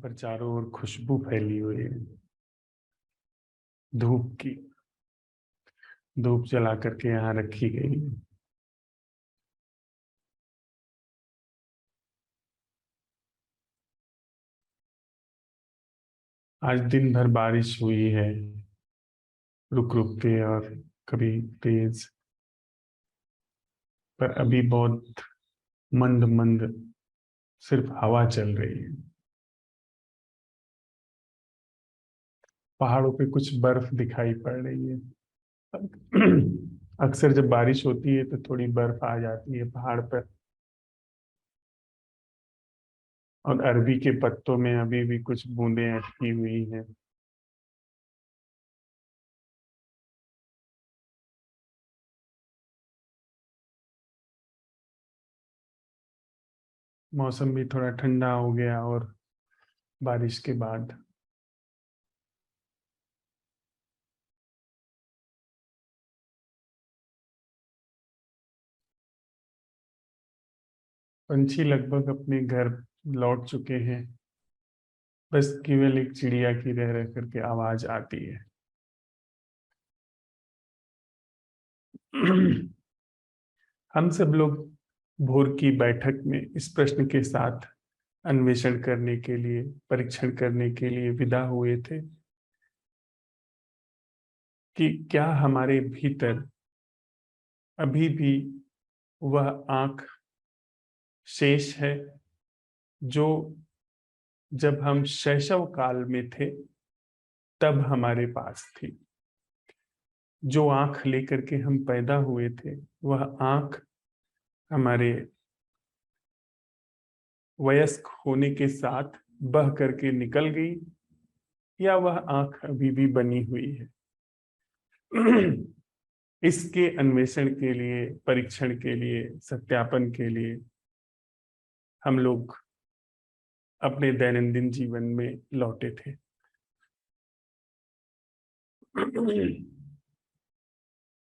पर चारों ओर खुशबू फैली हुई है धूप की। धूप जला करके यहाँ रखी गई है। आज दिन भर बारिश हुई है, रुक रुक के और कभी तेज। पर अभी बहुत मंद मंद सिर्फ हवा चल रही है। पहाड़ों पे कुछ बर्फ दिखाई पड़ रही है। अक्सर जब बारिश होती है तो थोड़ी बर्फ आ जाती है पहाड़ पर। और अरबी के पत्तों में अभी भी कुछ बूंदें अटकी हुई हैं। मौसम भी थोड़ा ठंडा हो गया और बारिश के बाद पंछी लगभग अपने घर लौट चुके हैं। बस केवल एक चिड़िया की रह रह करके आवाज आती है। हम सब लोग भोर की बैठक में इस प्रश्न के साथ अन्वेषण करने के लिए, परीक्षण करने के लिए विदा हुए थे कि क्या हमारे भीतर अभी भी वह आंख शेष है जो जब हम शैशव काल में थे तब हमारे पास थी। जो आंख लेकर के हम पैदा हुए थे वह आंख हमारे वयस्क होने के साथ बह करके निकल गई, या वह आंख अभी भी बनी हुई है। इसके अन्वेषण के लिए, परीक्षण के लिए, सत्यापन के लिए हम लोग अपने दैनंदिन जीवन में लौटे थे।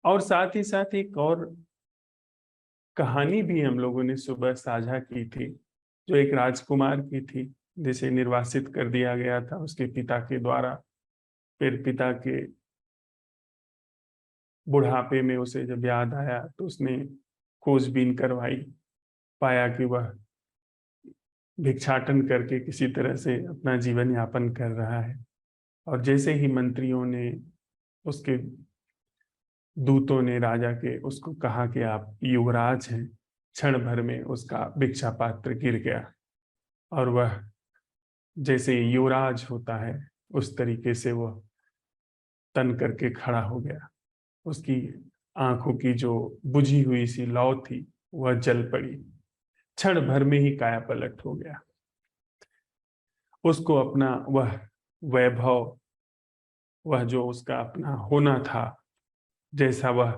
और साथ ही साथ एक और कहानी भी हम लोगों ने सुबह साझा की थी, जो एक राजकुमार की थी जिसे निर्वासित कर दिया गया था उसके पिता के द्वारा। फिर पिता के बुढ़ापे में उसे जब याद आया तो उसने खोजबीन करवाई। पाया कि वह भिक्षाटन करके किसी तरह से अपना जीवन यापन कर रहा है। और जैसे ही मंत्रियों ने, उसके दूतों ने राजा के उसको कहा कि आप युवराज हैं, क्षण भर में उसका भिक्षा पात्र गिर गया। और वह जैसे युवराज होता है उस तरीके से वह तन करके खड़ा हो गया। उसकी आंखों की जो बुझी हुई सी लौ थी वह जल पड़ी। क्षण भर में ही काया पलट हो गया। उसको अपना वह वैभव, वह जो उसका अपना होना था, जैसा वह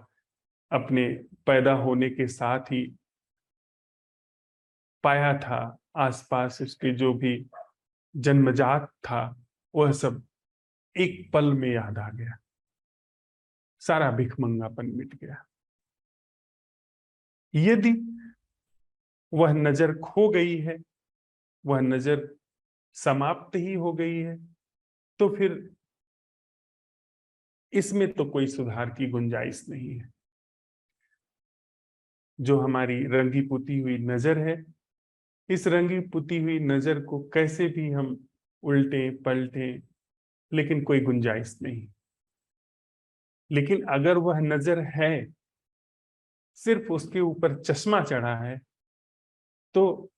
अपने पैदा होने के साथ ही पाया था, आसपास उसके जो भी जन्मजात था, वह सब एक पल में याद आ गया। सारा भिखमंगापन मिट गया। यदि वह नजर खो गई है, वह नजर समाप्त ही हो गई है, तो फिर इसमें तो कोई सुधार की गुंजाइश नहीं है। जो हमारी रंगी पुती हुई नजर है, इस रंगी पुती हुई नजर को कैसे भी हम उल्टे पलटे, लेकिन कोई गुंजाइश नहीं। लेकिन अगर वह नजर है, सिर्फ उसके ऊपर चश्मा चढ़ा है, तो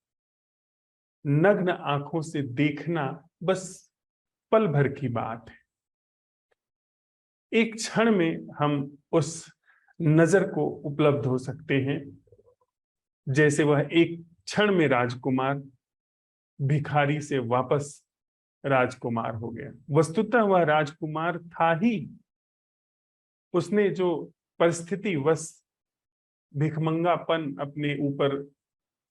नग्न आंखों से देखना बस पल भर की बात है। एक क्षण में हम उस नजर को उपलब्ध हो सकते हैं, जैसे वह एक क्षण में राजकुमार भिखारी से वापस राजकुमार हो गया। वस्तुतः वह राजकुमार था ही। उसने जो परिस्थिति वश भिखमंगापन अपने ऊपर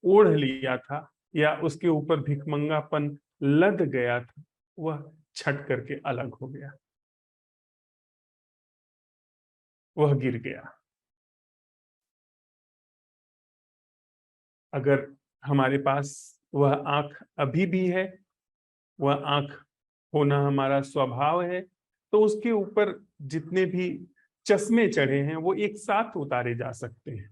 ओढ़ लिया था, या उसके ऊपर भिखमंगापन लद गया था, वह छट करके अलग हो गया। वह गिर गया। अगर हमारे पास वह आंख अभी भी है, वह आंख होना हमारा स्वभाव है, तो उसके ऊपर जितने भी चश्मे चढ़े हैं वो एक साथ उतारे जा सकते हैं,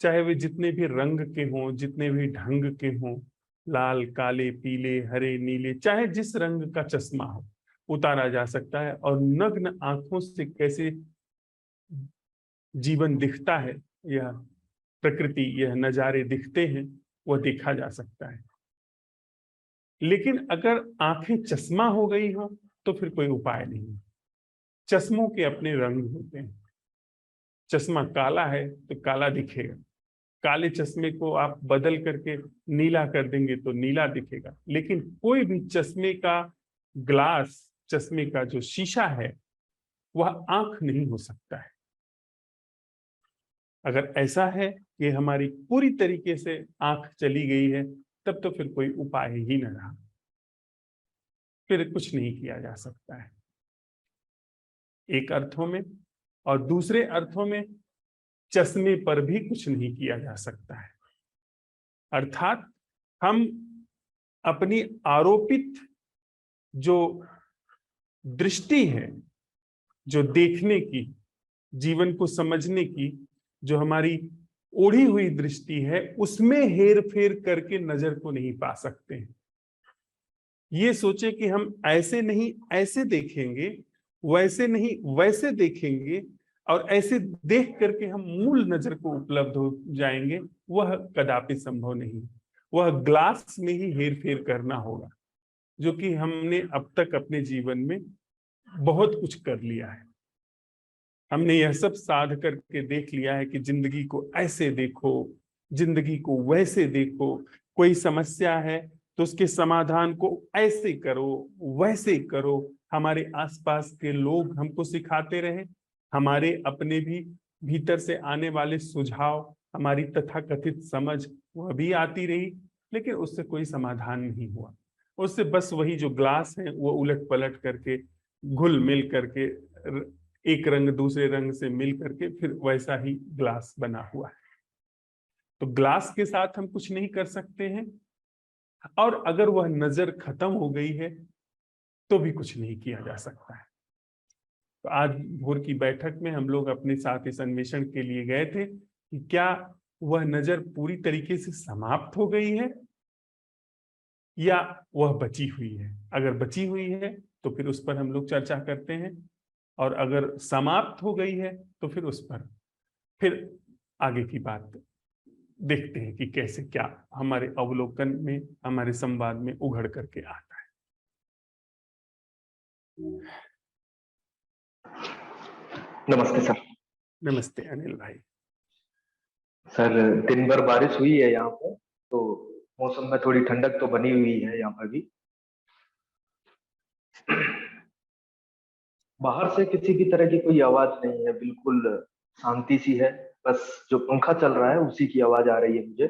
चाहे वे जितने भी रंग के हों, जितने भी ढंग के हों, लाल, काले, पीले, हरे, नीले, चाहे जिस रंग का चश्मा हो, उतारा जा सकता है। और नग्न आंखों से कैसे जीवन दिखता है, यह प्रकृति, यह नजारे दिखते हैं, वह देखा जा सकता है। लेकिन अगर आंखें चश्मा हो गई हो तो फिर कोई उपाय नहीं। चश्मों के अपने रंग होते हैं। चश्मा काला है तो काला दिखेगा, काले चश्मे को आप बदल करके नीला कर देंगे तो नीला दिखेगा। लेकिन कोई भी चश्मे का ग्लास, चश्मे का जो शीशा है, वह आंख नहीं हो सकता है। अगर ऐसा है कि हमारी पूरी तरीके से आंख चली गई है, तब तो फिर कोई उपाय ही न रहा, फिर कुछ नहीं किया जा सकता है एक अर्थों में। और दूसरे अर्थों में चश्मे पर भी कुछ नहीं किया जा सकता है। अर्थात हम अपनी आरोपित जो दृष्टि है, जो देखने की, जीवन को समझने की जो हमारी ओढ़ी हुई दृष्टि है, उसमें हेर फेर करके नजर को नहीं पा सकते हैं। ये सोचे कि हम ऐसे नहीं ऐसे देखेंगे, वैसे नहीं वैसे देखेंगे, और ऐसे देख करके हम मूल नजर को उपलब्ध हो जाएंगे, वह कदापि संभव नहीं। वह ग्लास में ही हेर फेर करना होगा, जो कि हमने अब तक अपने जीवन में बहुत कुछ कर लिया है। हमने यह सब साध करके देख लिया है कि जिंदगी को ऐसे देखो, जिंदगी को वैसे देखो। कोई समस्या है तो उसके समाधान को ऐसे करो, वैसे करो। हमारे आसपास के लोग हमको सिखाते रहे, हमारे अपने भी भीतर से आने वाले सुझाव, हमारी तथाकथित समझ वह भी आती रही, लेकिन उससे कोई समाधान नहीं हुआ। उससे बस वही जो ग्लास है वो उलट पलट करके, घुल मिल करके, एक रंग दूसरे रंग से मिल करके फिर वैसा ही ग्लास बना हुआ है। तो ग्लास के साथ हम कुछ नहीं कर सकते हैं, और अगर वह नजर खत्म हो गई है तो भी कुछ नहीं किया जा सकता है। तो आज भोर की बैठक में हम लोग अपने साथ इस अन्वेषण के लिए गए थे कि क्या वह नजर पूरी तरीके से समाप्त हो गई है या वह बची हुई है। अगर बची हुई है तो फिर उस पर हम लोग चर्चा करते हैं, और अगर समाप्त हो गई है तो फिर उस पर फिर आगे की बात देखते हैं कि कैसे क्या हमारे अवलोकन में, हमारे संवाद में उघड़ करके आता है। नमस्ते सर। नमस्ते अनिल भाई। सर, दिन भर बारिश हुई है यहाँ पे, तो मौसम में थोड़ी ठंडक तो बनी हुई है यहाँ पर भी। बाहर से किसी भी तरह की कोई आवाज नहीं है, बिल्कुल शांति सी है। बस जो पंखा चल रहा है उसी की आवाज आ रही है मुझे।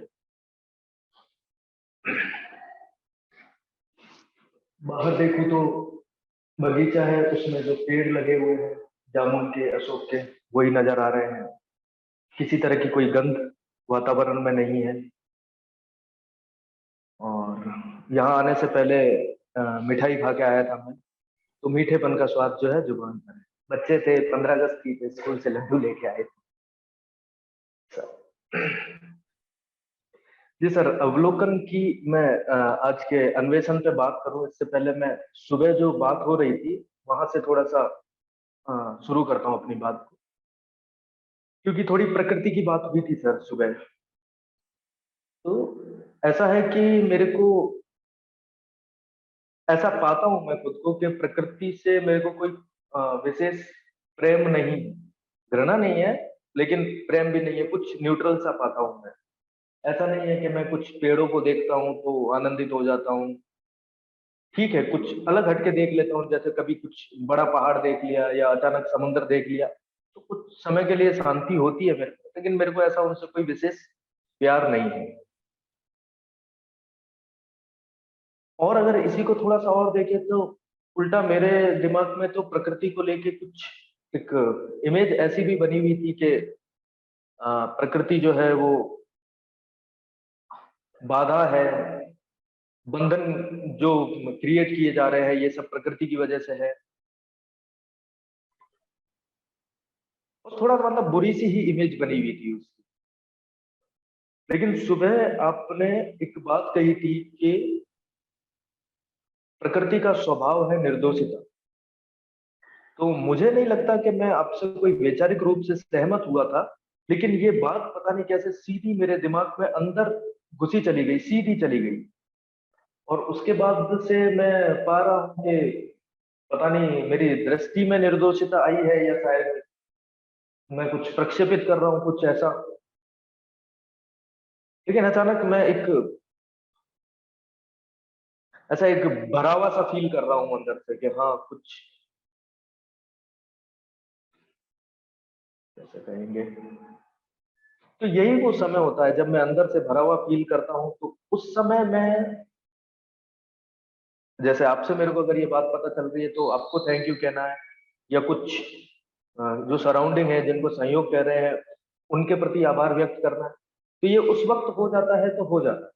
बाहर देखूं तो बगीचा है, उसमें जो पेड़ लगे हुए हैं जामुन के, अशोक के, वही नजर आ रहे हैं। किसी तरह की कोई गंध वातावरण में नहीं है। और यहाँ आने से पहले मिठाई खा के आया था मैं, तो मीठेपन का स्वाद जो है जुबान पर है। बच्चे थे, 15 अगस्त की, तो स्कूल से लड्डू लेके आए थे। जी सर, अवलोकन की मैं आज के अन्वेषण पे बात करूं इससे पहले मैं सुबह जो बात हो रही थी वहां से थोड़ा सा शुरू करता हूं अपनी बात को, क्योंकि थोड़ी प्रकृति की बात हुई थी सर सुबह। तो ऐसा है कि मेरे को ऐसा पाता हूं मैं खुद को कि प्रकृति से मेरे को कोई विशेष प्रेम नहीं है, घृणा नहीं है, लेकिन प्रेम भी नहीं है, कुछ न्यूट्रल सा पाता हूं मैं। ऐसा नहीं है कि मैं कुछ पेड़ों को देखता हूं तो आनंदित हो जाता हूँ। ठीक है, कुछ अलग हटके देख लेता हूँ, जैसे कभी कुछ बड़ा पहाड़ देख लिया या अचानक समुद्र देख लिया, तो कुछ समय के लिए शांति होती है मेरे को, लेकिन मेरे को ऐसा उनसे कोई विशेष प्यार नहीं है। और अगर इसी को थोड़ा सा और देखें तो उल्टा मेरे दिमाग में तो प्रकृति को लेके कुछ एक इमेज ऐसी भी बनी हुई थी कि प्रकृति जो है वो बाधा है, बंधन जो क्रिएट किए जा रहे हैं, ये सब प्रकृति की वजह से है। और थोड़ा मतलब बुरी सी ही इमेज बनी हुई थी उसकी। लेकिन सुबह आपने एक बात कही थी कि प्रकृति का स्वभाव है निर्दोषिता। तो मुझे नहीं लगता कि मैं आपसे कोई वैचारिक रूप से सहमत हुआ था, लेकिन ये बात पता नहीं कैसे सीधी मेरे दिमाग में अंदर घुसी चली गई, सीधी चली गई। और उसके बाद से मैं पा रहा हूँ कि पता नहीं मेरी दृष्टि में निर्दोषिता आई है, या शायद मैं कुछ प्रक्षेपित कर रहा हूँ कुछ ऐसा। लेकिन अचानक मैं एक ऐसा एक भरा हुआ सा फील कर रहा हूँ अंदर से कि हाँ कुछ कैसे कहेंगे। तो यही वो समय होता है जब मैं अंदर से भरा हुआ फील करता हूँ। तो उस समय मैं, जैसे आपसे मेरे को अगर ये बात पता चल रही है तो आपको थैंक यू कहना है, या कुछ जो सराउंडिंग है जिनको सहयोग कह रहे हैं उनके प्रति आभार व्यक्त करना है। तो ये उस वक्त हो जाता है तो हो जाता है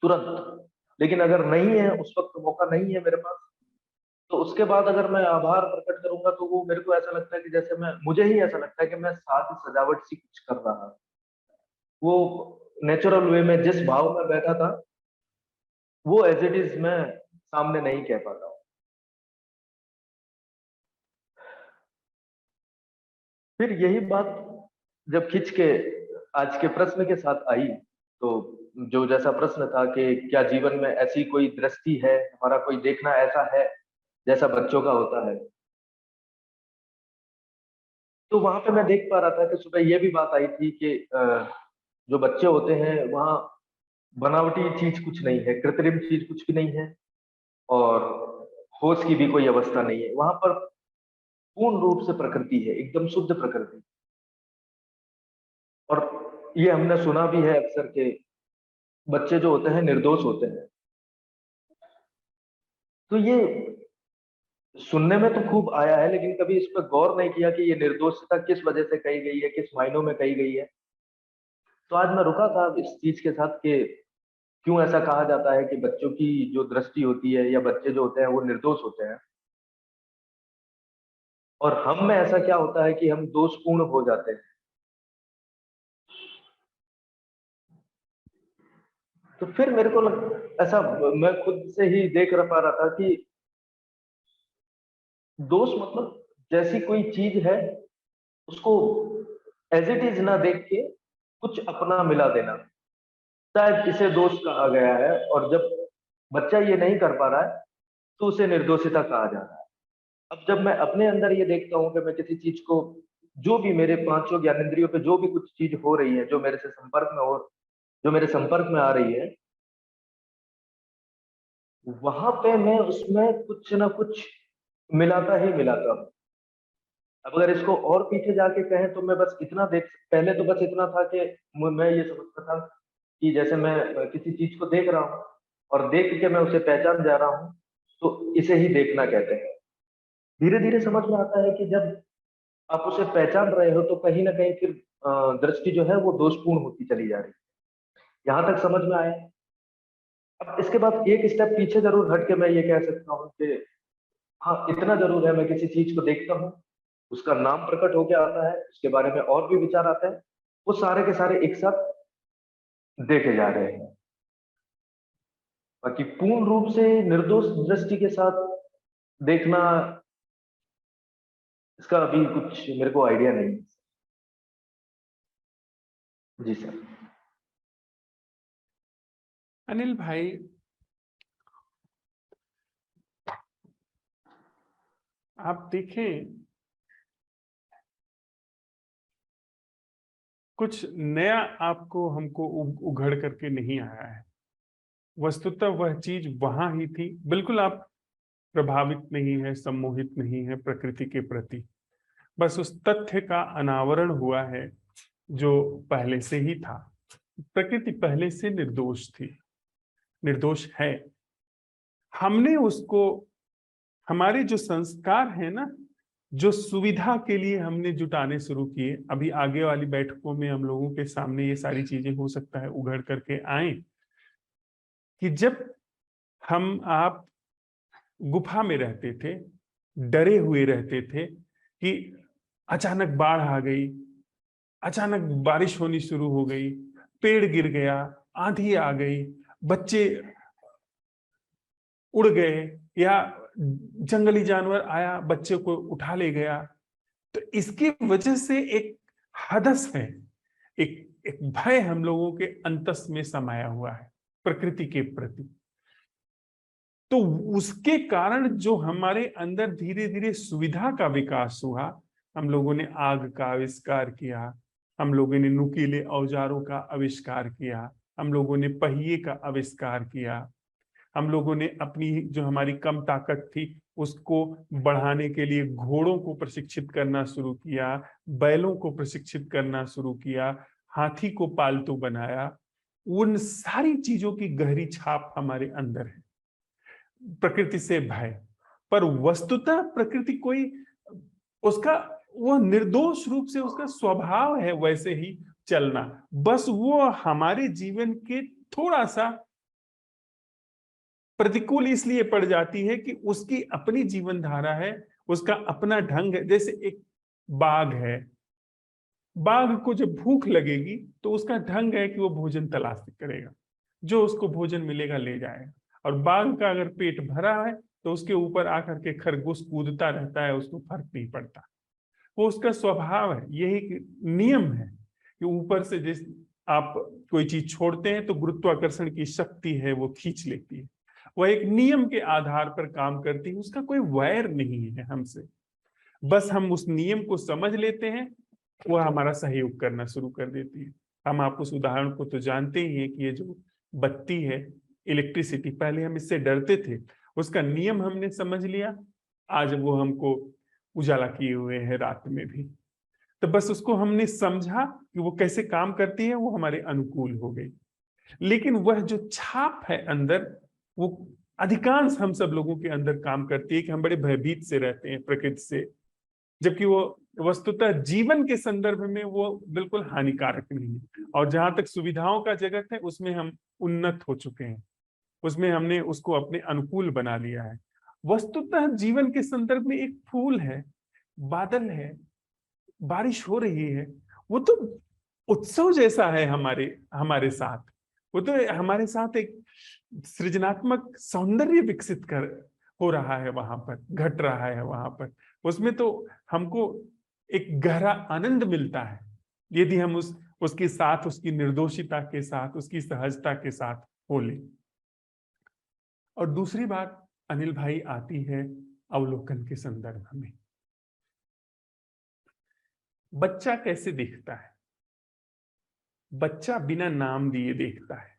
तुरंत। लेकिन अगर नहीं है, उस वक्त मौका नहीं है मेरे पास, तो उसके बाद अगर मैं आभार प्रकट करूंगा तो वो मेरे को ऐसा लगता है कि जैसे मैं, मुझे ही ऐसा लगता है कि मैं साथ सजावट सी कुछ कर रहा हूं। वो नेचुरल वे में जिस भाव में बैठा था वो एज इट इज मैं सामने नहीं कह पाता हूँ। फिर यही बात जब खिंच के आज के प्रश्न के साथ आई, तो जो जैसा प्रश्न था कि क्या जीवन में ऐसी कोई दृष्टि है, हमारा कोई देखना ऐसा है जैसा बच्चों का होता है, तो वहां पे मैं देख पा रहा था कि सुबह ये भी बात आई थी कि जो बच्चे होते हैं वहाँ बनावटी चीज कुछ नहीं है, कृत्रिम चीज कुछ भी नहीं है, और होश की भी कोई अवस्था नहीं है वहां पर। पूर्ण रूप से प्रकृति है, एकदम शुद्ध प्रकृति। और ये हमने सुना भी है अक्सर के बच्चे जो होते हैं निर्दोष होते हैं। तो ये सुनने में तो खूब आया है, लेकिन कभी इस पर गौर नहीं किया कि ये निर्दोषता किस वजह से कही गई है, किस मायनों में कही गई है। तो आज मैं रुका था इस चीज के साथ कि क्यों ऐसा कहा जाता है कि बच्चों की जो दृष्टि होती है या बच्चे जो होते हैं वो निर्दोष होते हैं, और हम में ऐसा क्या होता है कि हम दोषपूर्ण हो जाते हैं। तो फिर मेरे को ऐसा मैं खुद से ही देख पा रहा था कि दोष मतलब जैसी कोई चीज है उसको एज इट इज ना देख के कुछ अपना मिला देना, शायद इसे दोष कहा गया है। और जब बच्चा ये नहीं कर पा रहा है तो उसे निर्दोषिता कहा जा रहा है। अब जब मैं अपने अंदर ये देखता हूँ कि मैं किसी चीज को, जो भी मेरे पांचों ज्ञानेंद्रियों पे जो भी कुछ चीज हो रही है, जो मेरे से संपर्क में हो, जो मेरे संपर्क में आ रही है, वहां पे मैं उसमें कुछ ना कुछ मिलाता ही मिलाता हूँ। अब अगर इसको और पीछे जाके कहें तो मैं बस इतना देख, पहले तो बस इतना था कि मैं ये समझता था कि जैसे मैं किसी चीज को देख रहा हूँ और देख के मैं उसे पहचान जा रहा हूँ, तो इसे ही देखना कहते हैं। धीरे धीरे समझ में आता है कि जब आप उसे पहचान रहे हो तो कहीं ना कहीं फिर दृष्टि जो है वो दोषपूर्ण होती चली जा रही है। यहाँ तक समझ में आए। अब इसके बाद एक स्टेप पीछे जरूर हट के मैं ये कह सकता हूँ कि हाँ इतना जरूर है, मैं किसी चीज को देखता हूँ, उसका नाम प्रकट होके आता है, उसके बारे में और भी विचार आते हैं, वो सारे के सारे एक साथ देखे जा रहे हैं। बाकी पूर्ण रूप से निर्दोष दृष्टि के साथ देखना, इसका अभी कुछ मेरे को आइडिया नहीं। जी सर। अनिल भाई, आप देखें, कुछ नया आपको हमको उघड़ करके नहीं आया है। वस्तुतः वह चीज वहां ही थी। बिल्कुल आप प्रभावित नहीं है, सम्मोहित नहीं है प्रकृति के प्रति। बस उस तथ्य का अनावरण हुआ है जो पहले से ही था। प्रकृति पहले से निर्दोष थी, निर्दोष है। हमने उसको, हमारे जो संस्कार है ना, जो सुविधा के लिए हमने जुटाने शुरू किए, अभी आगे वाली बैठकों में हम लोगों के सामने ये सारी चीजें हो सकता है उघड़ करके आए। कि जब हम आप गुफा में रहते थे, डरे हुए रहते थे कि अचानक बाढ़ आ गई, अचानक बारिश होनी शुरू हो गई, पेड़ गिर गया, आंधी आ गई, बच्चे उड़ गए, या जंगली जानवर आया बच्चे को उठा ले गया, तो इसकी वजह से एक हदस है, एक एक भय हम लोगों के अंतस में समाया हुआ है प्रकृति के प्रति। तो उसके कारण जो हमारे अंदर धीरे धीरे सुविधा का विकास हुआ, हम लोगों ने आग का आविष्कार किया, हम लोगों ने नुकीले औजारों का आविष्कार किया, हम लोगों ने पहिए का आविष्कार किया, हम लोगों ने अपनी जो हमारी कम ताकत थी उसको बढ़ाने के लिए घोड़ों को प्रशिक्षित करना शुरू किया, बैलों को प्रशिक्षित करना शुरू किया, हाथी को पालतू बनाया। उन सारी चीजों की गहरी छाप हमारे अंदर है, प्रकृति से भय। पर वस्तुतः प्रकृति कोई उसका वो निर्दोष रूप से उसका स्वभाव है वैसे ही चलना, बस वो हमारे जीवन के थोड़ा सा प्रतिकूल इसलिए पड़ जाती है कि उसकी अपनी जीवन धारा है, उसका अपना ढंग है। जैसे एक बाघ है, बाघ को जब भूख लगेगी तो उसका ढंग है कि वो भोजन तलाश करेगा, जो उसको भोजन मिलेगा ले जाएगा। और बाघ का अगर पेट भरा है तो उसके ऊपर आकर के खरगोश कूदता रहता है, उसको फर्क नहीं पड़ता, वो उसका स्वभाव है। यही नियम है कि ऊपर से जिस आप कोई चीज छोड़ते हैं तो गुरुत्वाकर्षण की शक्ति है वो खींच लेती है, वह एक नियम के आधार पर काम करती है, उसका कोई वैर नहीं है हमसे। बस हम उस नियम को समझ लेते हैं, वह हमारा सहयोग करना शुरू कर देती है। हम आप उस उदाहरण को तो जानते ही हैं कि ये जो बत्ती है, इलेक्ट्रिसिटी, पहले हम इससे डरते थे, उसका नियम हमने समझ लिया, आज वो हमको उजाला किए हुए है रात में भी। तो बस उसको हमने समझा कि वो कैसे काम करती है, वो हमारे अनुकूल हो गई। लेकिन वह जो छाप है अंदर, वो अधिकांश हम सब लोगों के अंदर काम करती है कि हम बड़े भयभीत से रहते हैं प्रकृति से, जबकि वो वस्तुतः जीवन के संदर्भ में वो बिल्कुल हानिकारक नहीं है। और जहां तक सुविधाओं का जगत है उसमें हम उन्नत हो चुके हैं, उसमें हमने उसको अपने अनुकूल बना लिया है। वस्तुतः जीवन के संदर्भ में एक फूल है, बादल है, बारिश हो रही है, वो तो उत्सव जैसा है हमारे हमारे साथ। वो तो हमारे साथ एक सृजनात्मक सौंदर्य विकसित कर हो रहा है, वहां पर घट रहा है वहां पर। उसमें तो हमको एक गहरा आनंद मिलता है यदि हम उसके साथ, उसकी निर्दोषिता के साथ, उसकी सहजता के साथ हो ले। और दूसरी बात अनिल भाई आती है अवलोकन के संदर्भ में। बच्चा कैसे देखता है? बच्चा बिना नाम दिए देखता है।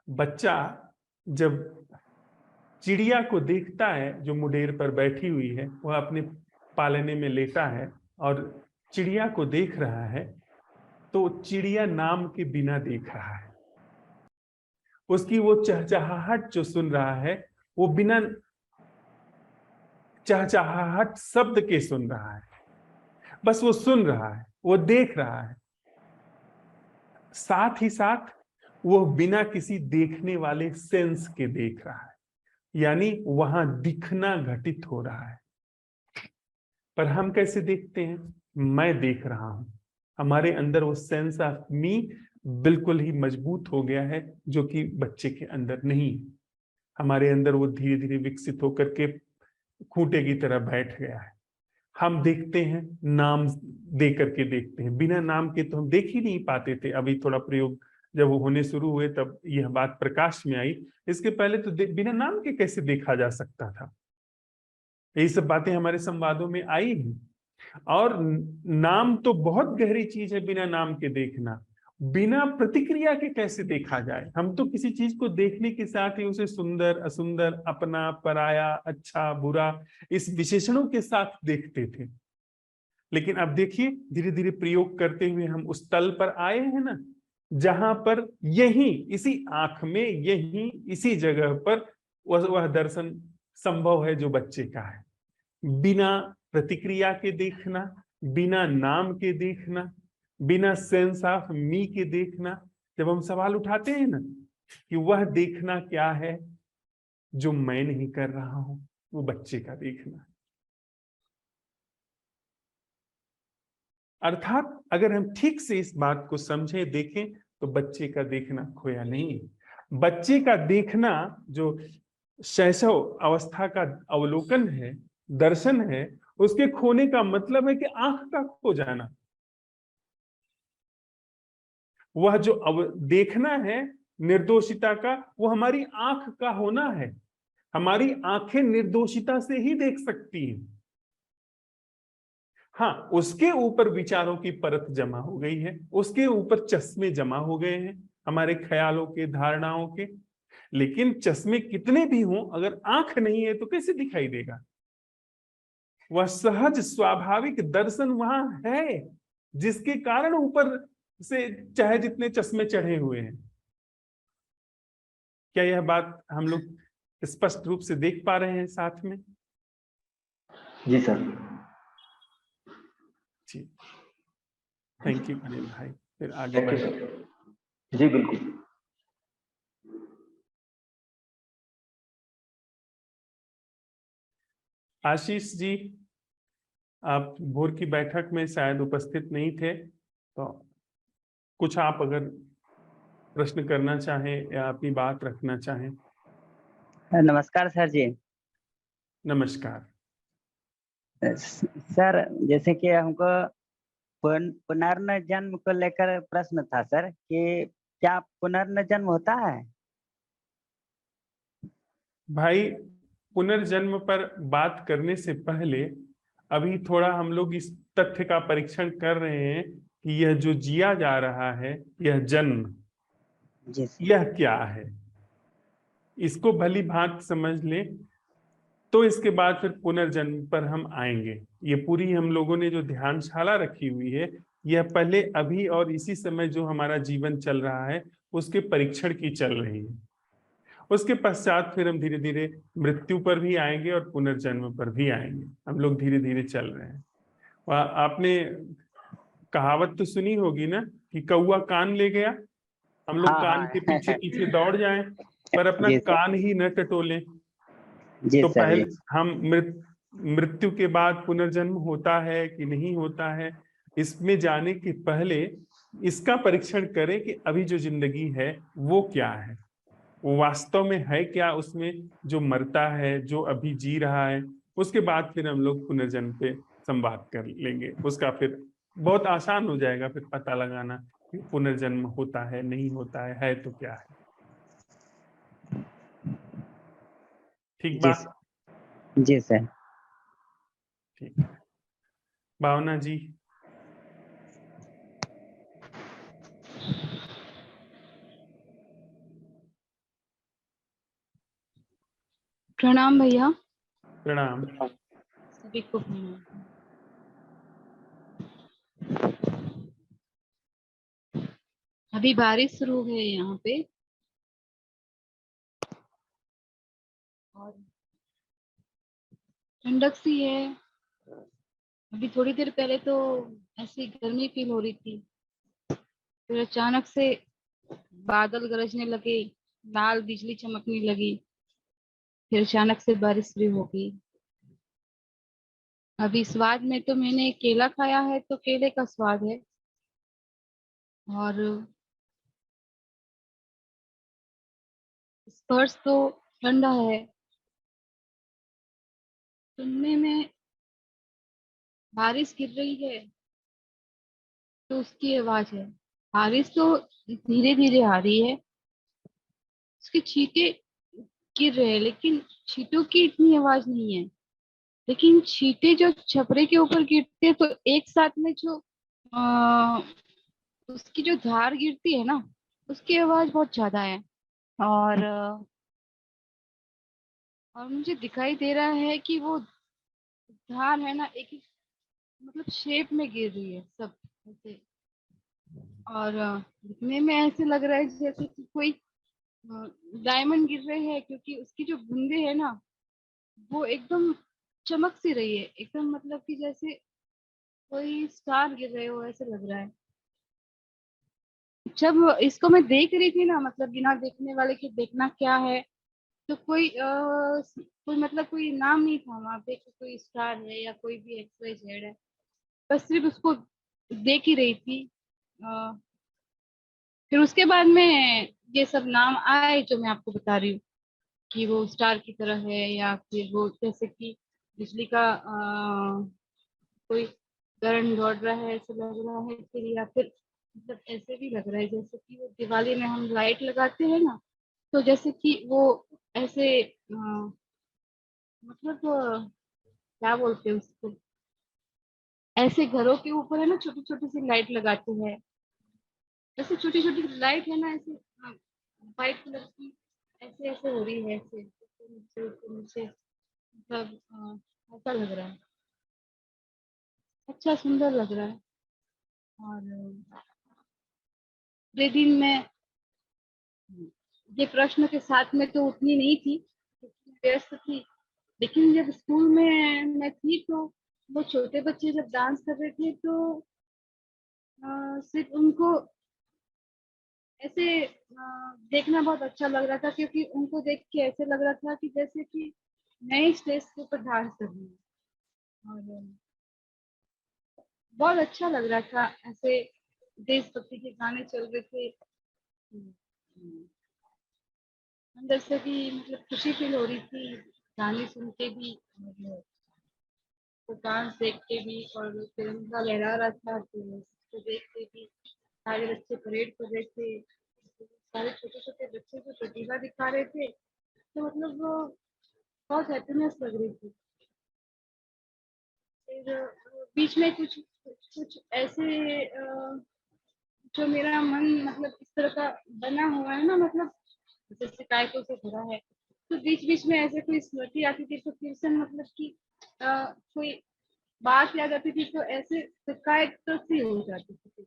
बच्चा जब चिड़िया को देखता है जो मुडेर पर बैठी हुई है, वह अपने पालने में लेटा है और चिड़िया को देख रहा है, तो चिड़िया नाम के बिना देख रहा है। उसकी वो चहचहाहट जो सुन रहा है, वो बिना चहचहाहट शब्द के सुन रहा है, बस वो सुन रहा है, वो देख रहा है। साथ ही साथ वो बिना किसी देखने वाले सेंस के देख रहा है, यानी वहां दिखना घटित हो रहा है। पर हम कैसे देखते हैं? मैं देख रहा हूं। हमारे अंदर वो सेंस ऑफ मी बिल्कुल ही मजबूत हो गया है, जो कि बच्चे के अंदर नहीं। हमारे अंदर वो धीरे धीरे विकसित होकर के खूंटे की तरह बैठ गया है। हम देखते हैं, नाम दे करके देखते हैं, बिना नाम के तो हम देख ही नहीं पाते थे। अभी थोड़ा प्रयोग जब वो होने शुरू हुए तब यह बात प्रकाश में आई। इसके पहले तो बिना नाम के कैसे देखा जा सकता था? यही सब बातें हमारे संवादों में आई हैं। और नाम तो बहुत गहरी चीज है, बिना नाम के देखना। बिना प्रतिक्रिया के कैसे देखा जाए? हम तो किसी चीज को देखने के साथ ही उसे सुंदर, असुंदर, अपना, पराया, अच्छा, बुरा, इस विशेषणों के साथ देखते थे। लेकिन अब देखिए, धीरे धीरे प्रयोग करते हुए हम उस तल पर आए हैं ना, जहां पर यही इसी आंख में, यही इसी जगह पर वह दर्शन संभव है जो बच्चे का है। बिना प्रतिक्रिया के देखना, बिना नाम के देखना, बिना सेंस ऑफ मी के देखना। जब हम सवाल उठाते हैं ना कि वह देखना क्या है जो मैं नहीं कर रहा हूं, वो बच्चे का देखना है। अर्थात अगर हम ठीक से इस बात को समझें, देखें, तो बच्चे का देखना खोया नहीं है। बच्चे का देखना जो शैशव अवस्था का अवलोकन है, दर्शन है, उसके खोने का मतलब है कि आंख का खो जाना। वह जो देखना है निर्दोषिता का, वो हमारी आंख का होना है। हमारी आंखें निर्दोषिता से ही देख सकती हैं। हाँ, उसके ऊपर विचारों की परत जमा हो गई है, उसके ऊपर चश्मे जमा हो गए हैं हमारे ख्यालों के, धारणाओं के। लेकिन चश्मे कितने भी हों, अगर आंख नहीं है तो कैसे दिखाई देगा? वह सहज स्वाभाविक दर्शन वहां है, जिसके कारण ऊपर से चाहे जितने चश्मे चढ़े हुए हैं। क्या यह बात हम लोग स्पष्ट रूप से देख पा रहे हैं साथ में? जी सर। जी, थैंक यू अनिल भाई। फिर आगे थैंक यू बढ़े। सर। जी बिल्कुल। आशीष जी, आप भोर की बैठक में शायद उपस्थित नहीं थे, तो कुछ आप अगर प्रश्न करना चाहें या अपनी बात रखना चाहें। नमस्कार सर जी। नमस्कार। सर, जैसे कि हमको पुनर्जन्म को लेकर प्रश्न था सर, कि क्या पुनर्जन्म होता है? भाई, पुनर्जन्म पर बात करने से पहले अभी थोड़ा हम लोग इस तथ्य का परीक्षण कर रहे हैं कि यह जो जिया जा रहा है, यह जन्म, जी सर। यह क्या है, इसको भली भांति समझ ले, तो इसके बाद फिर पुनर्जन्म पर हम आएंगे। ये पूरी हम लोगों ने जो ध्यानशाला रखी हुई है, यह पहले अभी और इसी समय जो हमारा जीवन चल रहा है उसके परीक्षण की चल रही है। उसके पश्चात फिर हम धीरे धीरे मृत्यु पर भी आएंगे और पुनर्जन्म पर भी आएंगे। हम लोग धीरे धीरे चल रहे हैं। आपने कहावत तो सुनी होगी ना कि कौआ कान ले गया, हम लोग हाँ कान के हाँ। पीछे पीछे दौड़ जाएं पर अपना जी सर। कान ही न टटोलें। जी तो सर। पहले हम मृत्यु के बाद पुनर्जन्म होता है कि नहीं होता है, इसमें जाने के पहले इसका परीक्षण करें कि अभी जो जिंदगी है वो क्या है, वो वास्तव में है क्या, उसमें जो मरता है, जो अभी जी रहा है। उसके बाद फिर हम लोग पुनर्जन्म पे संवाद कर लेंगे। उसका फिर बहुत आसान हो जाएगा फिर पता लगाना कि पुनर्जन्म होता है नहीं होता है तो क्या है। ठीक जी बात? सर। जी सर। ठीक है। भावना जी। प्रणाम भैया। प्रणाम। सभी को प्रणाम। अभी बारिश शुरू है यहाँ पे, और ठंडक सी है। अभी थोड़ी देर पहले तो ऐसी गर्मी फील हो रही थी, फिर अचानक से बादल गरजने लगे, लाल बिजली चमकने लगी, फिर अचानक से बारिश शुरू हो गई। अभी स्वाद में तो मैंने केला खाया है, तो केले का स्वाद है, और स्पर्श तो ठंडा है। सुनने में बारिश गिर रही है तो उसकी आवाज है। बारिश तो धीरे धीरे आ रही है, उसके छींटे गिर रहे हैं, लेकिन छींटों की इतनी आवाज नहीं है। लेकिन छींटे जो छपरे के ऊपर गिरते हैं तो एक साथ में जो आ, उसकी जो धार गिरती है ना, उसकी आवाज बहुत ज्यादा है। और और मुझे दिखाई दे रहा है कि वो धार है ना, एक मतलब शेप में गिर रही है सब ऐसे। और दिखने में ऐसे लग रहा है जैसे कि कोई डायमंड गिर रहे हैं, क्योंकि उसकी जो बूंदे है ना, वो एकदम चमक सी रही है, एकदम मतलब कि जैसे कोई स्टार गिर रहे हो ऐसे लग रहा है। जब इसको मैं देख रही थी ना, मतलब बिना देखने वाले के देखना क्या है, तो कोई मतलब कोई नाम नहीं था वहाँ पे कि कोई स्टार है या कोई भी XYZ है। बस सिर्फ उसको देख ही रही थी। अ, फिर उसके बाद में ये सब नाम आए जो मैं आपको बता रही हूँ, कि वो स्टार की तरह है, या फिर वो जैसे कि बिजली का कोई करंट दौड़ रहा है ऐसा लग रहा है, फिर या फिर मतलब ऐसे भी लग रहा है जैसे कि वो दिवाली में हम लाइट लगाते हैं ना, तो जैसे कि वो ऐसे मतलब क्या बोलते हैं उसको, ऐसे घरों के ऊपर है ना छोटी छोटी सी लाइट लगाते हैं, ऐसे छोटी छोटी लाइट है ना, ऐसे व्हाइट कलर की, ऐसे ऐसे हो रही है, ऐसे ऊपर नीचे मतलब ऐसा लग रहा है, अच्छा सुंदर लग रहा है। और पूरे दिन में ये प्रश्न के साथ में तो उतनी नहीं थी, व्यस्त थी, लेकिन जब स्कूल में मैं थी तो वो छोटे बच्चे जब डांस कर रहे थे तो सिर्फ उनको ऐसे देखना बहुत अच्छा लग रहा था, क्योंकि उनको देख के ऐसे लग रहा था कि जैसे कि नए स्टेज के ऊपर डांस कर रही हूँ। और बहुत अच्छा लग रहा था, ऐसे देशभक्ति के गाने चल रहे थे, अंदर से भी मतलब खुशी फील हो रही थी, गाने सुन के भी और वो डांस देख के भी, और तिरंगा लहरा रहा था तो उसको देख के भी सारे बच्चे परेड कर रहे थे, सारे छोटे छोटे बच्चे जो प्रतिभा दिखा रहे थे, तो मतलब वो बहुत हैप्पीनेस लग रही थी। फिर बीच में कुछ कुछ ऐसे जो मेरा मन मतलब इस तरह का बना हुआ है ना, मतलब जैसे शिकायतों से भरा है, तो बीच बीच में ऐसे कोई स्मृति आती थी तो फिर से मतलब कि कोई बात याद आती थी तो ऐसे शिकायत तो सी हो जाती थी,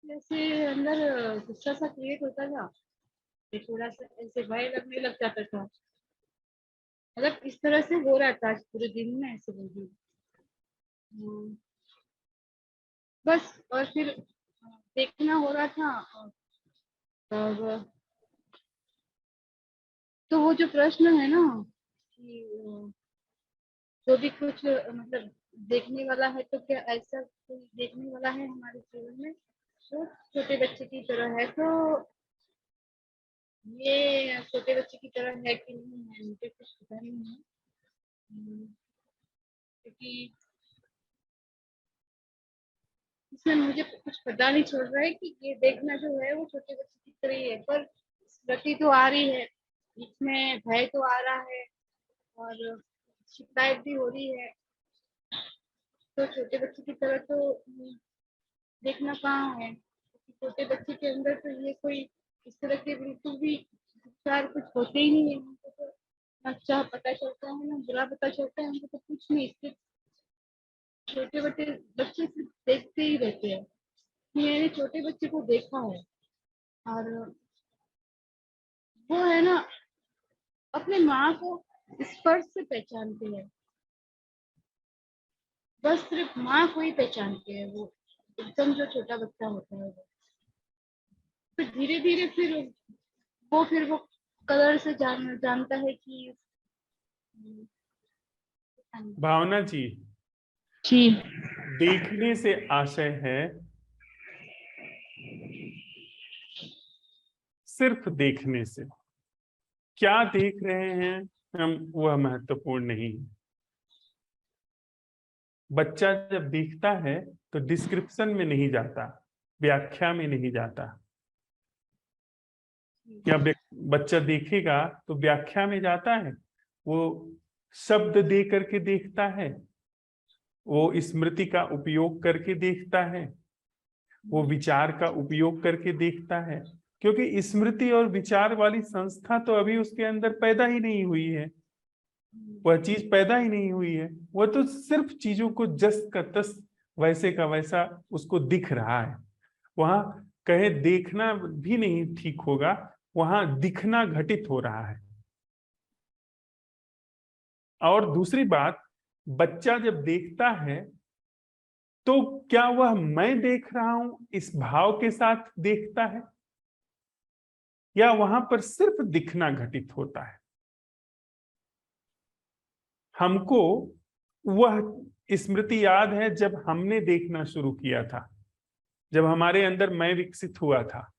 जैसे अंदर गुस्सा सा क्रिएट होता था, फिर थोड़ा सा ऐसे भय लगने लग जाता था, मतलब इस तरह से हो रहा था आज पूरे दिन में ऐसे बोल। बस और फिर देखना हो रहा था, और तो वो जो प्रश्न है ना कि जो भी कुछ मतलब देखने वाला है, तो क्या ऐसा कोई देखने वाला है हमारे जीवन में जो छोटे बच्चे की तरह है, तो ये छोटे बच्चे की तरह है कि नहीं है मुझे कुछ पता नहीं है। क्योंकि इसमें मुझे कुछ पता नहीं चल रहा है कि ये देखना जो है वो छोटे बच्चे की तरह ही है, पर स्मृति तो आ रही है, इसमें भय तो आ रहा है, और शिकायत भी हो रही है, तो छोटे बच्चे की तरह तो देखना कहाँ है, क्योंकि छोटे बच्चे के अंदर तो ये कोई इस तरह के बिल्कुल भी विचार कुछ होते ही नहीं है, उनको तो ना अच्छा पता चलता है ना बुरा पता चलता है, उनको तो कुछ नहीं, सिर्फ छोटे बच्चे बच्चे सिर्फ देखते ही रहते हैं। मैंने छोटे बच्चे को देखा है, और वो है ना अपने माँ को स्पर्श से पहचानते हैं, बस सिर्फ माँ को ही पहचानते हैं वो, एकदम जो छोटा बच्चा होता है वो, फिर धीरे धीरे फिर वो कलर से जानता है कि भावना जी, जी देखने से आशय है सिर्फ देखने से, क्या देख रहे हैं हम वह महत्वपूर्ण नहीं है। बच्चा जब देखता है तो डिस्क्रिप्शन में नहीं जाता, व्याख्या में नहीं जाता, या बच्चा देखेगा तो व्याख्या में जाता है, वो शब्द दे करके देखता है, वो स्मृति का उपयोग करके देखता है, वो विचार का उपयोग करके देखता है, क्योंकि स्मृति और विचार वाली संस्था तो अभी उसके अंदर पैदा ही नहीं हुई है, वह चीज पैदा ही नहीं हुई है, वह तो सिर्फ चीजों को जस का तस वैसे का वैसा उसको दिख रहा है। वहां कहे देखना भी नहीं ठीक होगा, वहां दिखना घटित हो रहा है। और दूसरी बात, बच्चा जब देखता है तो क्या वह मैं देख रहा हूं इस भाव के साथ देखता है, या वहां पर सिर्फ दिखना घटित होता है? हमको वह स्मृति याद है जब हमने देखना शुरू किया था, जब हमारे अंदर मैं विकसित हुआ था।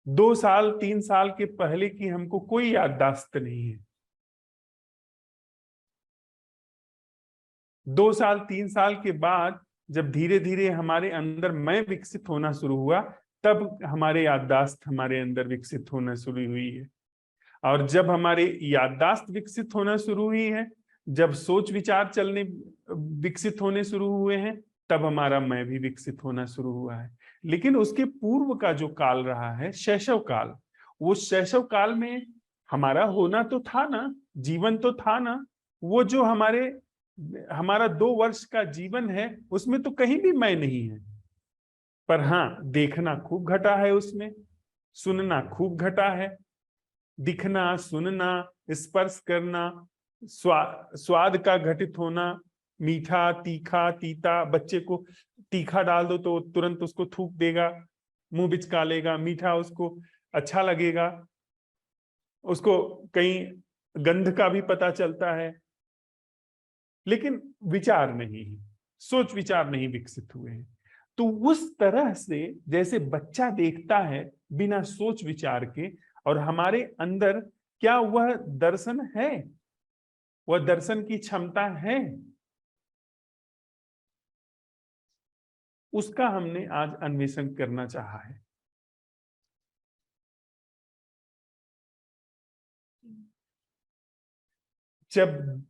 2 साल 3 साल के पहले की हमको कोई याददाश्त नहीं है। 2 साल 3 साल के बाद जब धीरे धीरे हमारे अंदर मैं विकसित होना शुरू हुआ, तब हमारे याददाश्त हमारे अंदर विकसित होना शुरू हुई है। और जब हमारे याददाश्त विकसित होना शुरू हुई है, जब सोच विचार चलने विकसित होने शुरू हुए हैं, तब हमारा मैं भी विकसित होना शुरू हुआ है। लेकिन उसके पूर्व का जो काल रहा है, शैशव काल, वो शैशव काल में हमारा होना तो था ना, जीवन तो था ना। वो जो हमारा 2 वर्ष का जीवन है, उसमें तो कहीं भी मैं नहीं है। पर हाँ, देखना खूब घटा है उसमें, सुनना खूब घटा है। दिखना, सुनना, स्पर्श करना, स्वाद का घटित होना, मीठा, तीखा, तीता। बच्चे को तीखा डाल दो तो तुरंत उसको थूक देगा, मुंह बिचका लेगा। मीठा उसको अच्छा लगेगा, उसको कहीं गंध का भी पता चलता है। लेकिन विचार नहीं, सोच विचार नहीं विकसित हुए हैं। तो उस तरह से जैसे बच्चा देखता है बिना सोच विचार के, और हमारे अंदर क्या वह दर्शन है, वह दर्शन की क्षमता है, उसका हमने आज अन्वेषण करना चाहा है। जब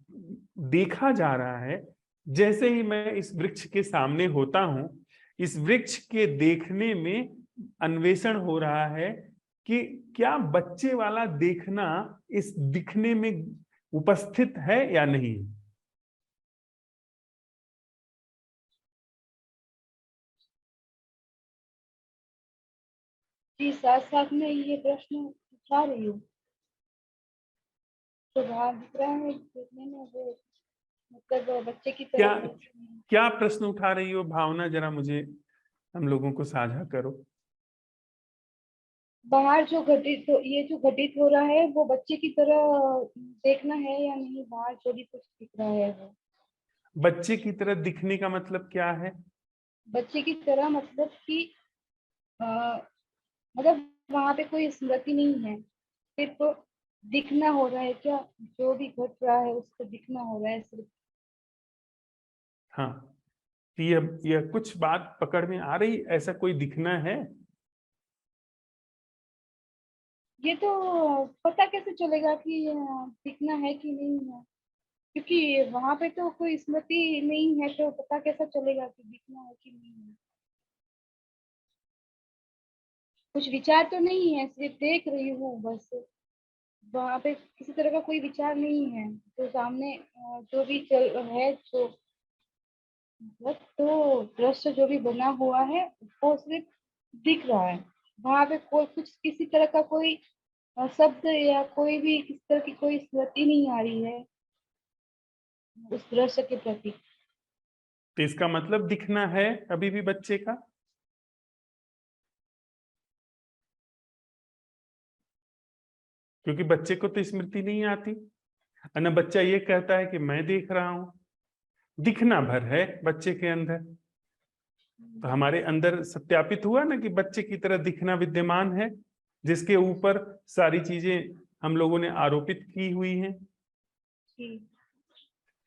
देखा जा रहा है, जैसे ही मैं इस वृक्ष के सामने होता हूं, इस वृक्ष के देखने में अन्वेषण हो रहा है कि क्या बच्चे वाला देखना इस दिखने में उपस्थित है या नहीं। जी, साथ साथ में ये प्रश्न उठा रही हूँ, तो बाहर दिख रहा है देखने में, वो मतलब बच्चे की क्या तरह क्या प्रश्न उठा रही हो भावना, जरा मुझे हम लोगों को साझा करो। बाहर जो घटित ये जो घटित हो रहा है वो बच्चे की तरह देखना है या नहीं, बाहर जो भी कुछ दिख रहा है वो बच्चे की तरह दिखने का मतलब क्या है? बच्चे की तरह मतलब कि अ, मतलब वहां पे कोई स्मृति नहीं है, सिर्फ दिखना हो रहा है। क्या जो भी घट रहा है उसको दिखना हो रहा है सिर्फ। हाँ, तो यह कुछ बात पकड़ में आ रही, ऐसा कोई दिखना है? ये तो पता कैसे चलेगा कि दिखना है कि नहीं है, क्योंकि वहां पे तो कोई स्मृति नहीं है, तो पता कैसा चलेगा कि दिखना है कि नहीं है। कुछ विचार तो नहीं है, सिर्फ देख रही हूँ बस। वहां पे किसी तरह का कोई विचार नहीं है, तो सामने जो भी चल है, जो मतलब तो दृश्य जो भी बना हुआ है वो सिर्फ दिख रहा है। वहां पे कोई कुछ किसी तरह का कोई शब्द या कोई भी किसी तरह की कोई स्मृति नहीं आ रही है उस दृश्य के प्रति। तो इसका मतलब दिखना है अभी भी बच्चे का। क्योंकि बच्चे को तो स्मृति नहीं आती, और न बच्चा ये कहता है कि मैं देख रहा हूं। दिखना भर है बच्चे के अंदर। तो हमारे अंदर सत्यापित हुआ ना कि बच्चे की तरह दिखना विद्यमान है, जिसके ऊपर सारी चीजें हम लोगों ने आरोपित की हुई हैं। जी।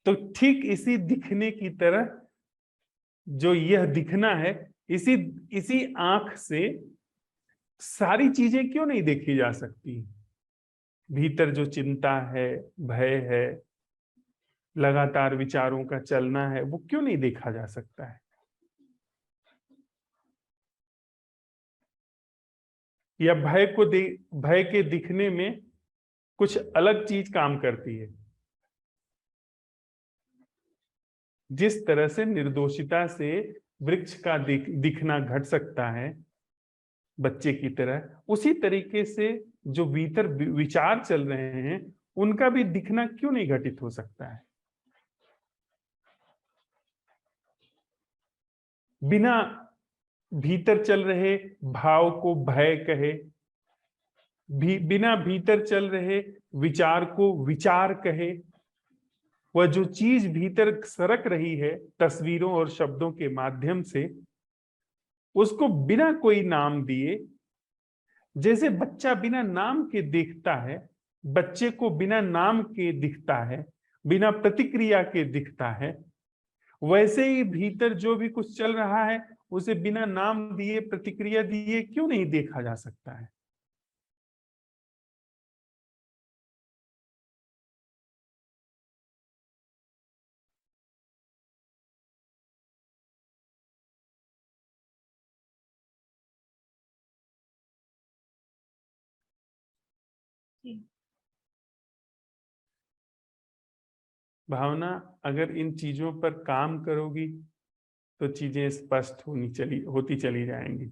तो ठीक इसी दिखने की तरह जो यह दिखना है, इसी इसी आंख से सारी चीजें क्यों नहीं देखी जा सकती? भीतर जो चिंता है, भय है, लगातार विचारों का चलना है, वो क्यों नहीं देखा जा सकता है? या भय के दिखने में कुछ अलग चीज काम करती है। जिस तरह से निर्दोषिता से वृक्ष का दिखना घट सकता है बच्चे की तरह, उसी तरीके से जो भीतर विचार चल रहे हैं उनका भी दिखना क्यों नहीं घटित हो सकता है? बिना भीतर चल रहे भाव को भय कहे, बिना भीतर चल रहे विचार को विचार कहे। वह जो चीज भीतर सरक रही है तस्वीरों और शब्दों के माध्यम से, उसको बिना कोई नाम दिए, जैसे बच्चा बिना नाम के देखता है, बच्चे को बिना नाम के दिखता है, बिना प्रतिक्रिया के दिखता है, वैसे ही भीतर जो भी कुछ चल रहा है उसे बिना नाम दिए प्रतिक्रिया दिए क्यों नहीं देखा जा सकता है। भावना, अगर इन चीजों पर काम करोगी तो चीजें स्पष्ट होती चली जाएंगी।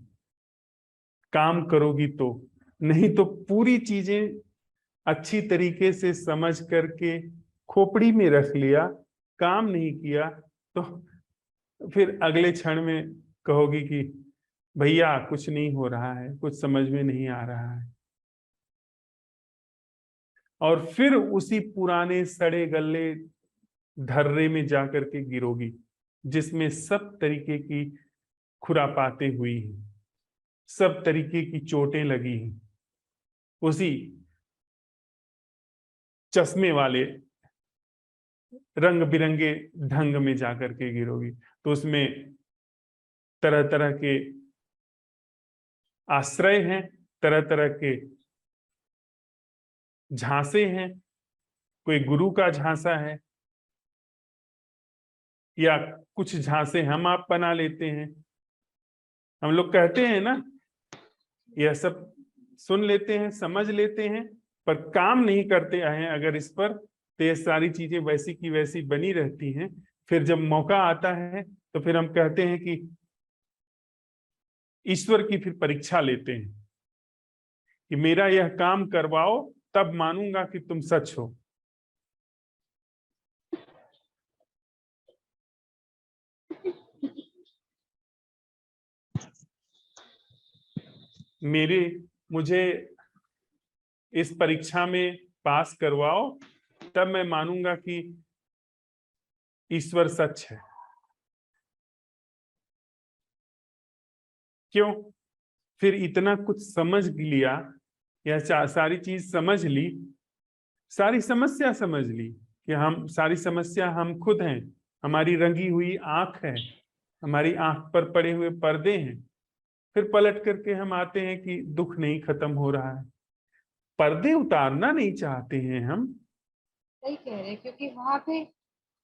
काम करोगी तो, नहीं तो पूरी चीजें अच्छी तरीके से समझ करके खोपड़ी में रख लिया, काम नहीं किया, तो फिर अगले क्षण में कहोगी कि भैया कुछ नहीं हो रहा है, कुछ समझ में नहीं आ रहा है, और फिर उसी पुराने सड़े गले धर्रे में जाकर के गिरोगी जिसमें सब तरीके की खुरापातें हुई हैं, सब तरीके की चोटें लगी हैं, उसी चश्मे वाले रंग बिरंगे ढंग में जाकर के गिरोगी। तो उसमें तरह तरह के आश्रय हैं, तरह तरह के झांसे हैं, कोई गुरु का झांसा है, या कुछ झांसे हम आप बना लेते हैं। हम लोग कहते हैं ना, यह सब सुन लेते हैं, समझ लेते हैं, पर काम नहीं करते हैं अगर इस पर, तो ये सारी चीजें वैसी की वैसी बनी रहती हैं। फिर जब मौका आता है तो फिर हम कहते हैं कि ईश्वर की फिर परीक्षा लेते हैं कि मेरा यह काम करवाओ तब मानूंगा कि तुम सच हो। मुझे इस परीक्षा में पास करवाओ तब मैं मानूंगा कि ईश्वर सच है। क्यों? फिर इतना कुछ समझ लिया, या सारी चीज समझ ली, सारी समस्या समझ ली कि हम सारी समस्या हम खुद हैं, हमारी रंगी हुई आंख है, हमारी आंख पर पड़े हुए पर्दे हैं। फिर पलट करके हम आते हैं कि दुख नहीं खत्म हो रहा है, पर्दे उतारना नहीं चाहते हैं हम। सही कह रहे हैं, क्योंकि वहां पे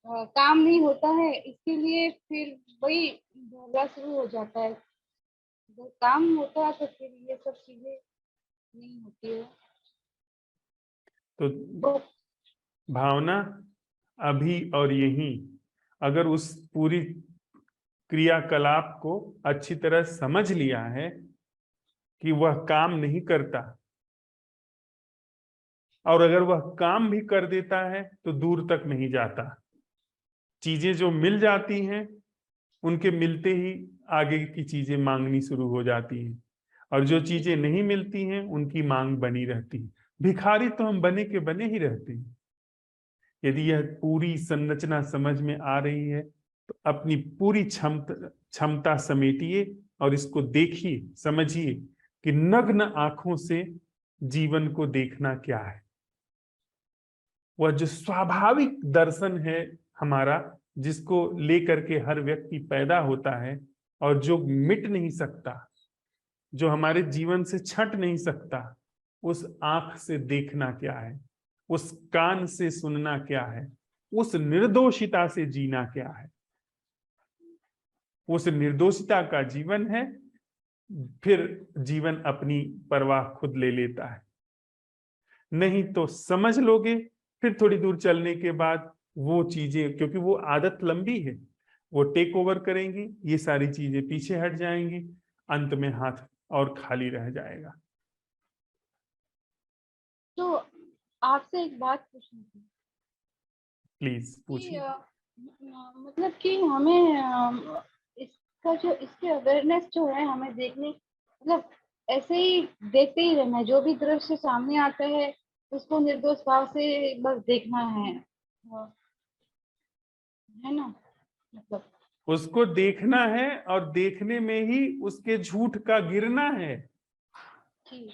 काम नहीं होता है, इसके लिए फिर वही झगड़ा शुरू हो जाता है। जब काम होता है तो फिर ये सब चीजें नहीं होती है। तो भावना, अभी और यहीं अगर उस पूरी क्रियाकलाप को अच्छी तरह समझ लिया है कि वह काम नहीं करता, और अगर वह काम भी कर देता है तो दूर तक नहीं जाता। चीजें जो मिल जाती हैं उनके मिलते ही आगे की चीजें मांगनी शुरू हो जाती हैं, और जो चीजें नहीं मिलती हैं उनकी मांग बनी रहती है। भिखारी तो हम बने के बने ही रहते हैं। यदि यह पूरी संरचना समझ में आ रही है तो अपनी पूरी क्षमता समेटिए और इसको देखिए, समझिए कि नग्न आंखों से जीवन को देखना क्या है। वह जो स्वाभाविक दर्शन है हमारा, जिसको लेकर के हर व्यक्ति पैदा होता है और जो मिट नहीं सकता, जो हमारे जीवन से छट नहीं सकता, उस आंख से देखना क्या है, उस कान से सुनना क्या है, उस निर्दोषिता से जीना क्या है। उस निर्दोषिता का जीवन है, फिर जीवन अपनी परवाह खुद ले लेता है। नहीं तो समझ लोगे, फिर थोड़ी दूर चलने के बाद वो चीजें, क्योंकि वो आदत लंबी है, वो टेक ओवर करेंगी, ये सारी चीजें पीछे हट जाएंगी, अंत में हाथ और खाली रह जाएगा। तो आपसे एक बात पूछनी थी प्लीज कि पूछिए। मतलब कि हमें इस इसका जो इसके अवेयरनेस जो है हमें देखने मतलब ऐसे ही देखते ही रहना है, जो भी दृश्य सामने आता है उसको निर्दोष भाव से बस देखना है ना, मतलब उसको देखना है और देखने में ही उसके झूठ का गिरना है। जी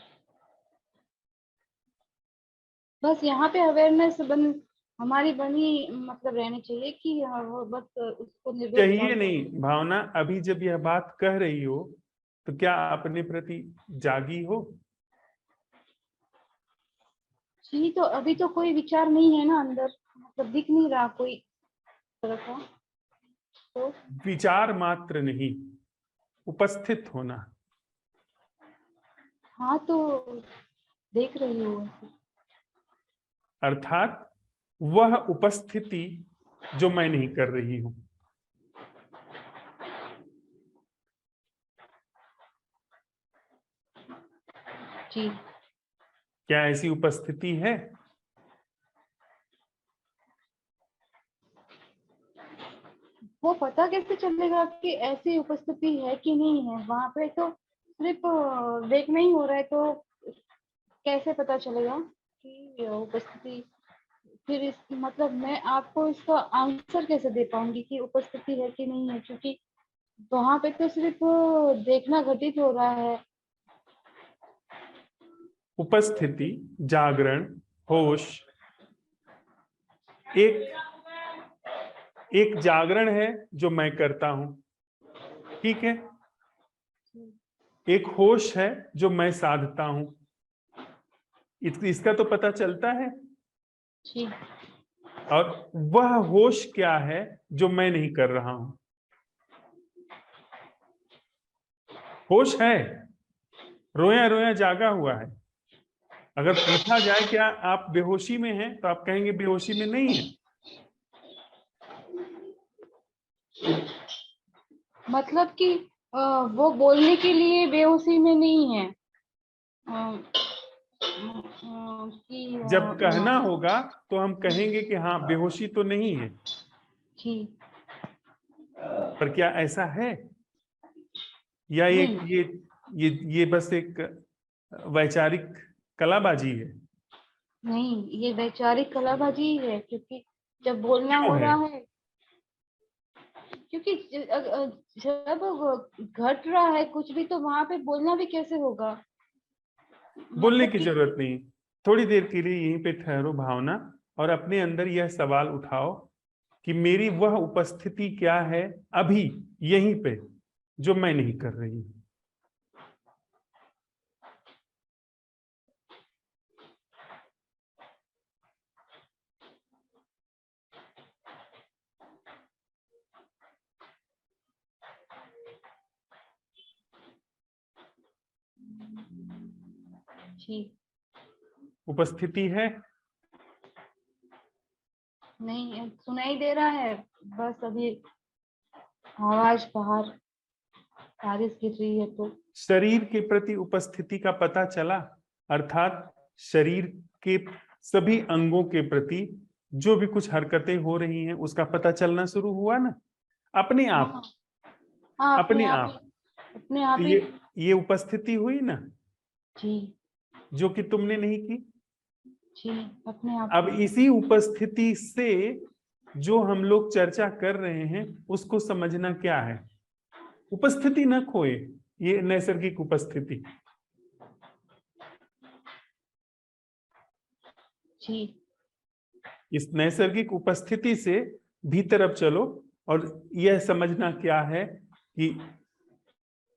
बस यहाँ पे अवेयरनेस हमारी बनी मतलब रहनी चाहिए कि वो बस उसको निर्दोष चाहिए भाव से नहीं भावना, अभी जब यह बात कह रही हो तो क्या अपने प्रति जागी हो? जी, तो अभी तो कोई विचार नहीं है ना अंदर, मतलब दिख नहीं रहा कोई तरह का, तो विचार मात्र नहीं, उपस्थित होना। हाँ तो देख रही हूँ। अर्थात वह उपस्थिति जो मैं नहीं कर रही हूं। जी क्या ऐसी उपस्थिति है? वो पता कैसे चलेगा कि ऐसी उपस्थिति है कि नहीं है वहां पे, तो सिर्फ देखना ही हो रहा है, तो कैसे पता चलेगा कि उपस्थिति, फिर इस मतलब मैं आपको इसका आंसर कैसे दे पाऊंगी कि उपस्थिति है कि नहीं है, क्योंकि वहां पे तो सिर्फ देखना घटित हो रहा है। उपस्थिति, जागरण, होश, एक एक जागरण है जो मैं करता हूं, ठीक है। एक होश है जो मैं साधता हूं, इसका तो पता चलता है। जी और वह होश क्या है जो मैं नहीं कर रहा हूं? होश है, रोया रोया जागा हुआ है। अगर पूछा जाए क्या आप बेहोशी में हैं, तो आप कहेंगे बेहोशी में नहीं है। मतलब कि वो बोलने के लिए बेहोशी में नहीं है, कि जब कहना होगा तो हम कहेंगे कि हाँ बेहोशी तो नहीं है, जी पर क्या ऐसा है? या एक नहीं ये बस एक वैचारिक कलाबाजी है? नहीं, ये वैचारिक कलाबाजी ही है, क्योंकि जब बोलना क्यों हो है? रहा है, क्योंकि जब घट रहा है कुछ भी तो वहां पे बोलना भी कैसे होगा, बोलने मतलब की कि जरूरत नहीं। थोड़ी देर के लिए यहीं पे ठहरो भावना, और अपने अंदर यह सवाल उठाओ कि मेरी वह उपस्थिति क्या है अभी यहीं पे जो मैं नहीं कर रही हूं। जी उपस्थिति है? नहीं सुनाई दे रहा है, बस अभी आवाज बाहर बारिश गिर रही है तो। शरीर के प्रति उपस्थिति का पता चला, अर्थात शरीर के सभी अंगों के प्रति जो भी कुछ हरकतें हो रही हैं उसका पता चलना शुरू हुआ ना, अपने आप। हाँ हाँ, अपने अपने आप ही, आप अपने तो आप ही। ये उपस्थिति हुई ना, जी जो कि तुमने नहीं की। जी अपने आप अब ही। इसी उपस्थिति से जो हम लोग चर्चा कर रहे हैं उसको समझना क्या है। उपस्थिति न खोए, ये नैसर्गिक उपस्थिति। जी इस नैसर्गिक उपस्थिति से भीतर अब चलो और यह समझना क्या है कि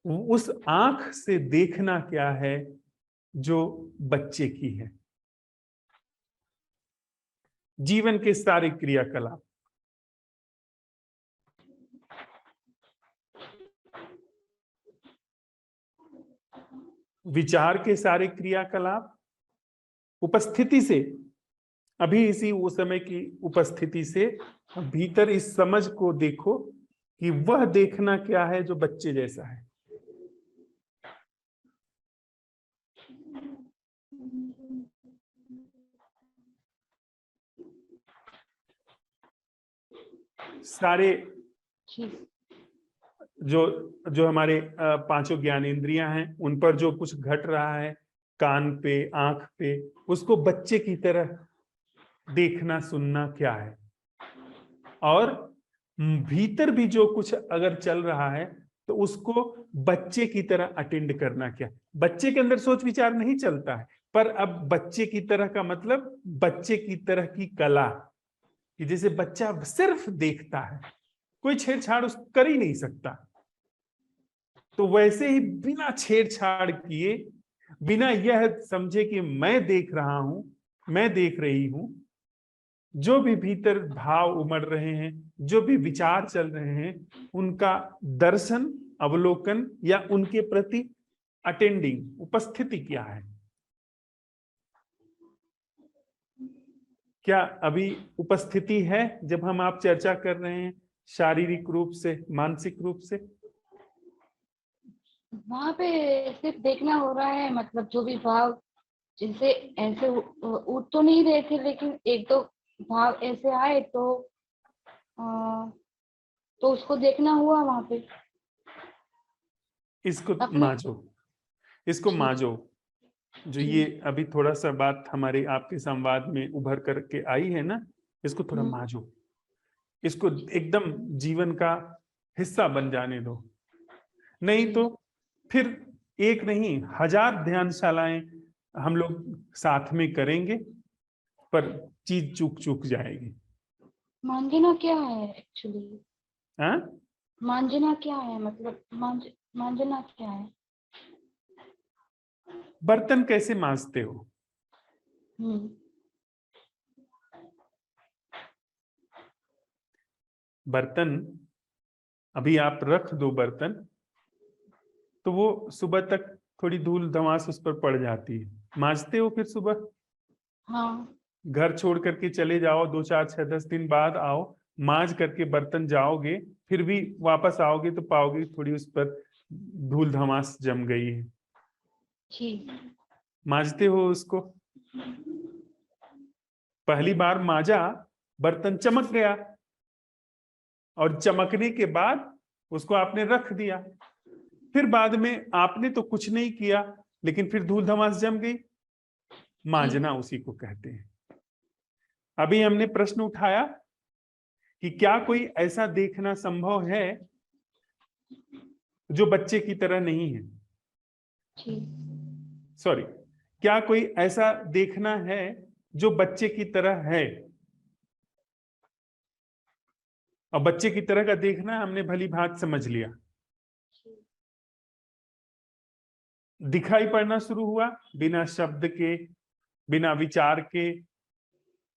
उस आंख से देखना क्या है जो बच्चे की है। जीवन के सारे क्रियाकलाप, विचार के सारे क्रियाकलाप उपस्थिति से, अभी इसी उस समय की उपस्थिति से भीतर इस समझ को देखो कि वह देखना क्या है जो बच्चे जैसा है। सारे जी जो जो हमारे पांचों ज्ञानेंद्रियां हैं उन पर जो कुछ घट रहा है, कान पे, आंख पे, उसको बच्चे की तरह देखना सुनना क्या है, और भीतर भी जो कुछ अगर चल रहा है तो उसको बच्चे की तरह अटेंड करना क्या। बच्चे के अंदर सोच विचार नहीं चलता है, पर अब बच्चे की तरह का मतलब बच्चे की तरह की कला, कि जैसे बच्चा सिर्फ देखता है, कोई छेड़छाड़ उस कर ही नहीं सकता, तो वैसे ही बिना छेड़छाड़ किए, बिना यह समझे कि मैं देख रहा हूं, मैं देख रही हूं, जो भी भीतर भाव उमड़ रहे हैं, जो भी विचार चल रहे हैं, उनका दर्शन, अवलोकन या उनके प्रति अटेंडिंग, उपस्थिति क्या है। क्या अभी उपस्थिति है जब हम आप चर्चा कर रहे हैं, शारीरिक रूप से, मानसिक रूप से? वहां पे सिर्फ देखना हो रहा है, मतलब जो भी भाव जैसे ऐसे उठ तो नहीं रहे थे, लेकिन एक दो भाव ऐसे आए अ, तो उसको देखना हुआ वहां पे इसको अपने। माजो, इसको ठीक। माजो। जो ये ठीक। अभी थोड़ा सा बात हमारे आपके संवाद में उभर करके आई है ना, इसको थोड़ा हम्म। माजो, इसको एकदम जीवन का हिस्सा बन जाने दो। नहीं तो फिर एक नहीं, 1000 ध्यानशालाएं हम लोग साथ में करेंगे, पर चीज चूक चूक जाएगी। मांझना क्या है एक्चुअली? हाँ, मांझना क्या है, मतलब मांझना क्या है? बर्तन कैसे मांजते हो? हम्म। बर्तन अभी आप रख दो बर्तन, तो वो सुबह तक थोड़ी धूल धमास उस पर पड़ जाती है, मांजते हो फिर सुबह? हाँ। घर छोड़ करके चले जाओ, 2 4 6 10 दिन बाद आओ, मांज करके बर्तन जाओगे, फिर भी वापस आओगे तो पाओगे थोड़ी उस पर धूल धमास जम गई है। ठीक। मांजते हो उसको? पहली बार मांजा, बर्तन चमक गया, और चमकने के बाद उसको आपने रख दिया, फिर बाद में आपने तो कुछ नहीं किया, लेकिन फिर धूल धमास जम गई, मांजना उसी को कहते हैं। अभी हमने प्रश्न उठाया कि क्या कोई ऐसा देखना संभव है जो बच्चे की तरह नहीं है। ठीक। सॉरी, क्या कोई ऐसा देखना है जो बच्चे की तरह है। और बच्चे की तरह का देखना हमने भली भांति समझ लिया। दिखाई पड़ना शुरू हुआ, बिना शब्द के, बिना विचार के,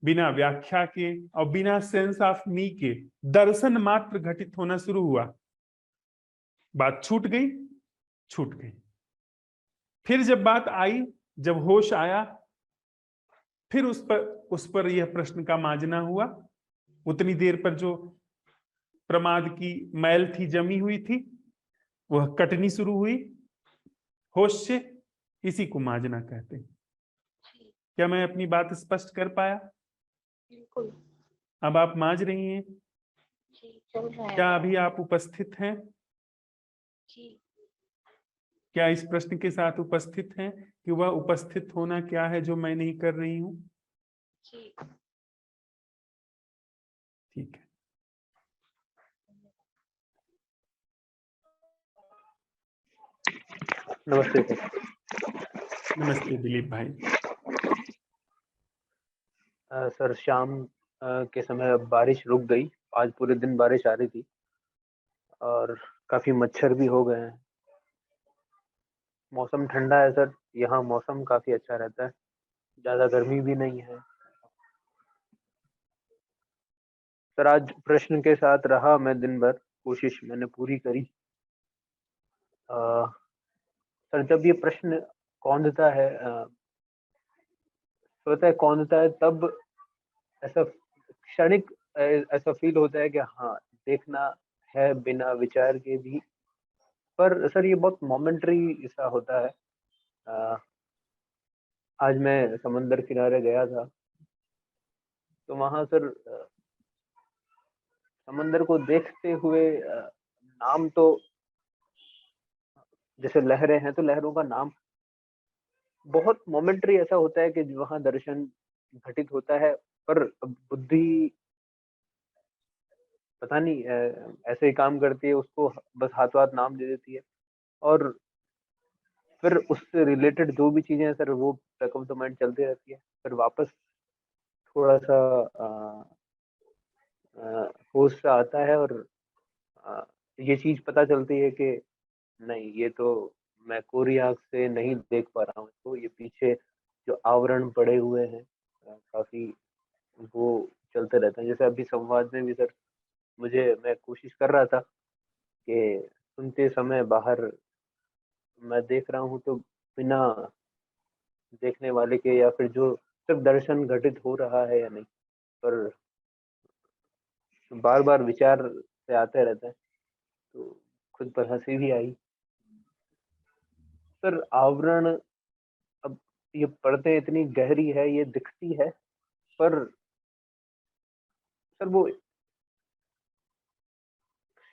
बिना व्याख्या के, और बिना सेंस ऑफ मी के, दर्शन मात्र घटित होना शुरू हुआ। बात छूट गई, छूट गई। फिर जब बात आई, जब होश आया, फिर उस पर यह प्रश्न का मांझना हुआ। उतनी देर पर जो प्रमाद की मैल थी, जमी हुई थी, वह कटनी शुरू हुई होश से। इसी को मांझना कहते हैं। क्या मैं अपनी बात स्पष्ट कर पाया? बिल्कुल। अब आप मांझ रही हैं। ठीक, चल रहा है। क्या अभी आप उपस्थित हैं? ठीक। क्या इस प्रश्न के साथ उपस्थित हैं कि वह उपस्थित होना क्या है जो मैं नहीं कर रही हूं? ठीक। ठीक है। नमस्ते सर। नमस्ते दिलीप भाई। सर शाम के समय अब बारिश रुक गई। आज पूरे दिन बारिश आ रही थी और काफी मच्छर भी हो गए हैं। मौसम ठंडा है सर, यहाँ मौसम काफी अच्छा रहता है, ज्यादा गर्मी भी नहीं है। सर आज प्रश्न के साथ रहा मैं दिन भर, कोशिश मैंने पूरी करी। सर जब ये प्रश्न कौंधता है, होता है कौंधता है, तब ऐसा क्षणिक ऐसा फील होता है कि हाँ देखना है बिना विचार के भी। पर सर ये बहुत मोमेंटरी सा होता है। आज मैं समंदर किनारे गया था, तो वहां सर समंदर को देखते हुए नाम तो जैसे लहरें हैं तो लहरों का नाम बहुत मोमेंटरी ऐसा होता है कि वहां दर्शन घटित होता है, पर बुद्धि पता नहीं ऐसे ही काम करती है, उसको बस हाथों हाथ नाम दे देती है, और फिर उससे रिलेटेड जो भी चीजें हैं सर वो बैक ऑफ द माइंड चलती रहती है। फिर वापस थोड़ा सा होश सा आता है, और अ, ये चीज पता चलती है कि नहीं, ये तो मैं कोरी आंख से नहीं देख पा रहा हूँ, तो ये पीछे जो आवरण पड़े हुए हैं काफी, वो चलते रहते हैं। जैसे अभी संवाद में भी सर मैं कोशिश कर रहा था कि सुनते समय बाहर मैं देख रहा हूँ तो बिना देखने वाले के, या फिर जो सिर्फ दर्शन घटित हो रहा है या नहीं, पर बार बार विचार से आते रहते हैं, तो खुद पर हंसी भी आई। सर आवरण, अब ये परतें इतनी गहरी है, ये दिखती है, पर सर वो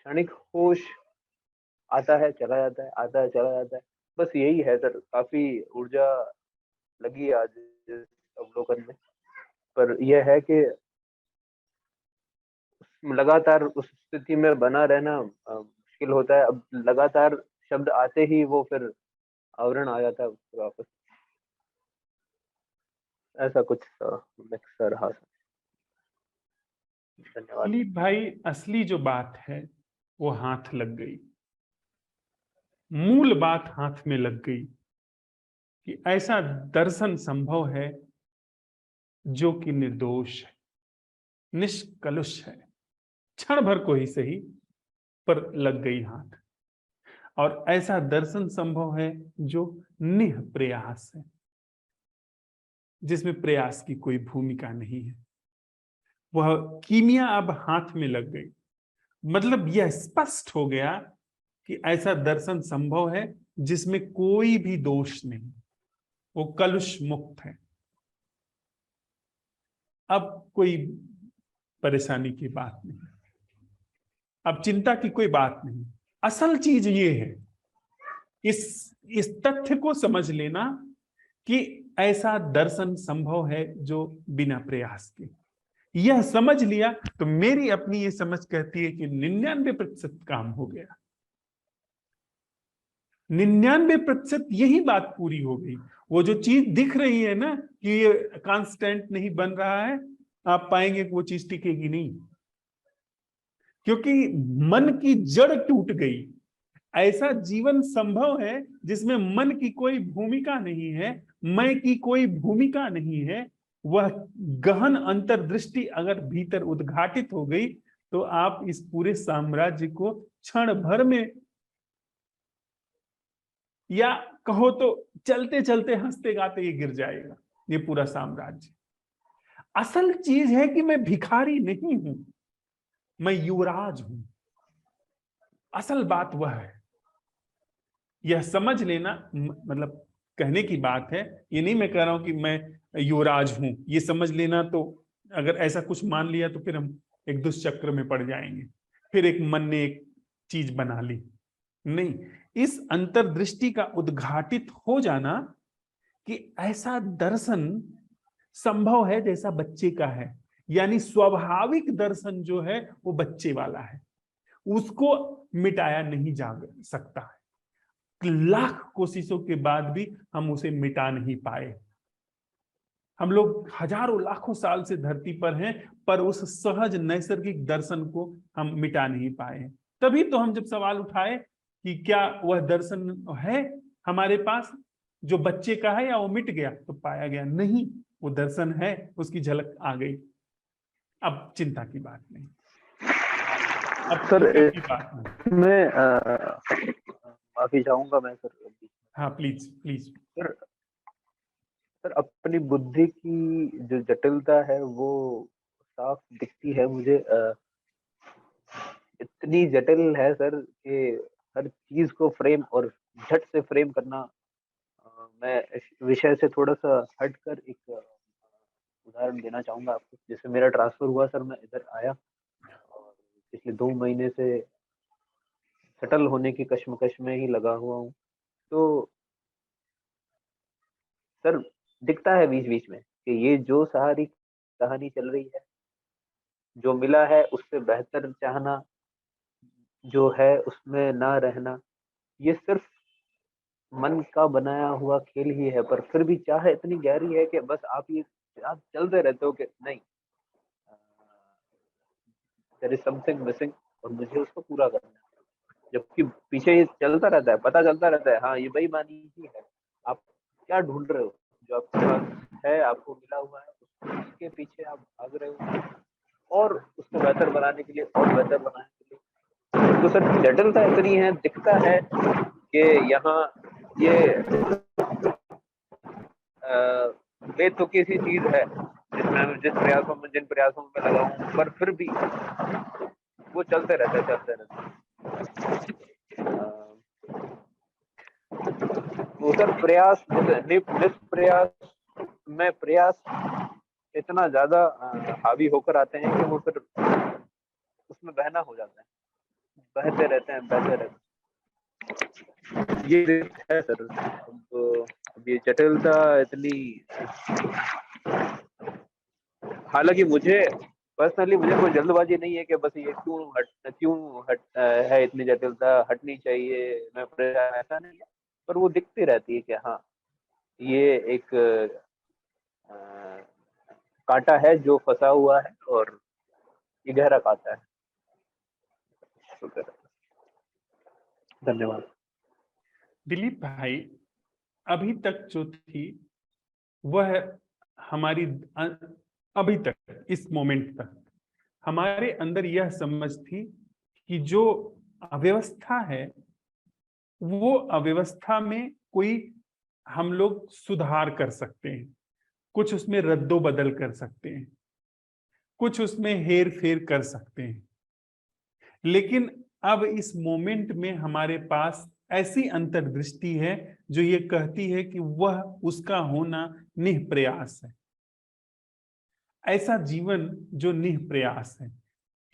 क्षणिक होश आता है चला जाता है, आता है चला जाता है, बस यही है सर। काफी ऊर्जा लगी आज इस अवलोकन में, पर यह है कि लगातार उस स्थिति में बना रहना मुश्किल होता है। अब लगातार शब्द आते ही वो फिर आवरण आ जाता है उस पर वापस, ऐसा कुछ मिक्स रहा सर। धन्यवाद। दिलीप भाई, असली जो बात है वो हाथ लग गई, मूल बात हाथ में लग गई कि ऐसा दर्शन संभव है जो कि निर्दोष है, निष्कलुष है। क्षण भर को ही सही, पर लग गई हाथ। और ऐसा दर्शन संभव है जो निष्प्रयास है, जिसमें प्रयास की कोई भूमिका नहीं है। वह कीमिया अब हाथ में लग गई। मतलब यह स्पष्ट हो गया कि ऐसा दर्शन संभव है जिसमें कोई भी दोष नहीं, वो कलुष मुक्त है। अब कोई परेशानी की बात नहीं, अब चिंता की कोई बात नहीं। असल चीज ये है, इस तथ्य को समझ लेना कि ऐसा दर्शन संभव है जो बिना प्रयास के। यह समझ लिया तो मेरी अपनी ये समझ कहती है कि 99% काम हो गया। 99% यही बात पूरी हो गई। वो जो चीज दिख रही है ना कि ये कांस्टेंट नहीं बन रहा है, आप पाएंगे कि वो चीज टिकेगी नहीं, क्योंकि मन की जड़ टूट गई। ऐसा जीवन संभव है जिसमें मन की कोई भूमिका नहीं है, मैं की कोई भूमिका नहीं है। वह गहन अंतर्दृष्टि अगर भीतर उद्घाटित हो गई तो आप इस पूरे साम्राज्य को क्षण भर में, या कहो तो चलते चलते हंसते गाते ये गिर जाएगा, ये पूरा साम्राज्य। असल चीज है कि मैं भिखारी नहीं हूं, मैं युवराज हूं। असल बात वह है, यह समझ लेना। मतलब कहने की बात है, ये नहीं मैं कह रहा हूं कि मैं युवराज हूं, ये समझ लेना। तो अगर ऐसा कुछ मान लिया तो फिर हम एक दुष्चक्र में पड़ जाएंगे, फिर एक मन ने एक चीज बना ली। नहीं, इस अंतर्दृष्टि का उद्घाटित हो जाना कि ऐसा दर्शन संभव है जैसा बच्चे का है, यानी स्वाभाविक दर्शन जो है वो बच्चे वाला है, उसको मिटाया नहीं जा सकता है। लाख कोशिशों के बाद भी हम उसे मिटा नहीं पाए। हम लोग हजारों लाखों साल से धरती पर हैं, पर उस सहज नैसर्गिक दर्शन को हम मिटा नहीं पाए। तभी तो हम जब सवाल उठाए कि क्या वह दर्शन है हमारे पास जो बच्चे का है, या वो मिट गया, तो पाया गया नहीं, वो दर्शन है, उसकी झलक आ गई। अब चिंता की बात नहीं, अब सर चिंता की बात नहीं। इसमें माफी चाहूंगा मैं सर। हाँ प्लीज प्लीज। सर सर अपनी बुद्धि की जो जटिलता है वो साफ दिखती है मुझे। इतनी जटिल है सर कि हर चीज को फ्रेम और झट से फ्रेम करना। मैं इस विषय से थोड़ा सा हटकर एक उदाहरण देना चाहूंगा आपको। जैसे मेरा ट्रांसफर हुआ सर, मैं इधर आया और पिछले 2 महीने से सेटल होने की कश्मकश में ही लगा हुआ हूँ। तो सर दिखता है बीच बीच में कि ये जो सारी कहानी चल रही है, जो मिला है उससे बेहतर चाहना, जो है उसमें ना रहना, ये सिर्फ मन का बनाया हुआ खेल ही है। पर फिर भी चाह इतनी गहरी है कि बस आप चलते रहते हो कि नहीं, देयर इज समथिंग मिसिंग और मुझे उसको पूरा करना है। जबकि पीछे ये चलता रहता है, पता चलता रहता है, हाँ ये बेईमानी ही है। आप क्या ढूंढ रहे हो? जो आपके पास है, आपको मिला हुआ है, उसके पीछे आप भाग रहे हो और उसको बेहतर बनाने के लिए और बेहतर बनाने के लिए। तो सर जटिलता इतनी है, दिखता है कि यहाँ ये बेतुकी सी चीज है जिन प्रयासों में लगा हूँ, पर फिर भी वो चलते रहते वो सर प्रयास निष्प्रयास में प्रयास इतना ज्यादा हावी होकर आते हैं कि वो फिर उसमें बहना हो जाता है, बहते रहते हैं। ये है सर। अब ये जटिलता इतनी, हालांकि मुझे पर्सनली कोई जल्दबाजी नहीं है कि बस ये क्यों हट है, इतनी जटिलता हटनी चाहिए, मैं ऐसा नहीं है। पर वो दिखती रहती है कि हाँ ये एक कांटा है जो फंसा हुआ है और ये गहरा कांटा है। धन्यवाद। दिलीप भाई, अभी तक जो थी वह हमारी अभी तक इस मोमेंट तक हमारे अंदर यह समझ थी कि जो अव्यवस्था है वो अव्यवस्था में कोई हम लोग सुधार कर सकते हैं, कुछ उसमें रद्दो बदल कर सकते हैं, कुछ उसमें हेर फेर कर सकते हैं। लेकिन अब इस मोमेंट में हमारे पास ऐसी अंतर्दृष्टि है जो ये कहती है कि वह उसका होना निष्प्रयास है, ऐसा जीवन जो निष्प्रयास है।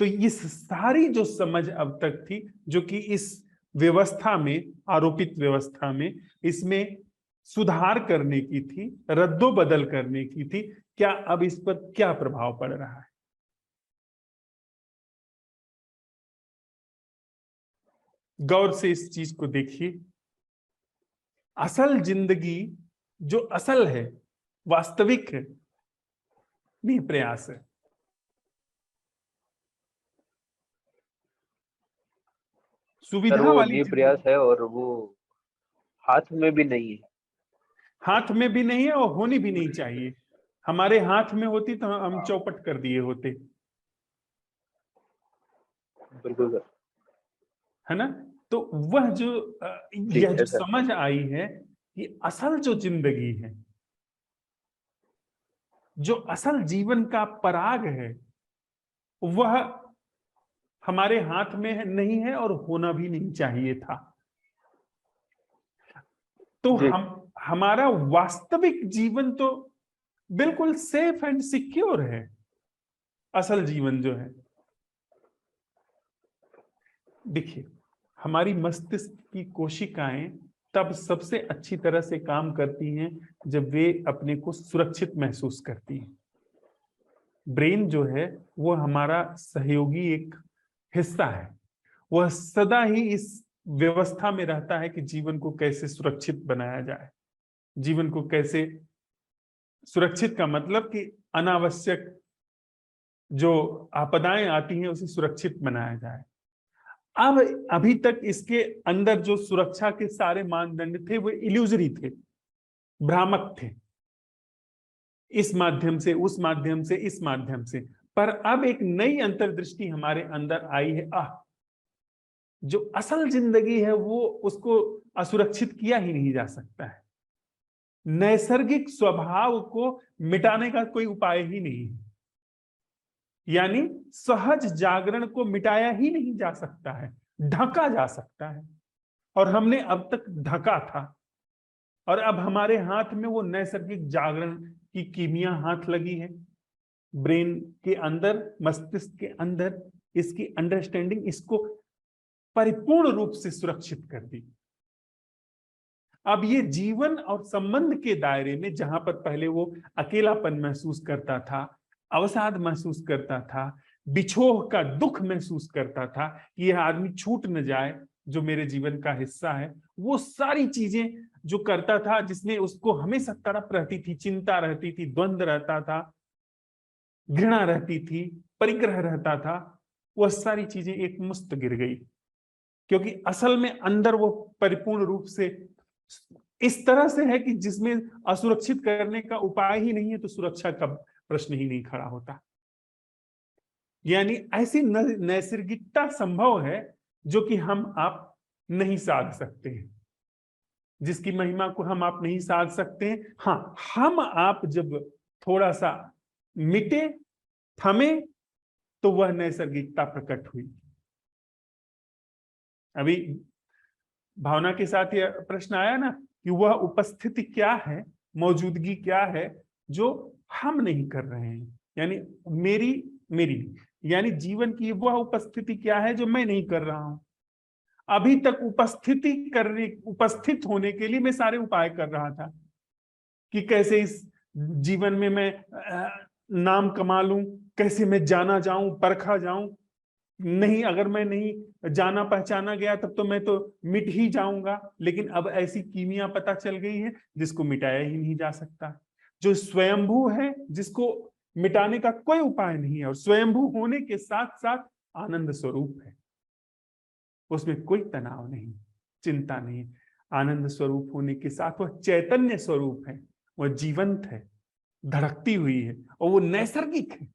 तो इस सारी जो समझ अब तक थी, जो कि इस व्यवस्था में, आरोपित व्यवस्था में, इसमें सुधार करने की थी, रद्दो बदल करने की थी, क्या अब इस पर क्या प्रभाव पड़ रहा है? गौर से इस चीज को देखिए। असल जिंदगी जो असल है, वास्तविक है, नहीं प्रयास है। सर सुविधा वो वाली निप्रयास है और वो हाथ में भी नहीं है। हाथ में भी नहीं है और होनी भी नहीं चाहिए। हमारे हाथ में होती तो हम चौपट कर दिए होते, बिल्कुल सर। है ना? तो वह जो जी यह है जो सर। समझ आई है कि असल जो जिंदगी है, जो असल जीवन का पराग है, वह हमारे हाथ में नहीं है और होना भी नहीं चाहिए था। तो जी हमारा वास्तविक जीवन तो बिल्कुल सेफ एंड सिक्योर है। असल जीवन जो है, देखिए, हमारी मस्तिष्क की कोशिकाएं तब सबसे अच्छी तरह से काम करती हैं जब वे अपने को सुरक्षित महसूस करती हैं। ब्रेन जो है वो हमारा सहयोगी एक हिस्सा है, वह सदा ही इस व्यवस्था में रहता है कि जीवन को कैसे सुरक्षित बनाया जाए। जीवन को कैसे सुरक्षित का मतलब कि अनावश्यक जो आपदाएं आती हैं उसे सुरक्षित बनाया जाए। अब अभी तक इसके अंदर जो सुरक्षा के सारे मानदंड थे वो इल्यूजरी थे, भ्रामक थे, इस माध्यम से उस माध्यम से इस माध्यम से। पर अब एक नई अंतर्दृष्टि हमारे अंदर आई है। जो असल जिंदगी है वो उसको असुरक्षित किया ही नहीं जा सकता है। नैसर्गिक स्वभाव को मिटाने का कोई उपाय ही नहीं है, यानी सहज जागरण को मिटाया ही नहीं जा सकता है, ढका जा सकता है। और हमने अब तक ढका था, और अब हमारे हाथ में वो नैसर्गिक जागरण की कीमिया हाथ लगी है। ब्रेन के अंदर, मस्तिष्क के अंदर इसकी अंडरस्टैंडिंग इसको परिपूर्ण रूप से सुरक्षित कर दी। अब ये जीवन और संबंध के दायरे में, जहां पर पहले वो अकेलापन महसूस करता था, अवसाद महसूस करता था, बिछोह का दुख महसूस करता था कि यह आदमी छूट न जाए जो मेरे जीवन का हिस्सा है, वो सारी चीजें जो करता था, जिसमें उसको हमेशा तड़प रहती थी, चिंता रहती थी, द्वंद्व रहता था, घृणा रहती थी, परिग्रह रहता था, वह सारी चीजें एक मुश्त गिर गई। क्योंकि असल में अंदर वो परिपूर्ण रूप से इस तरह से है कि जिसमें असुरक्षित करने का उपाय ही नहीं है, तो सुरक्षा का प्रश्न ही नहीं खड़ा होता। यानी ऐसी नैसर्गिकता संभव है जो कि हम आप नहीं साध सकते हैं, जिसकी महिमा को हम आप नहीं साध सकते हैं। हाँ, हम आप जब थोड़ा सा मिटे, थमे, तो वह नैसर्गिकता प्रकट हुई। अभी भावना के साथ यह प्रश्न आया ना कि वह उपस्थिति क्या है, मौजूदगी क्या है जो हम नहीं कर रहे हैं, यानी मेरी यानी जीवन की वह उपस्थिति क्या है जो मैं नहीं कर रहा हूं। अभी तक उपस्थित होने के लिए मैं सारे उपाय कर रहा था कि कैसे इस जीवन में मैं नाम कमा लूं, कैसे मैं जाना जाऊं, परखा जाऊं। नहीं, अगर मैं नहीं जाना पहचाना गया तब तो मैं तो मिट ही जाऊंगा। लेकिन अब ऐसी कीमिया पता चल गई है जिसको मिटाया ही नहीं जा सकता, जो स्वयंभू है, जिसको मिटाने का कोई उपाय नहीं है, और स्वयंभू होने के साथ साथ आनंद स्वरूप है। उसमें कोई तनाव नहीं, चिंता नहीं। आनंद स्वरूप होने के साथ वह चैतन्य स्वरूप है, वह जीवंत है, धड़कती हुई है, और वो नैसर्गिक है।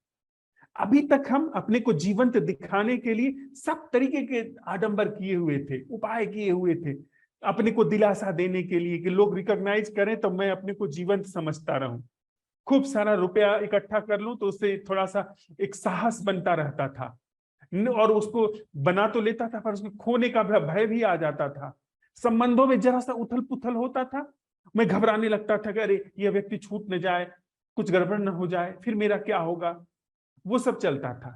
अभी तक हम अपने को जीवंत दिखाने के लिए सब तरीके के आडंबर किए हुए थे, उपाय किए हुए थे, अपने को दिलासा देने के लिए कि लोग रिकॉग्नाइज करें तो मैं अपने को जीवंत समझता रहूं। खूब सारा रुपया इकट्ठा कर लूं तो उससे थोड़ा सा एक साहस बनता रहता था, और उसको बना तो लेता था पर उसमें खोने का भय भी आ जाता था। संबंधों में जरा सा उथल पुथल होता था, मैं घबराने लगता था कि अरे यह व्यक्ति छूट न जाए, कुछ गड़बड़ न हो जाए, फिर मेरा क्या होगा, वो सब चलता था।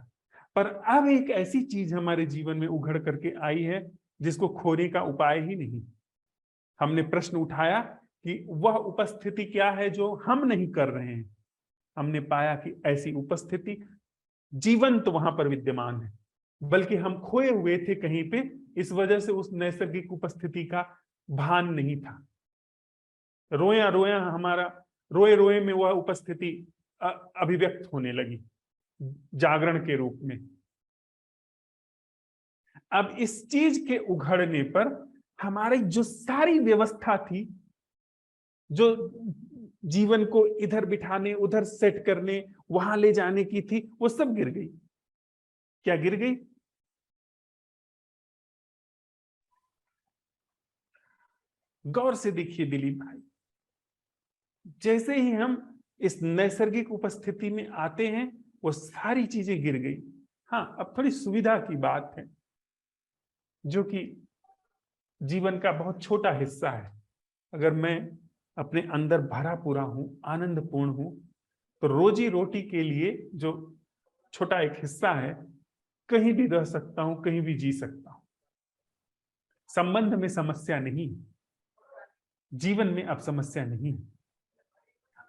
पर अब एक ऐसी चीज हमारे जीवन में उघड़ करके आई है जिसको खोने का उपाय ही नहीं। हमने प्रश्न उठाया कि वह उपस्थिति क्या है जो हम नहीं कर रहे हैं। हमने पाया कि ऐसी उपस्थिति जीवंत वहां पर विद्यमान है, बल्कि हम खोए हुए थे कहीं पे, इस वजह से उस नैसर्गिक उपस्थिति का भान नहीं था। रोया रोया हमारा रोए रोए में वह उपस्थिति अभिव्यक्त होने लगी जागरण के रूप में। अब इस चीज के उघड़ने पर हमारी जो सारी व्यवस्था थी, जो जीवन को इधर बिठाने, उधर सेट करने, वहां ले जाने की थी, वो सब गिर गई। क्या गिर गई? गौर से देखिए दिलीप भाई, जैसे ही हम इस नैसर्गिक उपस्थिति में आते हैं वो सारी चीजें गिर गई। हाँ, अब थोड़ी सुविधा की बात है, जो कि जीवन का बहुत छोटा हिस्सा है। अगर मैं अपने अंदर भरा पूरा हूं, आनंदपूर्ण हूं, तो रोजी रोटी के लिए जो छोटा एक हिस्सा है, कहीं भी रह सकता हूं, कहीं भी जी सकता हूं। संबंध में समस्या नहीं, जीवन में अब समस्या नहीं।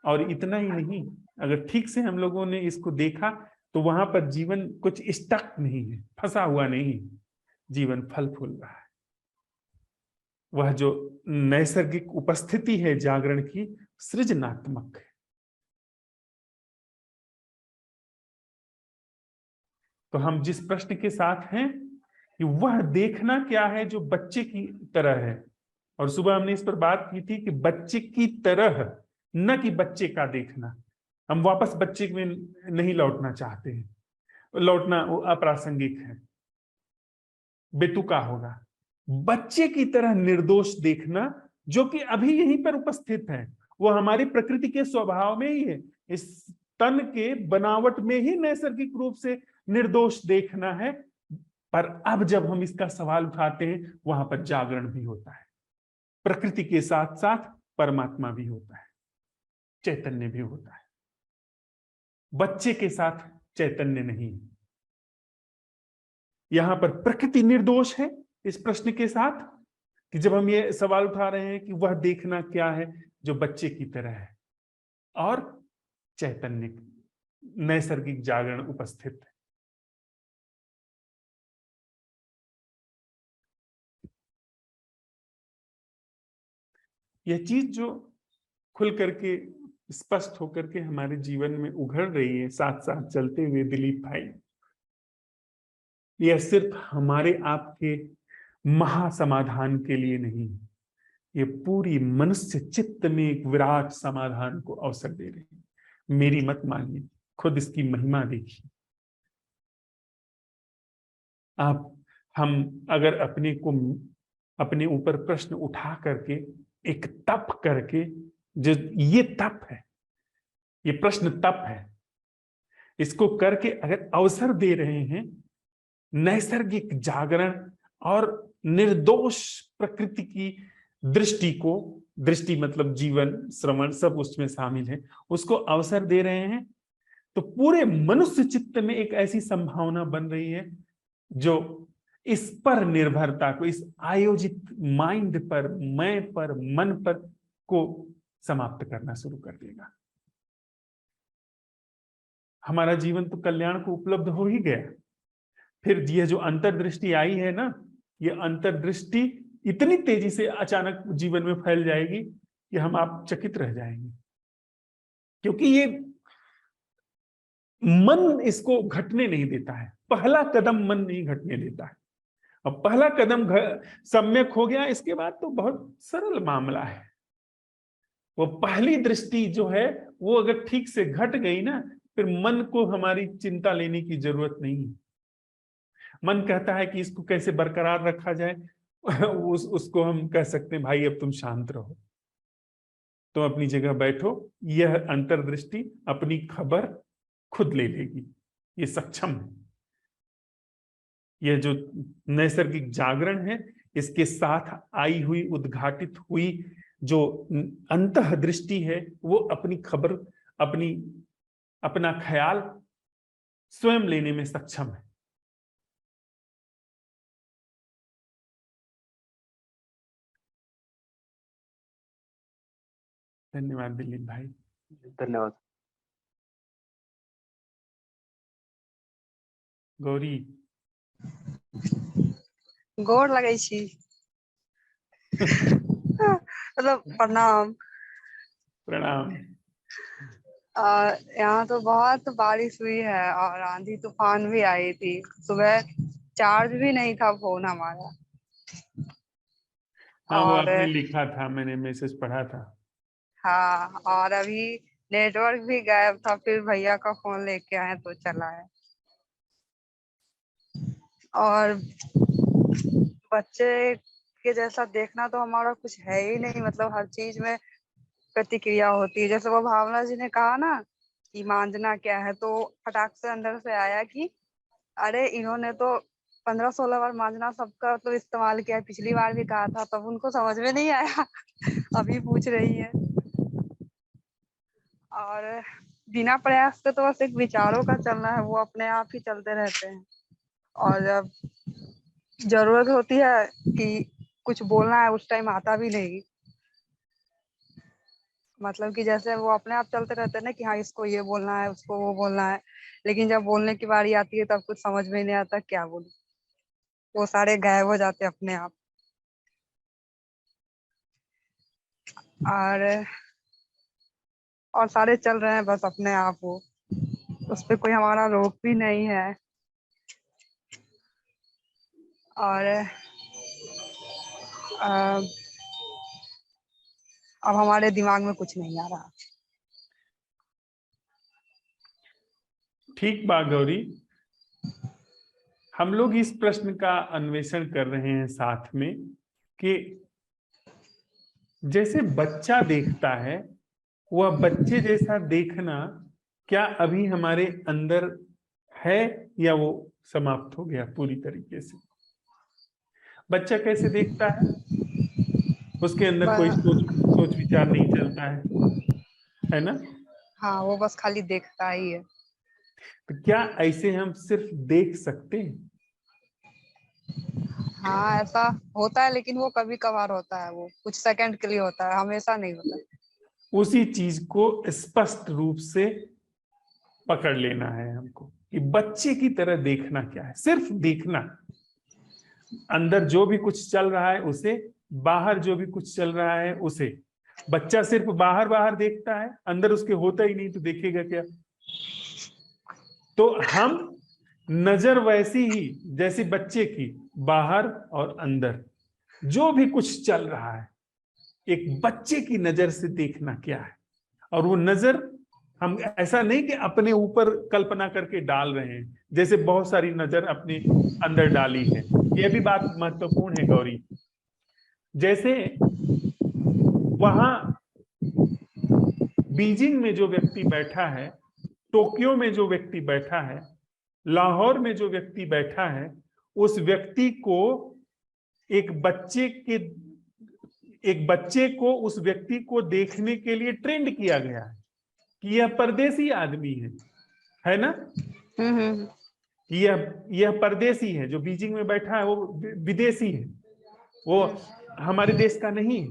और इतना ही नहीं, अगर ठीक से हम लोगों ने इसको देखा तो वहां पर जीवन कुछ स्टक नहीं है, फंसा हुआ नहीं, जीवन फल फूल रहा है। वह जो नैसर्गिक उपस्थिति है जागरण की, सृजनात्मक है। तो हम जिस प्रश्न के साथ हैं कि वह देखना क्या है जो बच्चे की तरह है, और सुबह हमने इस पर बात की थी कि बच्चे की तरह, न कि बच्चे का देखना। हम वापस बच्चे में नहीं लौटना चाहते हैं, लौटना वो अप्रासंगिक है, बेतुका होगा। बच्चे की तरह निर्दोष देखना, जो कि अभी यहीं पर उपस्थित है, वो हमारी प्रकृति के स्वभाव में ही है, इस तन के बनावट में ही नैसर्गिक रूप से निर्दोष देखना है। पर अब जब हम इसका सवाल उठाते हैं, वहां पर जागरण भी होता है, प्रकृति के साथ साथ परमात्मा भी होता है, चैतन्य भी होता है। बच्चे के साथ चैतन्य नहीं। यहां पर प्रकृति निर्दोष है इस प्रश्न के साथ कि जब हम ये सवाल उठा रहे हैं कि वह देखना क्या है जो बच्चे की तरह है और चैतन्य नैसर्गिक जागरण उपस्थित है। यह चीज जो खुल करके स्पष्ट होकर के हमारे जीवन में उघड़ रही है साथ साथ चलते हुए दिलीप भाई, यह सिर्फ हमारे आपके महासमाधान के लिए नहीं, ये पूरी मनुष्य चित्त में एक विराट समाधान को अवसर दे रही है। मेरी मत मानिए, खुद इसकी महिमा देखिए आप। हम अगर अपने ऊपर प्रश्न उठा करके एक तप करके, जो ये तप है, ये प्रश्न तप है, इसको करके अगर अवसर दे रहे हैं नैसर्गिक जागरण और निर्दोष प्रकृति की दृष्टि को, दृष्टि मतलब जीवन श्रवण सब उसमें शामिल है, उसको अवसर दे रहे हैं, तो पूरे मनुष्य चित्त में एक ऐसी संभावना बन रही है जो इस पर निर्भरता को, इस आयोजित माइंड पर, मैं पर, मन पर को समाप्त करना शुरू कर देगा। हमारा जीवन तो कल्याण को उपलब्ध हो ही गया, फिर यह जो अंतर्दृष्टि आई है ना, ये अंतर्दृष्टि इतनी तेजी से अचानक जीवन में फैल जाएगी कि हम आप चकित रह जाएंगे, क्योंकि ये मन इसको घटने नहीं देता है। पहला कदम मन नहीं घटने देता है। अब पहला कदम सम्यक हो गया, इसके बाद तो बहुत सरल मामला है। वो पहली दृष्टि जो है वो अगर ठीक से घट गई ना, फिर मन को हमारी चिंता लेने की जरूरत नहीं है। मन कहता है कि इसको कैसे बरकरार रखा जाए, उसको हम कह सकते हैं भाई अब तुम शांत रहो, तुम अपनी जगह बैठो, यह अंतर्दृष्टि अपनी खबर खुद ले लेगी, ये सक्षम है। यह जो नैसर्गिक जागरण है, इसके साथ आई हुई, उद्घाटित हुई जो अंतः दृष्टि है, वो अपनी खबर, अपना ख्याल स्वयं लेने में सक्षम है। धन्यवाद दिलीप भाई। धन्यवाद। गौरी, गोर लगै छी। मतलब प्रणाम। प्रणाम। यहाँ तो बहुत बारिश हुई है और आंधी तूफान भी आई थी। सुबह चार्ज भी नहीं था फोन हमारा। हाँ, वो और आपने लिखा था, मैंने मैसेज पढ़ा था। हाँ, और अभी नेटवर्क भी गायब था, फिर भैया का फोन लेके आए तो चला है। और बच्चे के जैसा देखना तो हमारा कुछ है ही नहीं, मतलब हर चीज में प्रतिक्रिया होती है। जैसे वो भावना जी ने कहा ना कि मांझना क्या है, तो फटाक से अंदर से आया कि अरे इन्होंने तो 15-16 बार मांझना सबका तो इस्तेमाल किया, पिछली बार भी कहा था, तब उनको समझ में नहीं आया। अभी पूछ रही है। और बिना प्रयास के तो बस एक विचारों का चलना है, वो अपने आप ही चलते रहते हैं। और जब जरूरत होती है कि कुछ बोलना है, उस टाइम आता भी नहीं। मतलब कि जैसे वो अपने आप चलते रहते हैं ना कि हाँ इसको ये बोलना है, उसको वो बोलना है, लेकिन जब बोलने की बारी आती है तब कुछ समझ में नहीं आता क्या बोलूं। वो सारे गायब हो जाते हैं अपने आप। और सारे चल रहे हैं बस अपने आप, वो उस पर कोई हमारा रोक भी नहीं है। और अब हमारे दिमाग में कुछ नहीं आ रहा। ठीक बात गौरी, हम लोग इस प्रश्न का अन्वेषण कर रहे हैं साथ में कि जैसे बच्चा देखता है, वह बच्चे जैसा देखना क्या अभी हमारे अंदर है या वो समाप्त हो गया पूरी तरीके से? बच्चा कैसे देखता है? उसके अंदर कोई सोच विचार नहीं चलता है ना? हाँ, वो बस खाली देखता ही है। तो क्या ऐसे हम सिर्फ देख सकते हैं? हाँ ऐसा होता है, लेकिन वो कभी कभार होता है, वो कुछ सेकंड के लिए होता है, हमेशा नहीं होता। उसी चीज को स्पष्ट रूप से पकड़ लेना है हमको कि बच्चे की तरह देखना क्या है, सिर्फ देखना। अंदर जो भी कुछ चल रहा है उसे, बाहर जो भी कुछ चल रहा है उसे। बच्चा सिर्फ बाहर बाहर देखता है, अंदर उसके होता ही नहीं, तो देखेगा क्या? तो हम नजर वैसी ही जैसे बच्चे की, बाहर और अंदर जो भी कुछ चल रहा है, एक बच्चे की नजर से देखना क्या है। और वो नजर हम ऐसा नहीं कि अपने ऊपर कल्पना करके डाल रहे हैं, जैसे बहुत सारी नजर अपने अंदर डाली है। यह भी बात महत्वपूर्ण है गौरी। जैसे वहां बीजिंग में जो व्यक्ति बैठा है, टोक्यो में जो व्यक्ति बैठा है, लाहौर में जो व्यक्ति बैठा है, उस व्यक्ति को एक बच्चे को उस व्यक्ति को देखने के लिए ट्रेंड किया गया है कि यह परदेसी आदमी है ना? कि यह परदेसी है, जो बीजिंग में बैठा है वो विदेशी है, वो हमारे देश का नहीं है।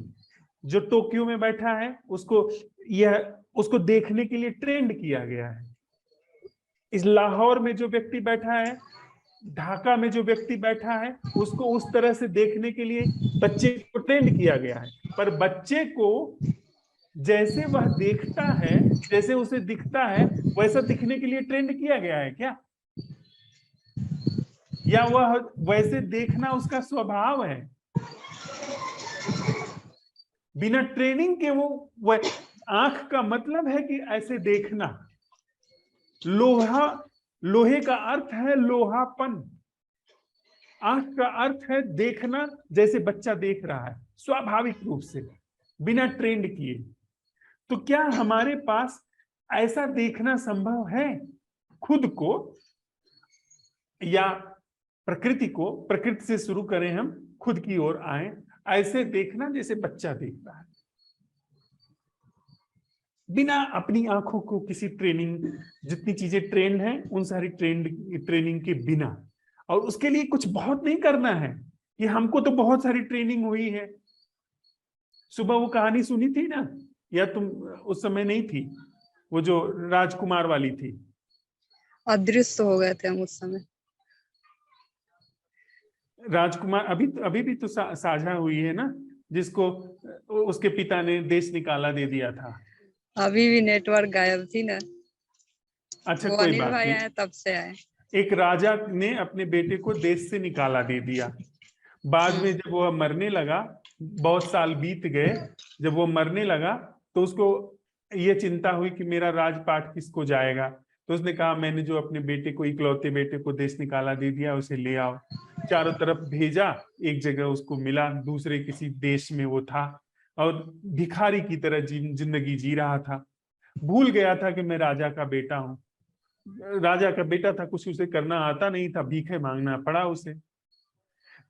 जो टोक्यो में बैठा है उसको देखने के लिए ट्रेंड किया गया है। इस लाहौर में जो व्यक्ति बैठा है, ढाका में जो व्यक्ति बैठा है, उसको उस तरह से देखने के लिए बच्चे को ट्रेंड किया गया है। पर बच्चे को जैसे वह देखता है, जैसे उसे दिखता है, वैसा दिखने के लिए ट्रेंड किया गया है क्या? या वह वैसे देखना उसका स्वभाव है? बिना ट्रेनिंग के वो आंख का मतलब है कि ऐसे देखना। लोहे का अर्थ है लोहापन, आंख का अर्थ है देखना जैसे बच्चा देख रहा है, स्वाभाविक रूप से, बिना ट्रेंड किए। तो क्या हमारे पास ऐसा देखना संभव है खुद को या प्रकृति को? प्रकृति से शुरू करें, हम खुद की ओर आए, ऐसे देखना जैसे बच्चा देख रहा है, बिना अपनी आंखों को किसी ट्रेनिंग, जितनी चीजें ट्रेंड हैं उन सारी ट्रेनिंग के बिना। और उसके लिए कुछ बहुत नहीं करना है, कि हमको तो बहुत सारी ट्रेनिंग हुई है। सुबह वो कहानी सुनी थी ना, या तुम उस समय नहीं थी, वो जो राजकुमार वाली थी? अदृश्य हो गए थे हम उस समय। राजकुमार अभी भी तो साझा हुई है ना, जिसको उसके पिता ने देश निकाला दे दिया था। अभी भी नेटवर्क गायब थी ना। अच्छा, वो कोई अनिल बात भाई नहीं। आए तब से आए। एक राजा ने अपने बेटे को देश से निकाला दे दिया। बाद में जब वह मरने लगा, बहुत साल बीत गए, जब वो मरने लगा तो उसको ये चिंता हुई कि मेरा राजपाट किसको जाएगा। तो उसने कहा, मैंने जो अपने बेटे को, इकलौते बेटे को देश निकाला दे दिया, उसे ले आओ। चारों तरफ भेजा, एक जगह उसको मिला, दूसरे किसी देश में वो था, और भिखारी की तरह जिंदगी जी रहा था। भूल गया था कि मैं राजा का बेटा हूं। राजा का बेटा था, कुछ उसे करना आता नहीं था, भीखे मांगना पड़ा उसे।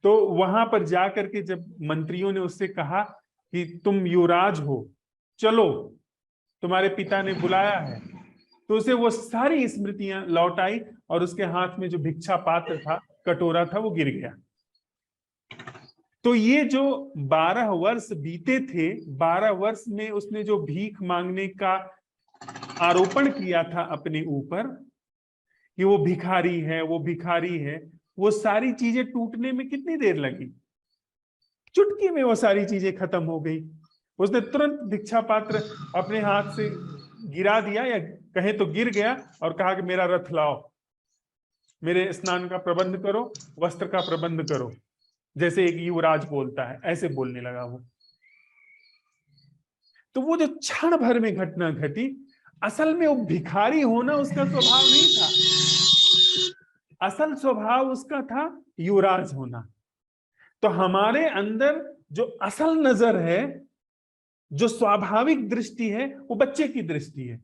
तो वहां पर जाकर के जब मंत्रियों ने उससे कहा कि तुम युवराज हो, चलो तुम्हारे पिता ने बुलाया है, तो उसे वो सारी स्मृतियां लौट आई, और उसके हाथ में जो भिक्षा पात्र था, कटोरा था, वो गिर गया। तो ये जो 12 वर्ष बीते थे, 12 वर्ष में उसने जो भीख मांगने का आरोपण किया था अपने ऊपर कि वो भिखारी है, वो भिखारी है, वो सारी चीजें टूटने में कितनी देर लगी? चुटकी में वो सारी चीजें खत्म हो गई। उसने तुरंत भिक्षा पात्र अपने हाथ से गिरा दिया, या कहे तो गिर गया, और कहा कि मेरा रथ लाओ, मेरे स्नान का प्रबंध करो, वस्त्र का प्रबंध करो, जैसे एक युवराज बोलता है, ऐसे बोलने लगा वो। तो वो जो क्षण भर में घटना घटी, असल में वो भिखारी होना उसका स्वभाव नहीं था, असल स्वभाव उसका था युवराज होना। तो हमारे अंदर जो असल नजर है, जो स्वाभाविक दृष्टि है, वो बच्चे की दृष्टि है।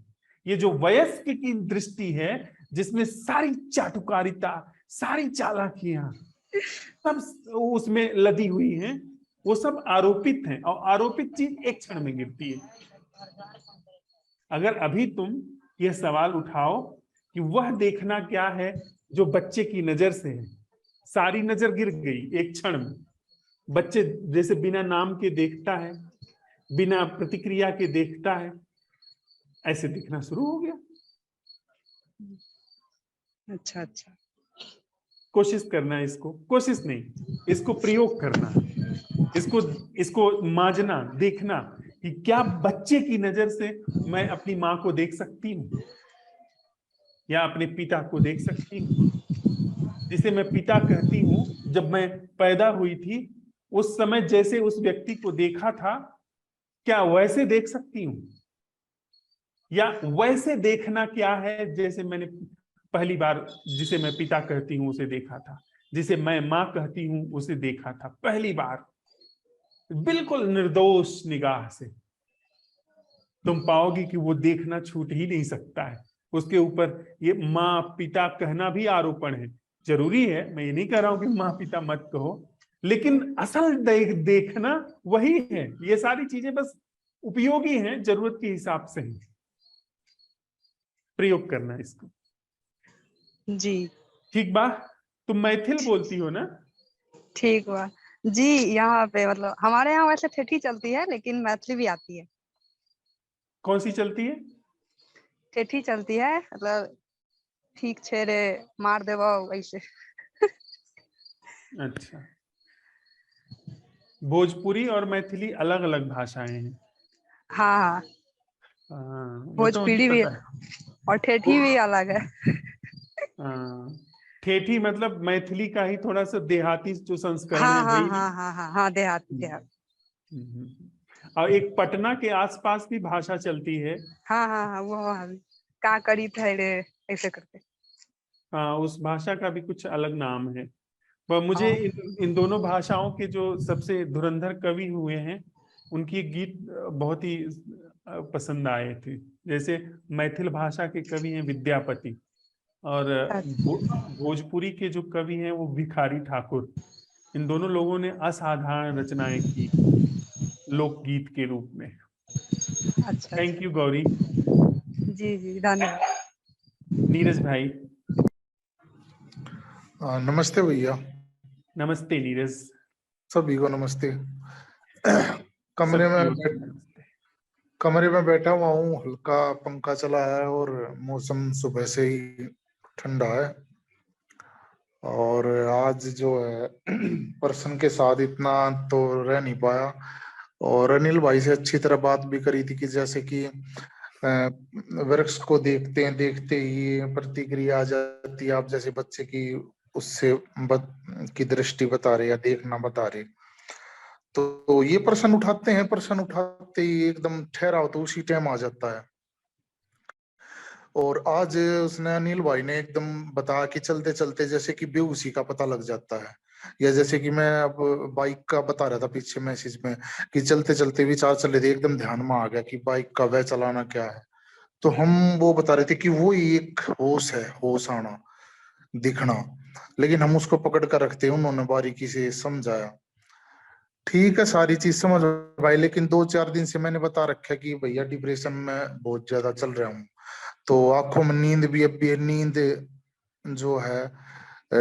ये जो वयस्क की दृष्टि है, जिसमें सारी चाटुकारिता, सारी चालाकियां सब उसमें लदी हुई हैं, वो सब आरोपित हैं, और आरोपित चीज एक क्षण में गिरती है। अगर अभी तुम यह सवाल उठाओ कि वह देखना क्या है जो बच्चे की नजर से है, सारी नजर गिर गई एक क्षण में। बच्चे जैसे बिना नाम के देखता है, बिना प्रतिक्रिया के देखता है, ऐसे दिखना शुरू हो गया। अच्छा अच्छा। कोशिश करना है इसको, कोशिश नहीं, इसको प्रयोग करना, इसको मांझना, देखना कि क्या बच्चे की नजर से मैं अपनी माँ को देख सकती हूँ या अपने पिता को देख सकती हूँ। जिसे मैं पिता कहती हूँ, जब मैं पैदा हुई थी उस समय जैसे उस व्यक्ति को देखा था, क्या वैसे देख सकती हूँ? या वैसे देखना क्या है जैसे मैंने पहली बार जिसे मैं पिता कहती हूँ उसे देखा था, जिसे मैं माँ कहती हूँ उसे देखा था पहली बार, बिल्कुल निर्दोष निगाह से। तुम पाओगी कि वो देखना छूट ही नहीं सकता है। उसके ऊपर ये माँ पिता कहना भी आरोपण है। जरूरी है, मैं ये नहीं कह रहा हूं कि माँ पिता मत कहो, लेकिन असल देखना वही है। ये सारी चीजें बस उपयोगी हैं, जरूरत के हिसाब से ही प्रयोग करना इसको। जी ठीक बा? तुम मैथिल बोलती हो ना? ठीक बा जी। यहाँ पे मतलब हमारे यहाँ वैसे ठेठी चलती है, लेकिन मैथिली भी आती है। कौन सी चलती है? ठेठी चलती है, मतलब ठीक छे रे, मार देबो ऐसे। अच्छा, भोजपुरी और मैथिली अलग अलग भाषाएं हैं। हाँ हाँ, ये तो मुझे भोजपुरी भी पता है। और ठेठी भी अलग है। हाँ, ठेठी मतलब मैथिली का ही थोड़ा सा देहाती जो संस्करण है हाँ हाँ वही हाँ ना? हाँ हाँ हाँ, देहाती देहाती। और एक पटना के आसपास भी भाषा चलती है। हाँ हाँ हाँ, वो वहाँ भी का करी थे रे ऐसे करके। हाँ, उस भाषा का भी कुछ अलग नाम है। वह मुझे हाँ इन दोनों भाषाओं के जो सबसे धुरंधर कवि हुए हैं उनकी गीत बहुत ही पसंद आए थे। जैसे मैथिल भाषा के कवि हैं विद्यापति, और अच्छा भोजपुरी के जो कवि हैं वो भिखारी ठाकुर। इन दोनों लोगों ने असाधारण रचनाएं की लोकगीत के रूप में। अच्छा थैंक अच्छा। यू गौरी। जी जी, धन्यवाद। नीरज भाई। नमस्ते भैया। नमस्ते नीरज। सभी को नमस्ते। कमरे सबकी में ओर से नमस्ते। कमरे में बैठा हुआ हूँ, हल्का पंखा चला है और मौसम सुबह से ही ठंडा है। और आज जो है पर्सन के साथ इतना तो रह नहीं पाया, और अनिल भाई से अच्छी तरह बात भी करी थी कि जैसे कि वृक्ष को देखते हैं, देखते ही प्रतिक्रिया आ जाती है। आप जैसे बच्चे की उससे की दृष्टि बता रहे या देखना बता रहे, तो ये प्रश्न उठाते हैं, प्रश्न उठाते ही एकदम ठहराव तो उसी टाइम आ जाता है। और आज उसने अनिल भाई ने एकदम बताया कि चलते चलते जैसे कि बेहोशी का पता लग जाता है, या जैसे कि मैं अब बाइक का बता रहा था पीछे मैसेज में कि चलते चलते विचार चल रहे थे, एकदम ध्यान में आ गया कि बाइक का वह चलाना क्या है। तो हम वो बता रहे थे कि वो एक होश है, होश आना, दिखना, लेकिन हम उसको पकड़ कर रखते हैं। उन्होंने बारीकी से समझाया, ठीक है सारी चीज समझ भाई, लेकिन 2-4 दिन से मैंने बता रखा है कि भैया डिप्रेशन में बहुत ज्यादा चल रहा हूँ। तो आंखों में नींद भी अब भी नींद जो है,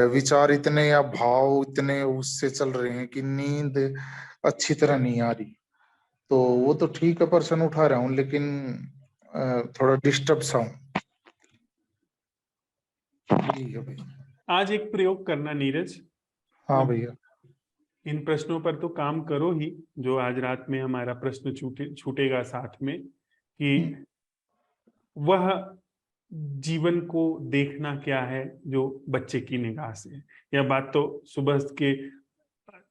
विचार इतने या भाव इतने उससे चल रहे हैं कि नींद अच्छी तरह नहीं आ रही। तो वो तो ठीक है, पर्सन उठा रहा हूँ, लेकिन थोड़ा डिस्टर्ब सा हूँ। ठीक है भैया। आज एक प्रयोग करना नीरज। हाँ भैया। इन प्रश्नों पर तो काम करो ही, जो आज रात में हमारा प्रश्न छूटेगा साथ में, कि वह जीवन को देखना क्या है जो बच्चे की निगाह से है। यह बात तो सुबह के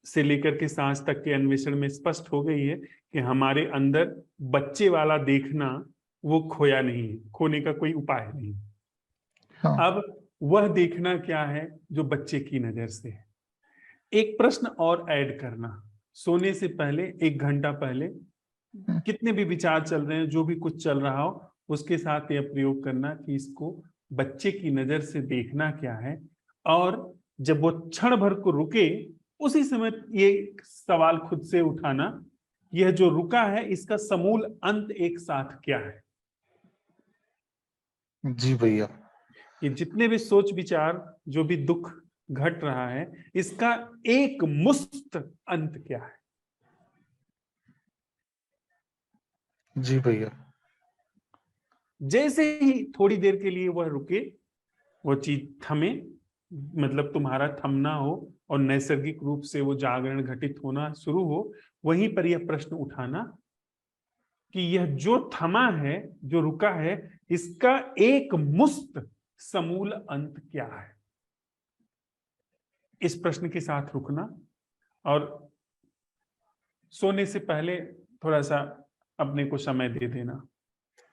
से लेकर के सांझ तक के अन्वेषण में स्पष्ट हो गई है कि हमारे अंदर बच्चे वाला देखना वो खोया नहीं है, खोने का कोई उपाय नहीं। हाँ। अब वह देखना क्या है जो बच्चे की नजर से है। एक प्रश्न और ऐड करना, सोने से पहले 1 घंटा पहले कितने भी विचार चल रहे हैं, जो भी कुछ चल रहा हो, उसके साथ यह प्रयोग करना कि इसको बच्चे की नजर से देखना क्या है। और जब वो क्षण भर को रुके, उसी समय ये सवाल खुद से उठाना, यह जो रुका है इसका समूल अंत एक साथ क्या है। जी भैया। ये जितने भी सोच विचार, जो भी दुख घट रहा है, इसका एक मुश्त अंत क्या है? जी भैया। जैसे ही थोड़ी देर के लिए वह रुके, वो चीज थमे, मतलब तुम्हारा थमना हो और नैसर्गिक रूप से वो जागरण घटित होना शुरू हो, वहीं पर यह प्रश्न उठाना कि यह जो थमा है, जो रुका है, इसका एक मुश्त समूल अंत क्या है? इस प्रश्न के साथ रुकना और सोने से पहले थोड़ा सा अपने को समय दे देना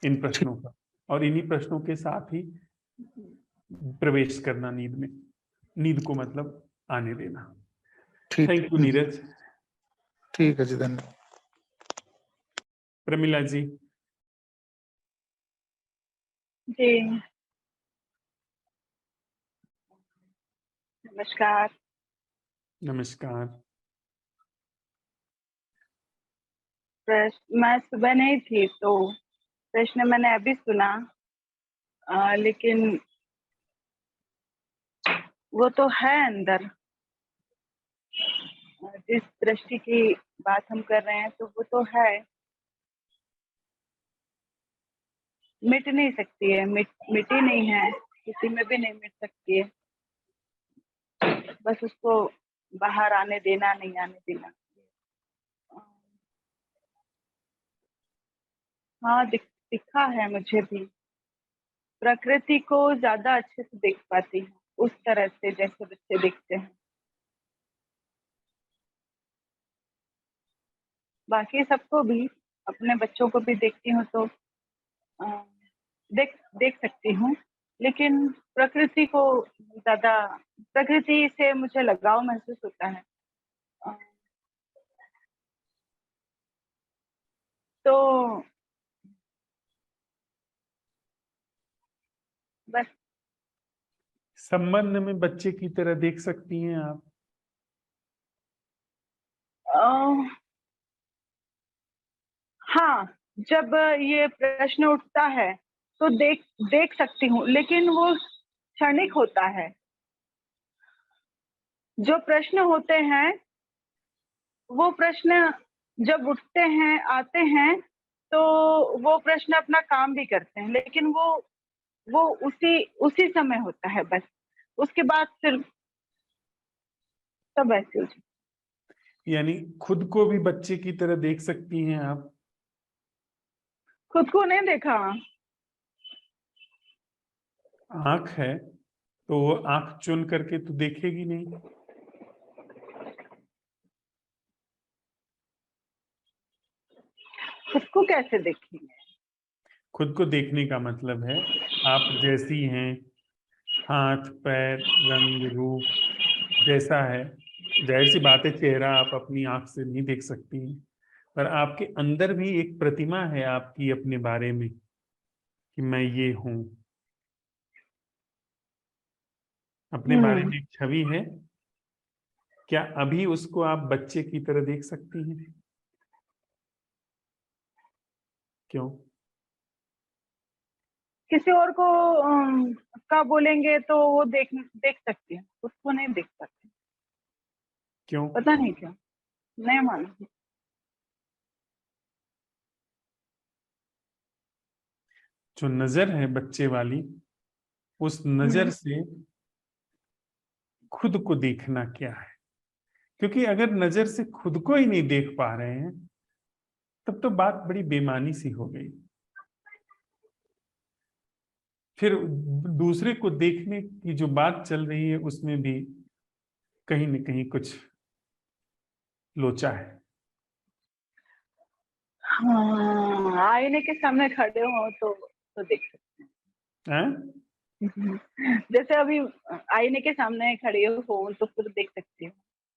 इन प्रश्नों का, और इन्हीं प्रश्नों के साथ ही प्रवेश करना नींद में। नींद को मतलब आने देना। ठीक थैंक यू नीरज। ठीक है जी, धन्यवाद। प्रमिला जी। जी नमस्कार। नमस्कार। प्रश्न मैं सुबह नहीं थी तो प्रश्न मैंने अभी सुना, लेकिन वो तो है अंदर। जिस दृष्टि की बात हम कर रहे हैं तो वो तो है, मिट नहीं सकती है, मिटी नहीं है, किसी में भी नहीं मिट सकती है। बस उसको बाहर आने देना, नहीं आने देना। हाँ, दिखा है मुझे भी। प्रकृति को ज्यादा अच्छे से देख पाती हूँ, उस तरह से जैसे बच्चे दिखते हैं। बाकी सबको भी, अपने बच्चों को भी देखती हूँ तो देख सकती हूँ, लेकिन प्रकृति को ज्यादा, प्रकृति से मुझे लगाव महसूस होता है। तो बस संबंध में बच्चे की तरह देख सकती हैं आप? हाँ, जब ये प्रश्न उठता है तो देख सकती हूँ, लेकिन वो क्षणिक होता है। जो प्रश्न होते हैं, वो प्रश्न जब उठते हैं, आते हैं, तो वो प्रश्न अपना काम भी करते हैं, लेकिन वो उसी समय होता है बस। उसके बाद फिर सब ऐसे हो जाता है। यानी खुद को भी बच्चे की तरह देख सकती हैं आप? खुद को नहीं देखा। आंख है तो वो आंख चुन करके तो देखेगी नहीं। खुद को कैसे देखेंगे? खुद को देखने का मतलब है आप जैसी हैं, हाथ पैर रंग रूप जैसा है। जाहिर सी बात है, चेहरा आप अपनी आंख से नहीं देख सकती हैं, पर आपके अंदर भी एक प्रतिमा है आपकी अपने बारे में कि मैं ये हूं। अपने बारे में एक छवि है। क्या अभी उसको आप बच्चे की तरह देख सकती हैं? क्यों? किसी और को का बोलेंगे तो वो देख सकती है, उसको नहीं देख सकती। क्यों? पता नहीं क्यों, नहीं मालूम। जो नजर है बच्चे वाली, उस नजर से खुद को देखना क्या है? क्योंकि अगर नजर से खुद को ही नहीं देख पा रहे हैं, तब तो बात बड़ी बेमानी सी हो गई। फिर दूसरे को देखने की जो बात चल रही है, उसमें भी कहीं न कहीं कुछ लोचा है। हाँ, आईने के सामने खड़े हो तो देख सकते हैं? हैं। जैसे अभी आईने के सामने खड़े हो तो फिर देख सकती हूँ।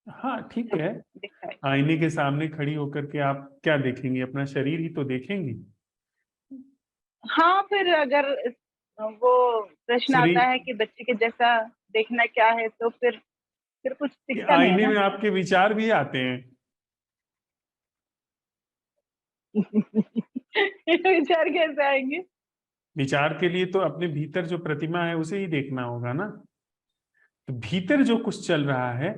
हाँ ठीक है। दिखा है। आईने के सामने खड़ी होकर के आप क्या देखेंगी? अपना शरीर ही तो देखेंगी। हाँ, फिर अगर वो प्रश्न शरीर आता है कि बच्चे के जैसा देखना क्या है, तो फिर कुछ कि दिखता नहीं है आईने ना। में आपके विचार भी आते हैं। विचार कैसे आएंगे? विचार के लिए तो अपने भीतर जो प्रतिमा है उसे ही देखना होगा ना। तो भीतर जो कुछ चल रहा है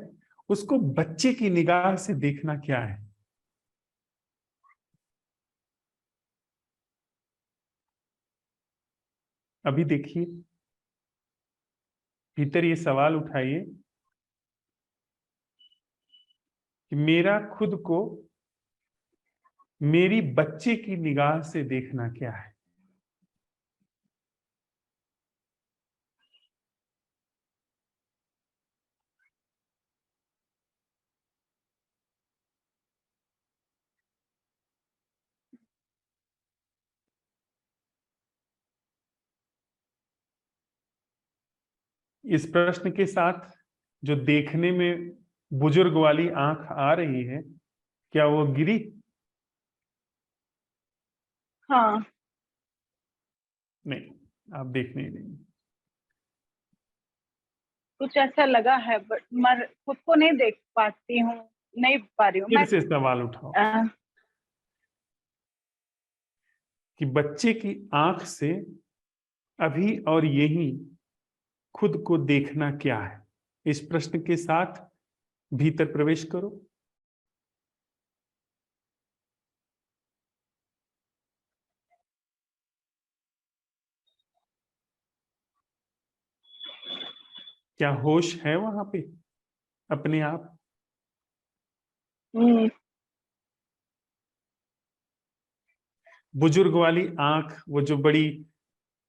उसको बच्चे की निगाह से देखना क्या है? अभी देखिए, भीतर ये सवाल उठाइए कि मेरा खुद को मेरी बच्चे की निगाह से देखना क्या है? इस प्रश्न के साथ जो देखने में बुजुर्ग वाली आंख आ रही है, क्या वो गिरी? हाँ, नहीं, आप देखने ही नहीं। कुछ ऐसा लगा है, बट मैं खुद को नहीं देख पाती हूँ, नहीं पा रही हूँ फिर मैं। से सवाल उठाओ कि बच्चे की आंख से अभी और यही खुद को देखना क्या है? इस प्रश्न के साथ भीतर प्रवेश करो। क्या होश है वहां पे अपने आप? बुजुर्ग वाली आंख, वो जो बड़ी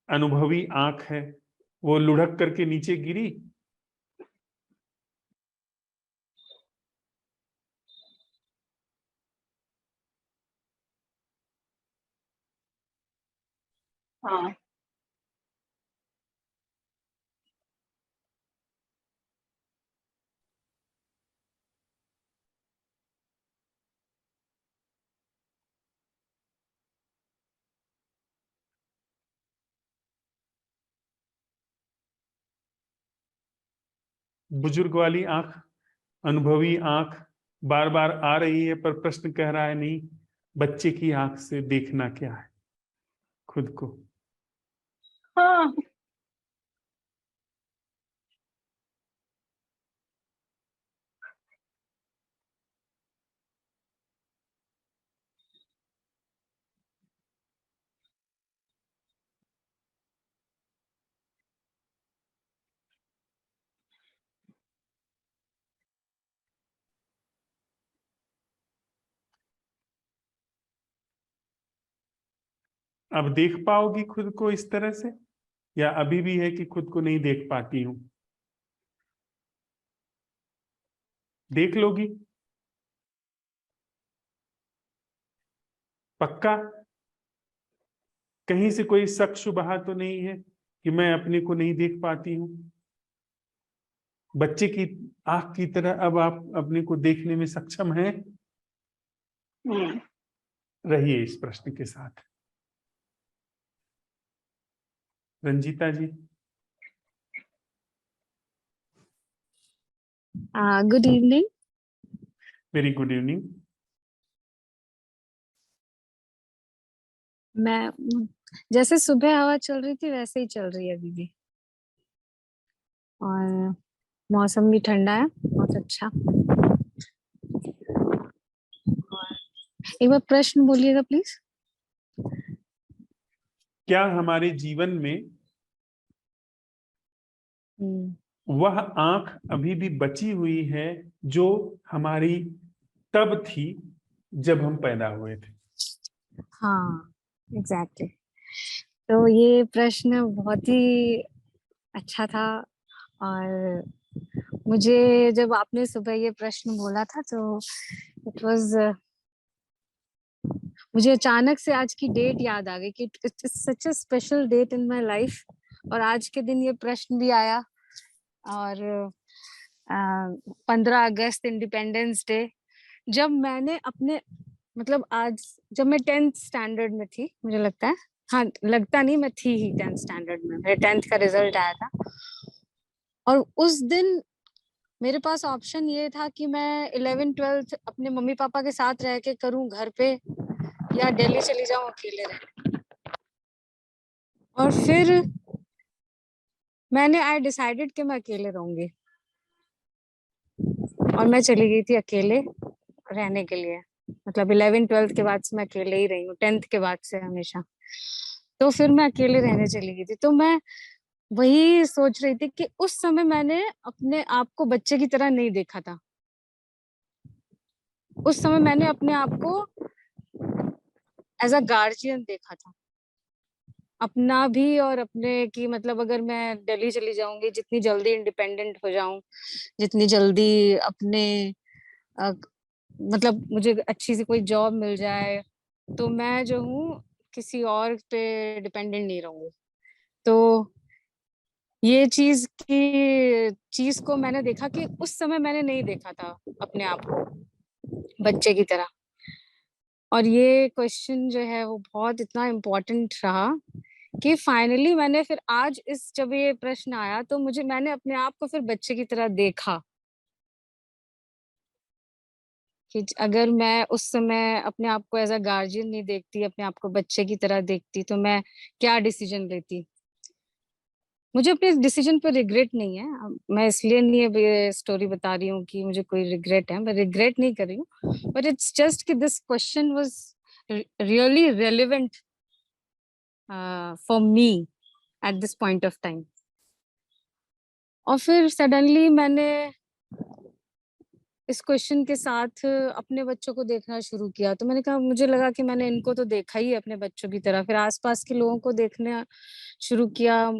अनुभवी आंख है, वो लुढ़क करके नीचे गिरी? हाँ, बुजुर्ग वाली आंख, अनुभवी आंख बार बार आ रही है, पर प्रश्न कह रहा है नहीं, बच्चे की आंख से देखना क्या है खुद को? हाँ, अब देख पाओगी खुद को इस तरह से, या अभी भी है कि खुद को नहीं देख पाती हूं? देख लोगी पक्का? कहीं से कोई शक शुबहा तो नहीं है कि मैं अपने को नहीं देख पाती हूं? बच्चे की आंख की तरह अब आप अपने को देखने में सक्षम हैं? रहिए इस प्रश्न के साथ। Ranjita ji. Good evening. Very good evening. मैं जैसे सुबह हवा चल रही थी वैसे ही चल रही है अभी भी, और मौसम भी ठंडा है, बहुत अच्छा। एक बार प्रश्न बोलिएगा प्लीज। क्या हमारे जीवन में वह आंख अभी भी बची हुई है जो हमारी तब थी जब हम पैदा हुए थे? हाँ, एग्जैक्टली। तो ये प्रश्न बहुत ही अच्छा था, और मुझे जब आपने सुबह ये प्रश्न बोला था तो इट वाज, मुझे अचानक से आज की डेट याद आ गई कि it's such a special date in my life, और आज के दिन ये प्रश्न भी आया। और 15 अगस्त इंडिपेंडेंस डे, जब मैंने अपने, मतलब आज जब मैं 10th स्टैंडर्ड में थी, मुझे लगता है, हाँ लगता नहीं, मैं थी ही 10th स्टैंडर्ड में, मेरे 10th का रिजल्ट आया था। और उस दिन मेरे पास ऑप्शन ये था कि मैं 11th 12th अपने मम्मी पापा के साथ रह के करूं घर पे, या दिल्ली चली जाऊं अकेले रह। और फिर मैंने आई डिसाइडेड कि मैं अकेले रहूंगी। और मैं चली गई थी अकेले रहने के लिए। मतलब 11th-12th के बाद से मैं अकेले ही रही हूँ, 10th के बाद से हमेशा। तो फिर मैं अकेले रहने चली गई थी। तो मैं वही सोच रही थी कि उस समय मैंने अपने आप को बच्चे की तरह नहीं देखा था। उस समय मैंने अपने आप को एज अ गार्जियन देखा था, अपना भी और अपने की। मतलब अगर मैं दिल्ली चली जाऊंगी, जितनी जल्दी इंडिपेंडेंट हो जाऊं, जितनी जल्दी अपने मतलब मुझे अच्छी सी कोई जॉब मिल जाए, तो मैं जो हूँ किसी और पे डिपेंडेंट नहीं रहूंगी। तो ये चीज को मैंने देखा कि उस समय मैंने नहीं देखा था अपने आप को बच्चे की तरह। और ये क्वेश्चन जो है वो बहुत इतना इम्पोर्टेंट रहा कि फाइनली मैंने फिर आज जब ये प्रश्न आया तो मैंने अपने आप को फिर बच्चे की तरह देखा कि अगर मैं उस समय अपने आप को एज अ गार्जियन नहीं देखती, अपने आप को बच्चे की तरह देखती, तो मैं क्या डिसीजन लेती। मुझे अपने डिसीजन पर रिग्रेट नहीं है। मैं इसलिए नहीं अब ये स्टोरी बता रही हूँ कि मुझे कोई रिग्रेट है, मैं रिग्रेट नहीं कर रही हूँ, बट इट्स जस्ट कि this question was really relevant for me at this point of time. और फिर सडनली मैंने इस क्वेश्चन के साथ अपने बच्चों को देखना शुरू किया। तो मैंने कहा, मुझे लगा कि मैंने इनको तो देखा ही है अपने बच्चों की तरह। फिर आसपास के लोगों को देखना शुरू किया,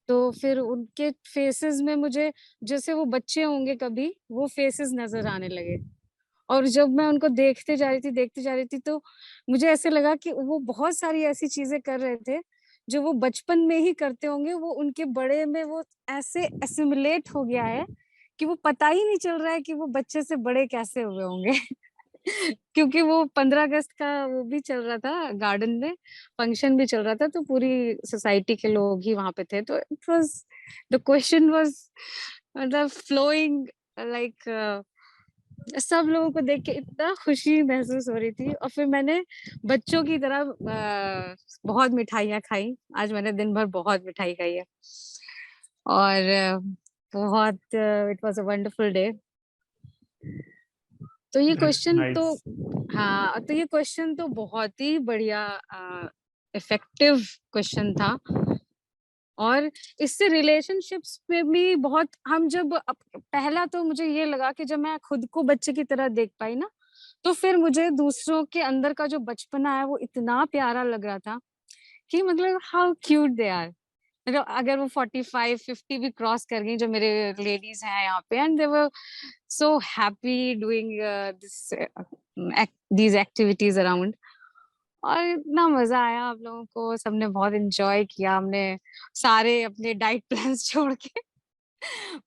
तो फिर उनके फेसेस में मुझे जैसे वो बच्चे होंगे कभी, वो फेसेस नजर आने लगे। और जब मैं उनको देखती जा रही थी, तो मुझे ऐसे लगा कि वो बहुत सारी ऐसी चीजें कर रहे थे जो वो बचपन में ही करते होंगे, वो उनके बड़े में वो ऐसे एसिमुलेट हो गया है कि वो पता ही नहीं चल रहा है कि वो बच्चे से बड़े कैसे हुए होंगे। क्योंकि वो 15 अगस्त का वो भी चल रहा था, गार्डन में फंक्शन भी चल रहा था, तो पूरी सोसाइटी के लोग ही वहां पे थे। तो it was the question was मतलब फ्लोइंग लाइक सब लोगों को देख के इतना खुशी महसूस हो रही थी। और फिर मैंने बच्चों की तरह बहुत मिठाइयाँ खाई। आज मैंने दिन भर बहुत मिठाई खाई है, और बहुत it was a wonderful day. तो ये क्वेश्चन तो नाइस। हाँ, तो ये क्वेश्चन तो बहुत ही बढ़िया इफेक्टिव क्वेश्चन था। और इससे रिलेशनशिप्स में भी बहुत हम जब पहला तो मुझे ये लगा कि जब मैं खुद को बच्चे की तरह देख पाई ना, तो फिर मुझे दूसरों के अंदर का जो बचपना है वो इतना प्यारा लग रहा था कि मतलब हाउ क्यूट दे आर। मतलब अगर वो 45-50 भी क्रॉस कर गई, जो मेरे लेडीज हैं यहाँ पे, and they were so happy doing these activities around. और इतना मजा आया, आप लोगों को सबने बहुत एंजॉय किया। हमने सारे अपने डाइट प्लान्स छोड़ के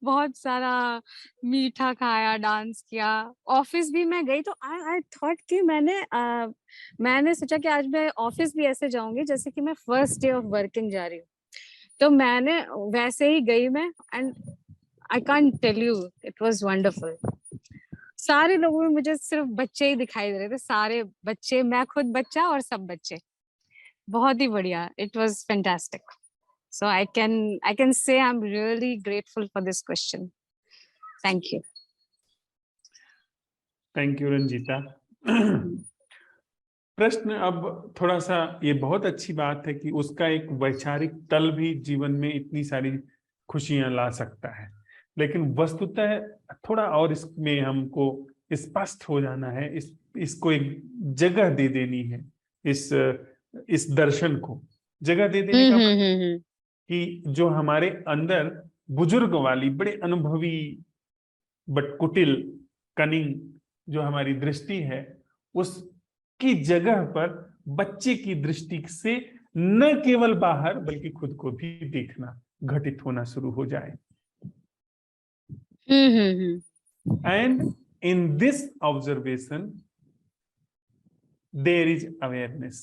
बहुत सारा मीठा खाया, डांस किया। ऑफिस भी मैं गई तो आई थॉट कि मैंने सोचा कि आज मैं ऑफिस भी ऐसे जाऊंगी जैसे कि मैं फर्स्ट डे ऑफ वर्किंग जा रही हूँ। तो मैंने वैसे ही गई मैं, and I can't tell you, it was wonderful. सारे लोगों में मुझे सिर्फ बच्चे ही दिखाई दे रहे थे, सारे बच्चे, मैं खुद बच्चा और सब बच्चे। बहुत ही बढ़िया, it was fantastic. So I can say I am really grateful for this question. Thank you. Thank you Ranjita. प्रश्न अब थोड़ा सा, ये बहुत अच्छी बात है कि उसका एक वैचारिक तल भी जीवन में इतनी सारी खुशियां ला सकता है, लेकिन वस्तुतः थोड़ा और इसमें हमको स्पष्ट हो जाना है, इसको एक जगह दे देनी है। इस दर्शन को जगह दे देने का मतलब कि जो हमारे अंदर बुजुर्ग वाली बड़े अनुभवी बट कुटिल कनिंग जो हमारी दृष्टि है, उसकी जगह पर बच्चे की दृष्टि से न केवल बाहर बल्कि खुद को भी देखना घटित होना शुरू हो जाए। And in this observation there is awareness.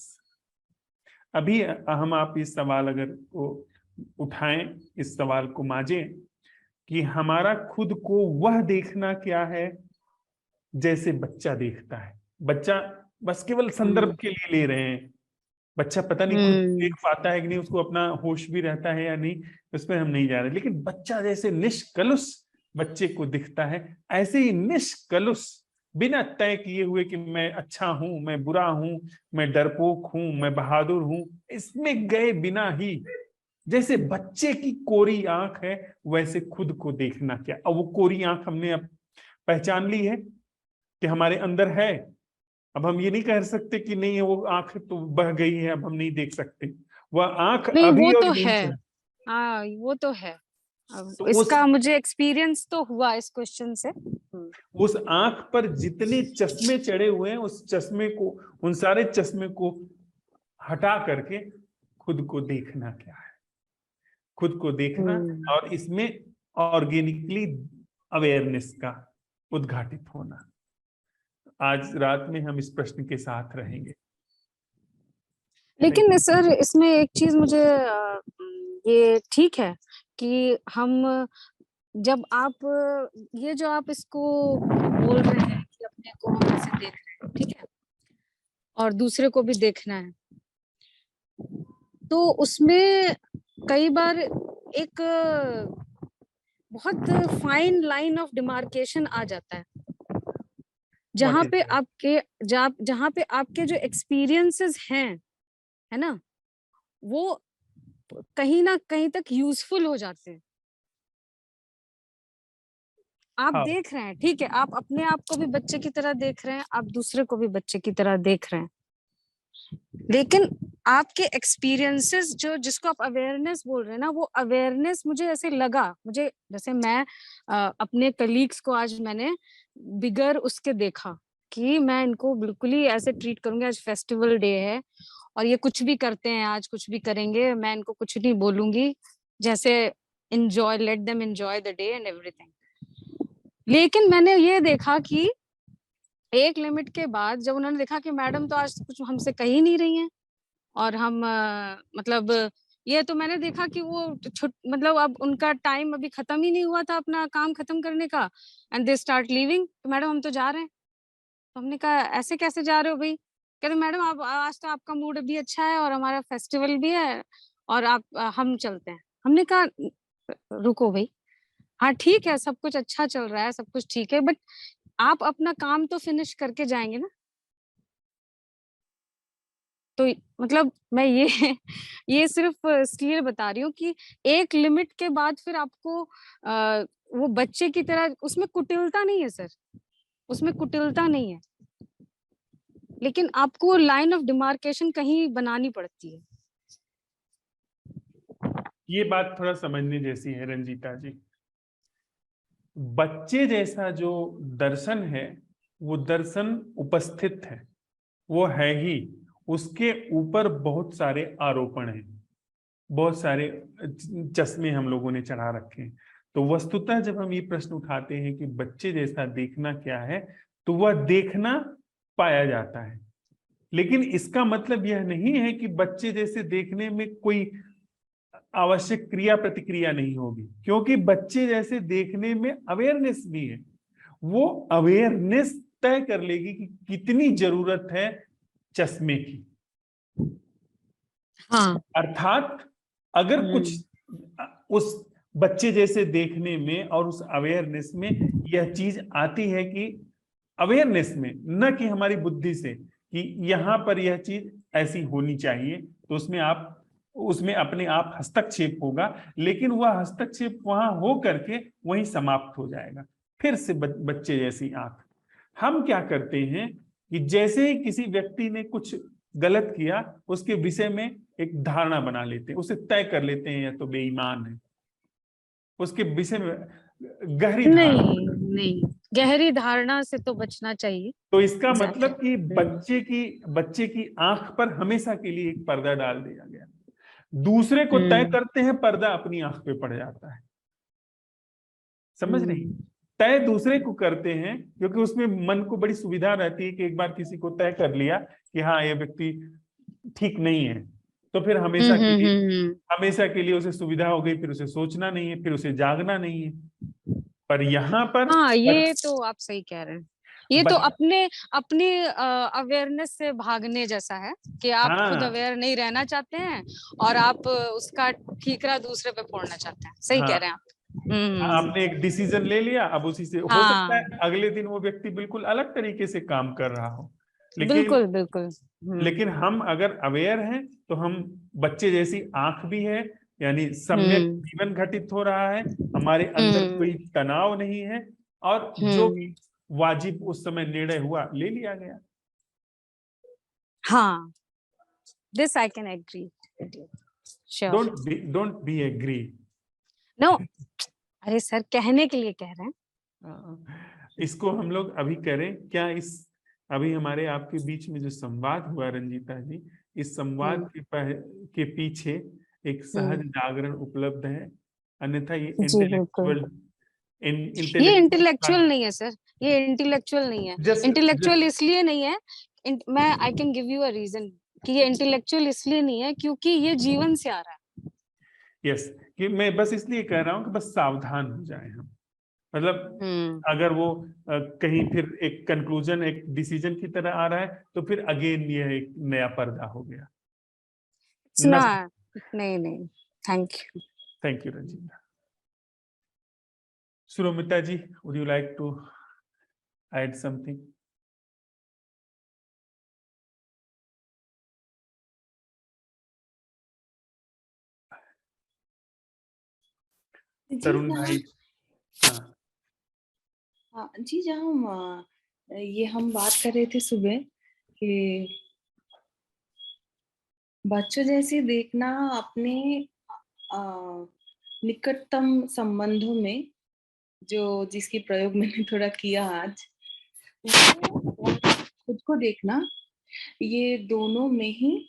अभी हम आप इस सवाल अगर को उठाएं, इस सवाल को मांझें कि हमारा खुद को वह देखना क्या है जैसे बच्चा देखता है। बच्चा बस केवल संदर्भ के लिए ले रहे हैं, बच्चा पता नहीं खुद देख पाता है कि नहीं, उसको अपना होश भी रहता है या नहीं, उसमें हम नहीं जा रहे, लेकिन बच्चा जैसे निष्कलुष बच्चे को दिखता है, ऐसे ही निष्कलुष बिना तय किए हुए कि मैं अच्छा हूं, मैं बुरा हूं, मैं डरपोक हूं, मैं बहादुर हूं, इसमें गए बिना ही जैसे बच्चे की कोरी आंख है वैसे खुद को देखना क्या। अब वो कोरी आंख हमने अब पहचान ली है कि हमारे अंदर है। अब हम ये नहीं कह सकते कि नहीं वो आंख तो बह गई है अब हम नहीं देख सकते, वह आंख नहीं अभी वो और तो यहीं है, से है। हाँ वो तो है। अब तो इसका मुझे एक्सपीरियंस तो हुआ इस क्वेश्चन से। उस आंख पर जितने चश्मे चढ़े हुए हैं उस चश्मे को, उन सारे चश्मे को हटा करके खुद को देखना क्या है, खुद को देखना और इसमें ऑर्गेनिकली अवेयरनेस का उद्घाटित होना। आज रात में हम इस प्रश्न के साथ रहेंगे। लेकिन सर इसमें एक चीज मुझे ये ठीक है कि हम जब आप ये जो आप इसको बोल रहे हैं कि अपने को हम ऐसे देख रहे हैं, ठीक है, और दूसरे को भी देखना है, तो उसमें कई बार एक बहुत फाइन लाइन ऑफ डिमार्केशन आ जाता है जहाँ पे आपके जहाँ पे आपके जो एक्सपीरियंसेस हैं, है ना, वो कहीं ना कहीं तक यूजफुल हो जाते हैं। आप हाँ। देख रहे हैं, ठीक है, आप अपने आप को भी बच्चे की तरह देख रहे हैं, आप दूसरे को भी बच्चे की तरह देख रहे हैं, लेकिन आपके एक्सपीरियंसेस जो जिसको आप अवेयरनेस बोल रहे हैं ना, वो अवेयरनेस मुझे ऐसे लगा, मुझे जैसे मैं अपने कलीग्स को आज मैंने बिगर उसके देखा कि मैं इनको बिल्कुल ही ऐसे ट्रीट करूंगी, आज फेस्टिवल डे है और ये कुछ भी करते हैं, आज कुछ भी करेंगे, मैं इनको कुछ नहीं बोलूंगी, जैसे enjoy, let them enjoy the day and everything. लेकिन मैंने ये देखा कि एक लिमिट के बाद जब उन्होंने देखा कि मैडम तो आज कुछ हमसे कह ही नहीं रही हैं और हम मतलब ये तो मैंने देखा कि वो मतलब अब उनका टाइम अभी खत्म ही नहीं हुआ था अपना काम खत्म करने का, एंड दे स्टार्ट लीविंग, तो मैडम हम तो जा रहे हैं। तो हमने कहा ऐसे कैसे जा रहे हो भाई? कहते मैडम आप आज तो आपका मूड भी अच्छा है और हमारा फेस्टिवल भी है और आप हम चलते हैं। हमने कहा रुको भाई, हाँ ठीक है, सब कुछ अच्छा चल रहा है, सब कुछ ठीक है, बट आप अपना काम तो फिनिश करके जाएंगे ना। तो मतलब मैं ये सिर्फ इसलिए बता रही हूँ कि एक लिमिट के बाद फिर आपको वो बच्चे की तरह, उसमें कुटिलता नहीं है सर, उसमें कुटिलता नहीं है, लेकिन आपको लाइन ऑफ डिमार्केशन कहीं बनानी पड़ती है। ये बात थोड़ा समझने जैसी है रंजीता जी। बच्चे जैसा जो दर्शन है वो दर्शन उपस्थित है, वो है ही, उसके ऊपर बहुत सारे आरोपण हैं, बहुत सारे चश्मे हम लोगों ने चढ़ा रखे हैं। तो वस्तुतः जब हम ये प्रश्न उठाते हैं कि बच्चे जैसा देखना क्या है, तो वह देखना पाया जाता है, लेकिन इसका मतलब यह नहीं है कि बच्चे जैसे देखने में कोई आवश्यक क्रिया प्रतिक्रिया नहीं होगी, क्योंकि बच्चे जैसे देखने में अवेयरनेस भी है। वो अवेयरनेस तय कर लेगी कि कितनी जरूरत है चश्मे की। हाँ। अर्थात अगर कुछ उस बच्चे जैसे देखने में और उस अवेयरनेस में यह चीज आती है कि अवेयरनेस में, न कि हमारी बुद्धि से कि यहाँ पर यह चीज ऐसी होनी चाहिए, तो उसमें अपने आप हस्तक्षेप होगा, लेकिन वह हस्तक्षेप वहां हो करके वहीं समाप्त हो जाएगा। फिर से बच्चे जैसी आंख। हम क्या करते हैं कि जैसे ही किसी व्यक्ति ने कुछ गलत किया उसके विषय में एक धारणा बना लेते हैं, उसे तय कर लेते हैं या तो बेईमान है, उसके विषय में गहरी नहीं, गहरी धारणा से तो बचना चाहिए। तो इसका मतलब कि बच्चे की आंख पर हमेशा के लिए एक पर्दा डाल दिया गया। दूसरे को तय करते हैं, पर्दा अपनी आंख पे पड़ जाता है। समझ रही? तय दूसरे को करते हैं क्योंकि उसमें मन को बड़ी सुविधा रहती है कि एक बार किसी को तय कर लिया कि हाँ ये व्यक्ति ठीक नहीं है, तो फिर हमेशा के लिए उसे सुविधा हो गई, फिर उसे सोचना नहीं है, फिर उसे जागना नहीं है। पर यहाँ पर हाँ, ये तो आप सही कह रहे हैं, ये तो अपने अवेयरनेस से भागने जैसा है कि आप खुद अवेयर नहीं रहना चाहते हैं और आप उसका ठीकरा दूसरे पे फोड़ना चाहते हैं। सही कह रहे हैं आप। आपने एक डिसीजन ले लिया, अब उसी से हो सकता है हाँ अगले दिन वो व्यक्ति बिल्कुल अलग तरीके से काम कर रहा हो, लेकिन बिल्कुल बिल्कुल। लेकिन हम अगर अवेयर हैं तो हम बच्चे जैसी आंख भी है, यानी सम्यक हम्म जीवन घटित हो रहा है, हमारे अंदर कोई हम्म तनाव नहीं है, और जो भी वाजिब उस समय निर्णय हुआ ले लिया गया। हाँ, this I can agree with you. Sure. Don't be agree. No, अरे सर कहने के लिए कह रहे हैं। इसको हम लोग अभी करें क्या? इस अभी हमारे आपके बीच में जो संवाद हुआ रंजीता जी, इस संवाद के पीछे एक सहज जागरण उपलब्ध है, अन्यथा ये जी बिल्कुल। ये इंटेलेक्चुअल इंटेलेक्चुअल नहीं है सर, ये इंटेलेक्चुअल नहीं है। जस्ट इंटेलेक्चुअल इसलिए नहीं है, मैं I can give you a reason कि ये इंटेलेक्चुअल इसलिए नहीं है क्योंकि ये जीवन से आ रहा है। यस, कि मैं बस इसलिए कह रहा हूँ कि बस सावधान हो जाए हम, मतलब अगर वो कहीं फिर एक कंक्लूजन, एक डिसीजन की तरह आ रहा है तो फिर अगेन ये एक नया पर्दा हो गया। ना नहीं नहीं, thank you Ranjita. Suromita ji, would you like to add something? Tarun भाई, हाँ जी जहाँ ये हम बात कर रहे थे सुबह कि बच्चों जैसे देखना अपने निकटतम संबंधों में, जो जिसकी प्रयोग मैंने थोड़ा किया आज, वो खुद को देखना, ये दोनों में ही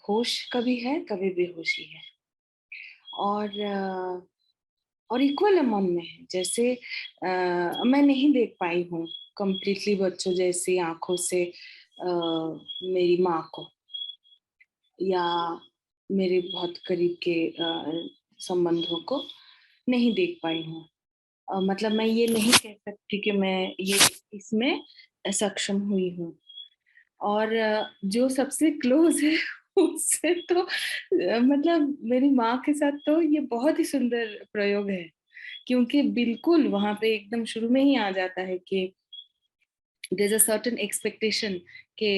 होश कभी है कभी बेहोशी है, और इक्वल अमाउंट में है। जैसे मैं नहीं देख पाई हूँ कंप्लीटली बच्चों जैसी आंखों से मेरी माँ को या मेरे बहुत करीब के संबंधों को नहीं देख पाई हूँ। मतलब मैं ये नहीं कह सकती कि मैं ये इसमें सक्षम हुई हूँ। और जो सबसे क्लोज है उससे तो मतलब मेरी माँ के साथ तो ये बहुत ही सुंदर प्रयोग है, क्योंकि बिल्कुल वहां पे एकदम शुरू में ही आ जाता है कि there is a certain expectation कि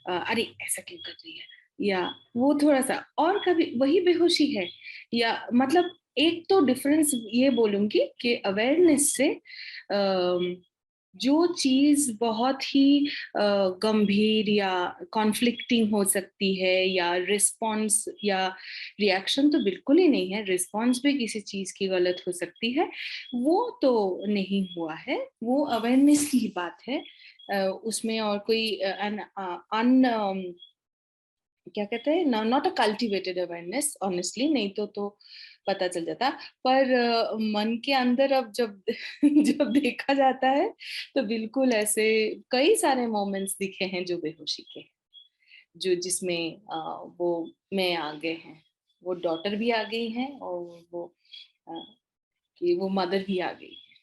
अरे ऐसा क्यों कर रही है, या वो थोड़ा सा, और कभी वही बेहोशी है, या मतलब एक तो डिफरेंस ये बोलूंगी कि अवेयरनेस से जो चीज बहुत ही गंभीर या कॉन्फ्लिक्टिंग हो सकती है, या रिस्पॉन्स या रिएक्शन तो बिल्कुल ही नहीं है, रिस्पॉन्स भी किसी चीज की गलत हो सकती है, वो तो नहीं हुआ है, वो अवेयरनेस की बात है। उसमें और कोई क्या कहते हैं, not a cultivated awareness honestly, नहीं तो पता चल जाता। पर मन के अंदर अब जब जब देखा जाता है तो बिल्कुल ऐसे कई सारे मोमेंट्स दिखे हैं जो बेहोशी के, जो जिसमें वो मैं आ गए हैं, वो डॉटर भी आ गई है, और वो कि वो मदर भी आ गई है।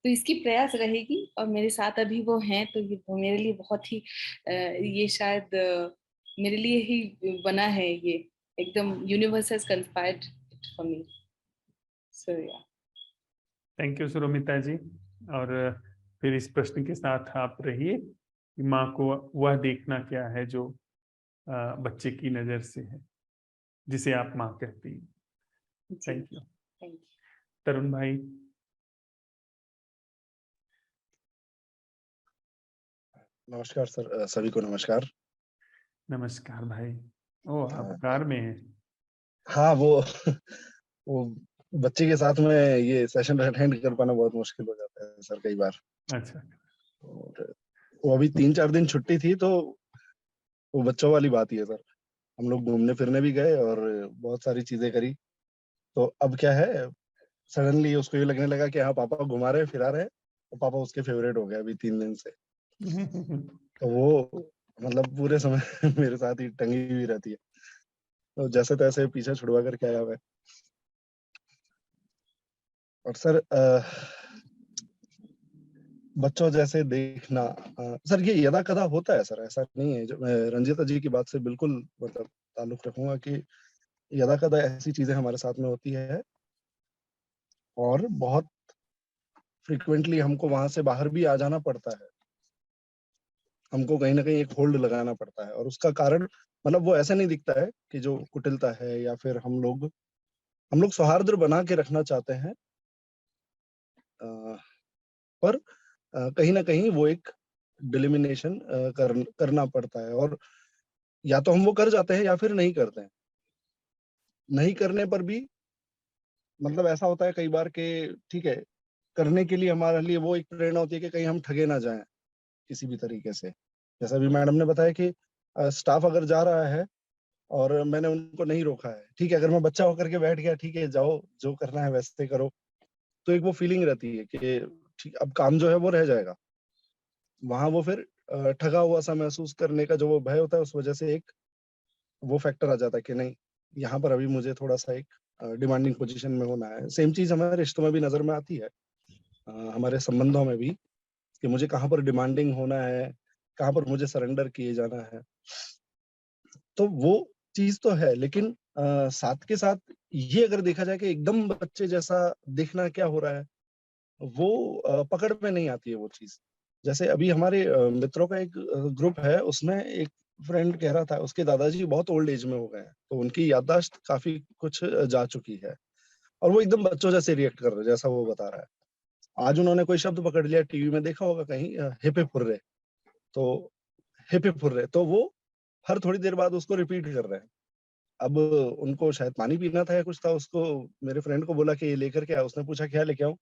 तो इसकी प्रयास रहेगी, और मेरे साथ अभी वो हैं, तो ये मेरे लिए बहुत ही ये शायद मेरे लिए ही बना है, ये एकदम universe has conspired for me. So yeah thank you Suromita जी। और फिर इस प्रश्न के साथ आप रहिए कि माँ को वह देखना क्या है जो बच्चे की नजर से है, जिसे आप माँ कहती हैं। Thank you. तरुण भाई। नमस्कार सर, सभी को नमस्कार। नमस्कार भाई। ओ, आप कार में हैं? हाँ, वो बच्चे के साथ में ये सेशन अटेंड कर पाना बहुत मुश्किल हो जाता है सर कई बार। अच्छा। और वो अभी 3-4 दिन छुट्टी थी, तो वो बच्चों वाली बात ही है सर। हम लोग घूमने फिरने भी गए और बहुत सारी चीजें करी। तो अब क्या है, सडनली उसको ये लगने लगा कि हाँ पापा घुमा रहे फिरा रहे, तो पापा उसके फेवरेट हो गए अभी 3 दिन से। तो वो मतलब पूरे समय मेरे साथ ही टंगी हुई रहती है, तो जैसे तैसे पीछे छुड़वा करके आया हुआ है। और सर बच्चों जैसे देखना, सर ये यदा कदा होता है सर, ऐसा नहीं है। जो मैं रंजीता जी की बात से बिल्कुल मतलब ताल्लुक रखूंगा कि यदा कदा ऐसी चीजें हमारे साथ में होती है और बहुत फ्रिक्वेंटली हमको वहां से बाहर भी आ जाना पड़ता है, हमको कहीं ना कहीं एक होल्ड लगाना पड़ता है। और उसका कारण मतलब वो ऐसा नहीं दिखता है कि जो कुटिलता है या फिर हम लोग सौहार्द बना के रखना चाहते हैं, पर कहीं ना कहीं वो एक डिलिमिनेशन करना पड़ता है। और या तो हम वो कर जाते हैं या फिर नहीं करते हैं। नहीं करने पर भी मतलब ऐसा होता है कई बार कि ठीक है, करने के लिए हमारे लिए वो एक प्रेरणा होती है कि कहीं हम ठगे ना जाएं किसी भी तरीके से। जैसा भी मैडम ने बताया कि स्टाफ अगर जा रहा है और मैंने उनको नहीं रोका है, ठीक है, अगर मैं बच्चा होकर के बैठ गया, ठीक है जाओ जो करना है वैसे करो, तो एक वो फीलिंग रहती है कि ठीक अब काम जो है वो रह जाएगा। वहां वो फिर ठगा हुआ सा महसूस करने का जो वो भय होता है, उस वजह से एक वो फैक्टर आ जाता है कि नहीं, यहाँ पर अभी मुझे थोड़ा सा एक डिमांडिंग पोजीशन में होना है। सेम चीज हमारे रिश्तों में भी नजर में आती है, हमारे संबंधों में भी, कि मुझे कहाँ पर डिमांडिंग होना है, कहाँ पर मुझे सरेंडर किए जाना है। तो वो चीज तो है, लेकिन साथ के साथ ये अगर देखा जाए कि एकदम बच्चे जैसा देखना क्या हो रहा है, वो पकड़ में नहीं आती है वो चीज। जैसे अभी हमारे मित्रों का एक ग्रुप है, उसमें एक फ्रेंड कह रहा था उसके दादाजी बहुत ओल्ड एज में हो गए हैं, तो उनकी याददाश्त काफी कुछ जा चुकी है, और वो एकदम बच्चों जैसे रिएक्ट कर रहे हैं, जैसा वो बता रहा है। आज उन्होंने कोई शब्द पकड़ लिया, टीवी में देखा होगा कहीं, हिपे फुर्रे, तो हिपे फुर्रे, तो वो हर थोड़ी देर बाद उसको रिपीट कर रहे हैं। अब उनको शायद पानी पीना था या कुछ था, उसको मेरे फ्रेंड को बोला कि ये लेकर के आ, उसने पूछा क्या लेके आऊं,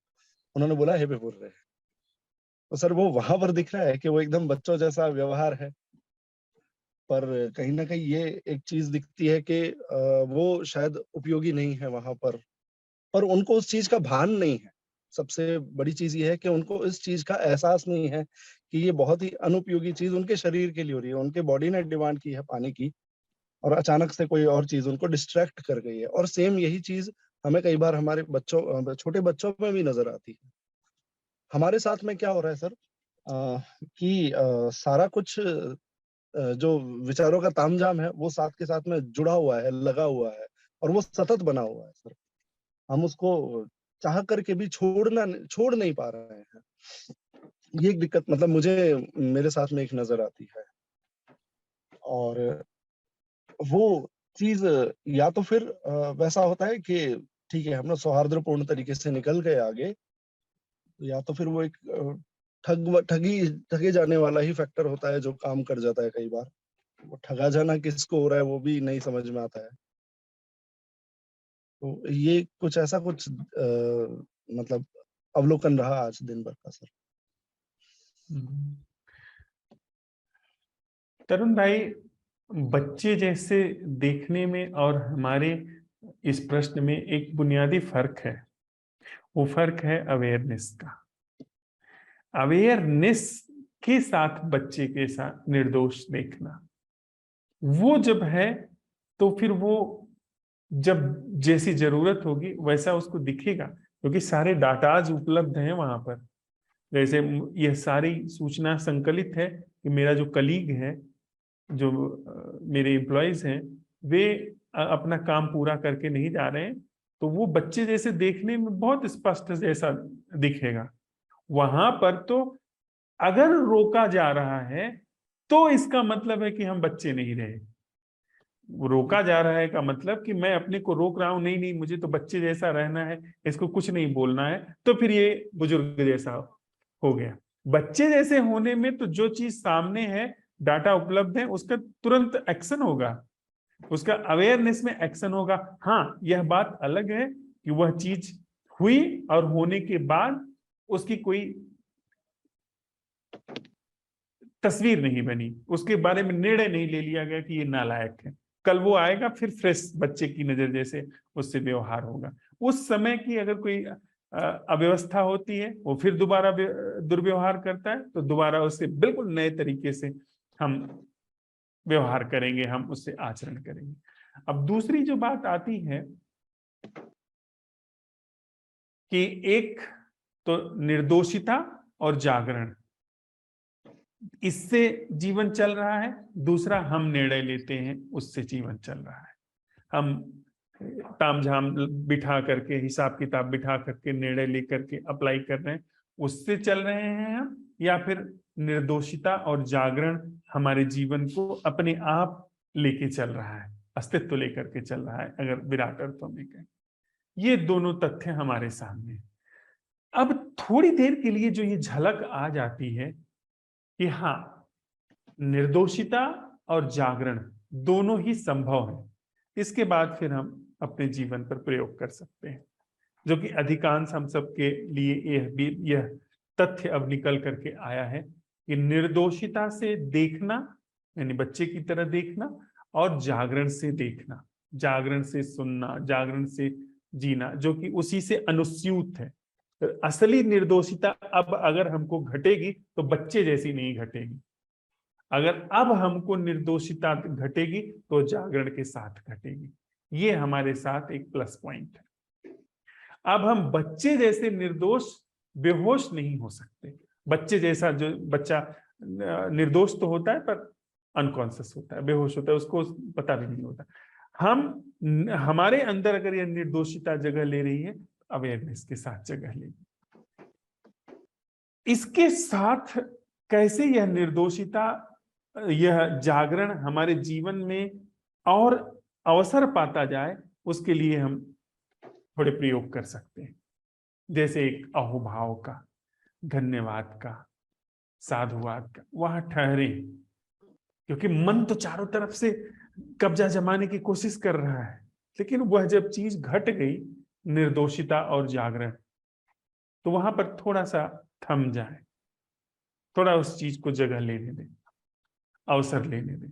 उन्होंने बोला हिपे फुर्रे। तो सर वो वहां पर दिख रहा है कि वो एकदम बच्चों जैसा व्यवहार है, पर कहीं ना कहीं ये एक चीज दिखती है कि वो शायद उपयोगी नहीं है वहां पर उनको उस चीज का भान नहीं है। सबसे बड़ी चीज ये है कि उनको इस चीज का एहसास नहीं है कि ये बहुत ही अनुपयोगी चीज उनके शरीर के लिए हो रही है। उनके बॉडी ने डिमांड की है पानी की, और अचानक से कोई और चीज उनको डिस्ट्रैक्ट कर गई है। और सेम यही चीज हमें कई बार हमारे बच्चों, छोटे बच्चों में भी नजर आती है। हमारे साथ में क्या हो रहा है सर, कि सारा कुछ जो विचारों का तामझाम है वो साथ के साथ में जुड़ा हुआ है, लगा हुआ है, और वो सतत बना हुआ है सर। हम उसको चाह करके भी छोड़ नहीं पा रहे हैं। ये एक दिक्कत मतलब मुझे मेरे साथ में एक नजर आती है। और वो चीज या तो फिर वैसा होता है कि ठीक है, हम लोग सौहार्दपूर्ण तरीके से निकल गए आगे, या तो फिर वो एक ठगे जाने वाला ही फैक्टर होता है जो काम कर जाता है कई बार। वो ठगा जाना किसको हो रहा है वो भी नहीं समझ में आता है। तो ये कुछ ऐसा कुछ मतलब अवलोकन रहा आज दिन भर का सर। तरुण भाई, बच्चे जैसे देखने में और हमारे इस प्रश्न में एक बुनियादी फर्क है। वो फर्क है अवेयरनेस का। अवेयरनेस के साथ बच्चे के साथ निर्दोष देखना, वो जब है तो फिर वो जब जैसी जरूरत होगी वैसा उसको दिखेगा, क्योंकि सारे डाटाज उपलब्ध हैं वहां पर। जैसे यह सारी सूचना संकलित है कि मेरा जो कलीग है, जो मेरे एम्प्लॉयज हैं, वे अपना काम पूरा करके नहीं जा रहे हैं, तो वो बच्चे जैसे देखने में बहुत स्पष्ट जैसा दिखेगा। वहां पर तो अगर रोका जा रहा है तो इसका मतलब है कि हम बच्चे नहीं रहे। रोका जा रहा है का मतलब कि मैं अपने को रोक रहा हूं, नहीं नहीं मुझे तो बच्चे जैसा रहना है, इसको कुछ नहीं बोलना है, तो फिर ये बुजुर्ग जैसा हो गया। बच्चे जैसे होने में तो जो चीज सामने है, डाटा उपलब्ध है, उसका तुरंत एक्शन होगा, उसका अवेयरनेस में एक्शन होगा। हाँ, यह बात अलग है कि वह चीज हुई और होने के बाद उसकी कोई तस्वीर नहीं बनी, उसके बारे में निर्णय नहीं ले लिया गया कि ये नालायक है। कल वो आएगा फिर फ्रेश बच्चे की नजर जैसे उससे व्यवहार होगा। उस समय की अगर कोई अव्यवस्था होती है, वो फिर दोबारा दुर्व्यवहार करता है, तो दोबारा उससे बिल्कुल नए तरीके से हम व्यवहार करेंगे, हम उससे आचरण करेंगे। अब दूसरी जो बात आती है कि एक तो निर्दोषिता और जागरण, इससे जीवन चल रहा है। दूसरा, हम निर्णय लेते हैं, उससे जीवन चल रहा है। हम तामझाम बिठा करके, हिसाब किताब बिठा करके, निर्णय लेकर के अप्लाई कर रहे हैं, उससे चल रहे हैं हम, या फिर निर्दोषिता और जागरण हमारे जीवन को अपने आप लेके चल रहा है, अस्तित्व लेकर के चल रहा है, अगर विराट अर्थों में कहें। ये दोनों तथ्य हमारे सामने। अब थोड़ी देर के लिए जो ये झलक आ जाती है कि हाँ, निर्दोषिता और जागरण दोनों ही संभव है, इसके बाद फिर हम अपने जीवन पर प्रयोग कर सकते हैं, जो कि अधिकांश हम सबके लिए यह तथ्य अब निकल करके आया है कि निर्दोषिता से देखना, यानी बच्चे की तरह देखना, और जागरण से देखना, जागरण से सुनना, जागरण से जीना, जो कि उसी से अनुस्यूत है। तो असली निर्दोषिता अब अगर हमको घटेगी तो बच्चे जैसी नहीं घटेगी। अगर अब हमको निर्दोषिता घटेगी तो जागरण के साथ घटेगी। ये हमारे साथ एक प्लस पॉइंट है। अब हम बच्चे जैसे निर्दोष बेहोश नहीं हो सकते। बच्चे जैसा, जो बच्चा निर्दोष तो होता है पर अनकॉन्शियस होता है, बेहोश होता है, उसको पता भी नहीं होता। हमारे अंदर अगर यह निर्दोषिता जगह ले रही है, अवेयरनेस के साथ जगह लेगी। इसके साथ कैसे यह निर्दोषिता, यह जागरण हमारे जीवन में और अवसर पाता जाए, उसके लिए हम थोड़े प्रयोग कर सकते हैं। जैसे एक अहोभाव का, धन्यवाद का, साधुवाद का, वहां ठहरे, क्योंकि मन तो चारों तरफ से कब्जा जमाने की कोशिश कर रहा है, लेकिन वह जब चीज घट गई, निर्दोषिता और जागरण, तो वहां पर थोड़ा सा थम जाए, थोड़ा उस चीज को जगह लेने दें, अवसर लेने दें,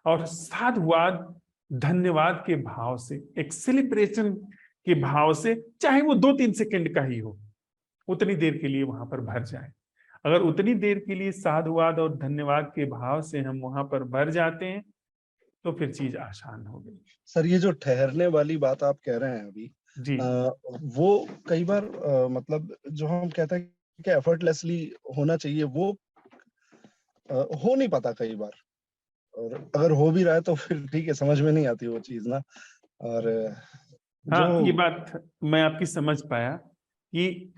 और साधुवाद, धन्यवाद के भाव से, एक सेलिब्रेशन के भाव से, चाहे वो 2-3 सेकंड का ही हो, उतनी देर के लिए वहां पर भर जाए। अगर उतनी देर के लिए साधुवाद और धन्यवाद के भाव से हम वहां पर भर जाते हैं, तो फिर चीज आसान हो गई। सर, ये जो ठहरने वाली बात आप कह रहे हैं अभी जी, वो कई बार मतलब जो हम कहते हैं कि एफर्टलेसली होना चाहिए, वो हो नहीं पाता कई बार, और अगर हो भी रहा है तो फिर ठीक है, समझ में नहीं आती वो चीज ना। और हाँ, ये बात मैं आपकी समझ पाया कि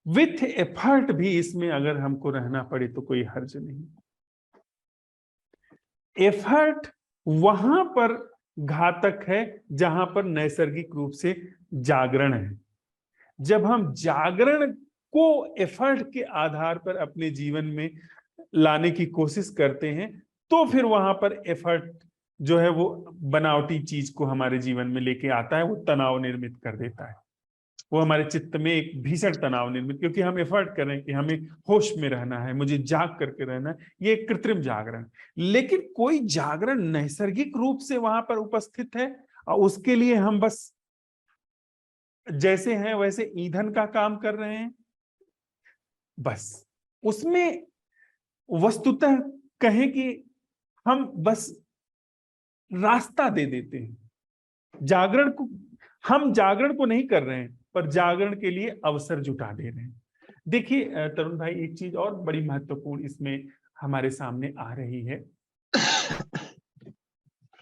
विथ एफर्ट भी इसमें अगर हमको रहना पड़े तो कोई हर्ज नहीं। एफर्ट वहां पर घातक है जहां पर नैसर्गिक रूप से जागरण है। जब हम जागरण को एफर्ट के आधार पर अपने जीवन में लाने की कोशिश करते हैं, तो फिर वहां पर एफर्ट जो है वो बनावटी चीज को हमारे जीवन में लेके आता है, वो तनाव निर्मित कर देता है, वो हमारे चित्त में एक भीषण तनाव निर्मित, क्योंकि हम एफर्ट कर रहे हैं कि हमें होश में रहना है, मुझे जाग करके रहना है, ये एक कृत्रिम जागरण। लेकिन कोई जागरण नैसर्गिक रूप से वहां पर उपस्थित है, और उसके लिए हम बस जैसे हैं वैसे ईंधन का काम कर रहे हैं, बस उसमें वस्तुतः कहें कि हम बस रास्ता दे देते हैं। जागरण को, हम जागरण को नहीं कर रहे हैं, पर जागरण के लिए अवसर जुटा दे रहे हैं। देखिए तरुण भाई, एक चीज और बड़ी महत्वपूर्ण इसमें हमारे सामने आ रही है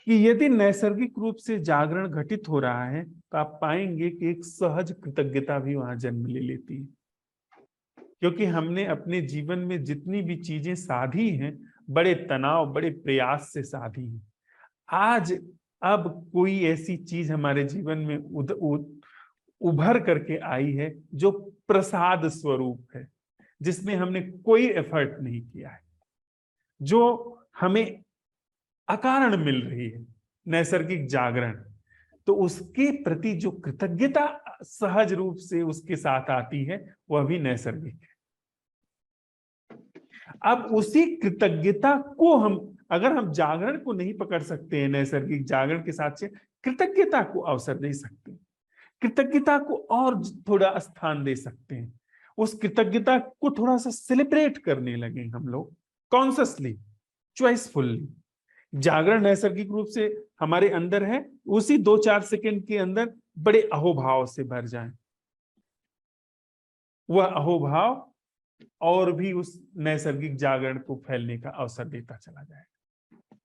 कि यदि नैसर्गिक रूप से जागरण घटित हो रहा है, तो आप पाएंगे कि एक सहज कृतज्ञता भी वहां जन्म ले लेती है, क्योंकि हमने अपने जीवन में जितनी भी चीजें साधी हैं, बड़े तनाव, बड़े प्रयास से साधी हैं। आज अब कोई ऐसी चीज हमारे जीवन में उभर करके आई है जो प्रसाद स्वरूप है, जिसमें हमने कोई एफर्ट नहीं किया है, जो हमें अकारण मिल रही है, नैसर्गिक जागरण। तो उसके प्रति जो कृतज्ञता सहज रूप से उसके साथ आती है, वह भी नैसर्गिक है। अब उसी कृतज्ञता को हम, अगर हम जागरण को नहीं पकड़ सकते हैं, नैसर्गिक जागरण के साथ से कृतज्ञता को अवसर दे सकते हैं, कृतज्ञता को और थोड़ा स्थान दे सकते हैं, उस कृतज्ञता को थोड़ा सा सेलिब्रेट करने लगे हम लोग, कॉन्शियसली, चॉइसफुली। जागरण नैसर्गिक रूप से हमारे अंदर है, उसी 2-4 सेकंड के अंदर बड़े अहोभाव से भर जाए, वह अहोभाव और भी उस नैसर्गिक जागरण को फैलने का अवसर देता चला जाएगा।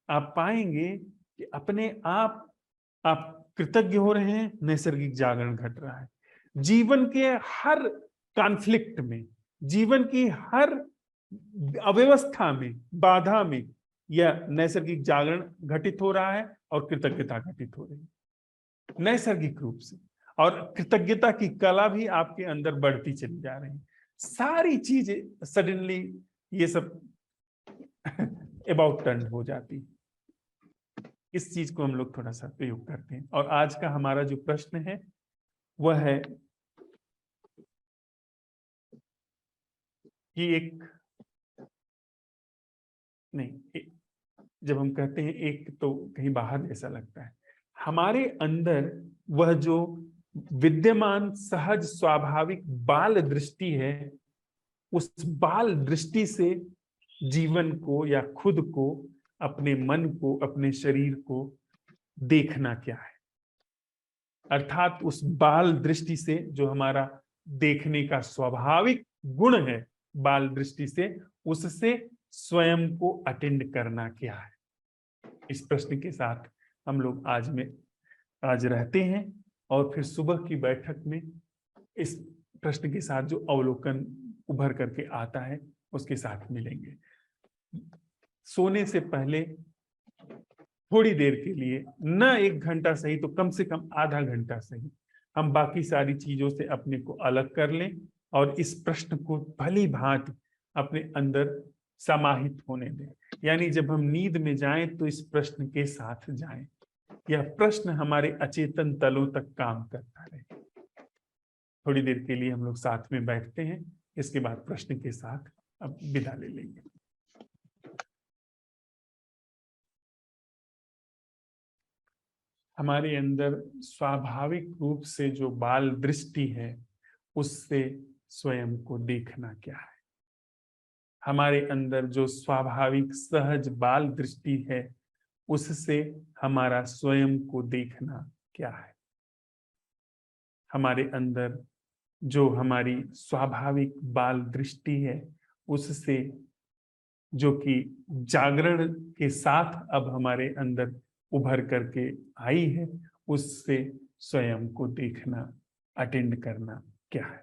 आप पाएंगे कि अपने आप आप कृतज्ञ हो रहे हैं, नैसर्गिक जागरण घट रहा है। जीवन के हर कॉन्फ्लिक्ट में, जीवन की हर अव्यवस्था में, बाधा में यह नैसर्गिक जागरण घटित हो रहा है और कृतज्ञता घटित हो रही है नैसर्गिक रूप से। और कृतज्ञता की कला भी आपके अंदर बढ़ती चली जा रही है। सारी चीजें सडनली ये सब अबाउट टर्न हो जाती है। इस चीज को हम लोग थोड़ा सा प्रयोग करते हैं। और आज का हमारा जो प्रश्न है वह है कि जब हम कहते हैं एक, तो कहीं बाहर जैसा लगता है। हमारे अंदर वह जो विद्यमान सहज स्वाभाविक बाल दृष्टि है, उस बाल दृष्टि से जीवन को या खुद को, अपने मन को, अपने शरीर को देखना क्या है। अर्थात उस बाल दृष्टि से जो हमारा देखने का स्वाभाविक गुण है, बाल दृष्टि से उससे स्वयं को अटेंड करना क्या है। इस प्रश्न के साथ हम लोग आज रहते हैं और फिर सुबह की बैठक में इस प्रश्न के साथ जो अवलोकन उभर करके आता है उसके साथ मिलेंगे। सोने से पहले थोड़ी देर के लिए, न 1 घंटा सही तो कम से कम आधा घंटा सही, हम बाकी सारी चीजों से अपने को अलग कर लें और इस प्रश्न को भली भांति अपने अंदर समाहित होने दें। यानी जब हम नींद में जाएं तो इस प्रश्न के साथ जाएं। यह प्रश्न हमारे अचेतन तलों तक काम करता रहे। थोड़ी देर के लिए हम लोग साथ में बैठते हैं, इसके बाद प्रश्न के साथ अब विदा ले लेंगे। हमारे अंदर स्वाभाविक रूप से जो बाल दृष्टि है, उससे स्वयं को देखना क्या है। हमारे अंदर जो स्वाभाविक सहज बाल दृष्टि है, उससे हमारा स्वयं को देखना क्या है। हमारे अंदर जो हमारी स्वाभाविक बाल दृष्टि है, उससे जो कि जागरण के साथ अब हमारे अंदर उभर करके आई है, उससे स्वयं को देखना, अटेंड करना क्या है।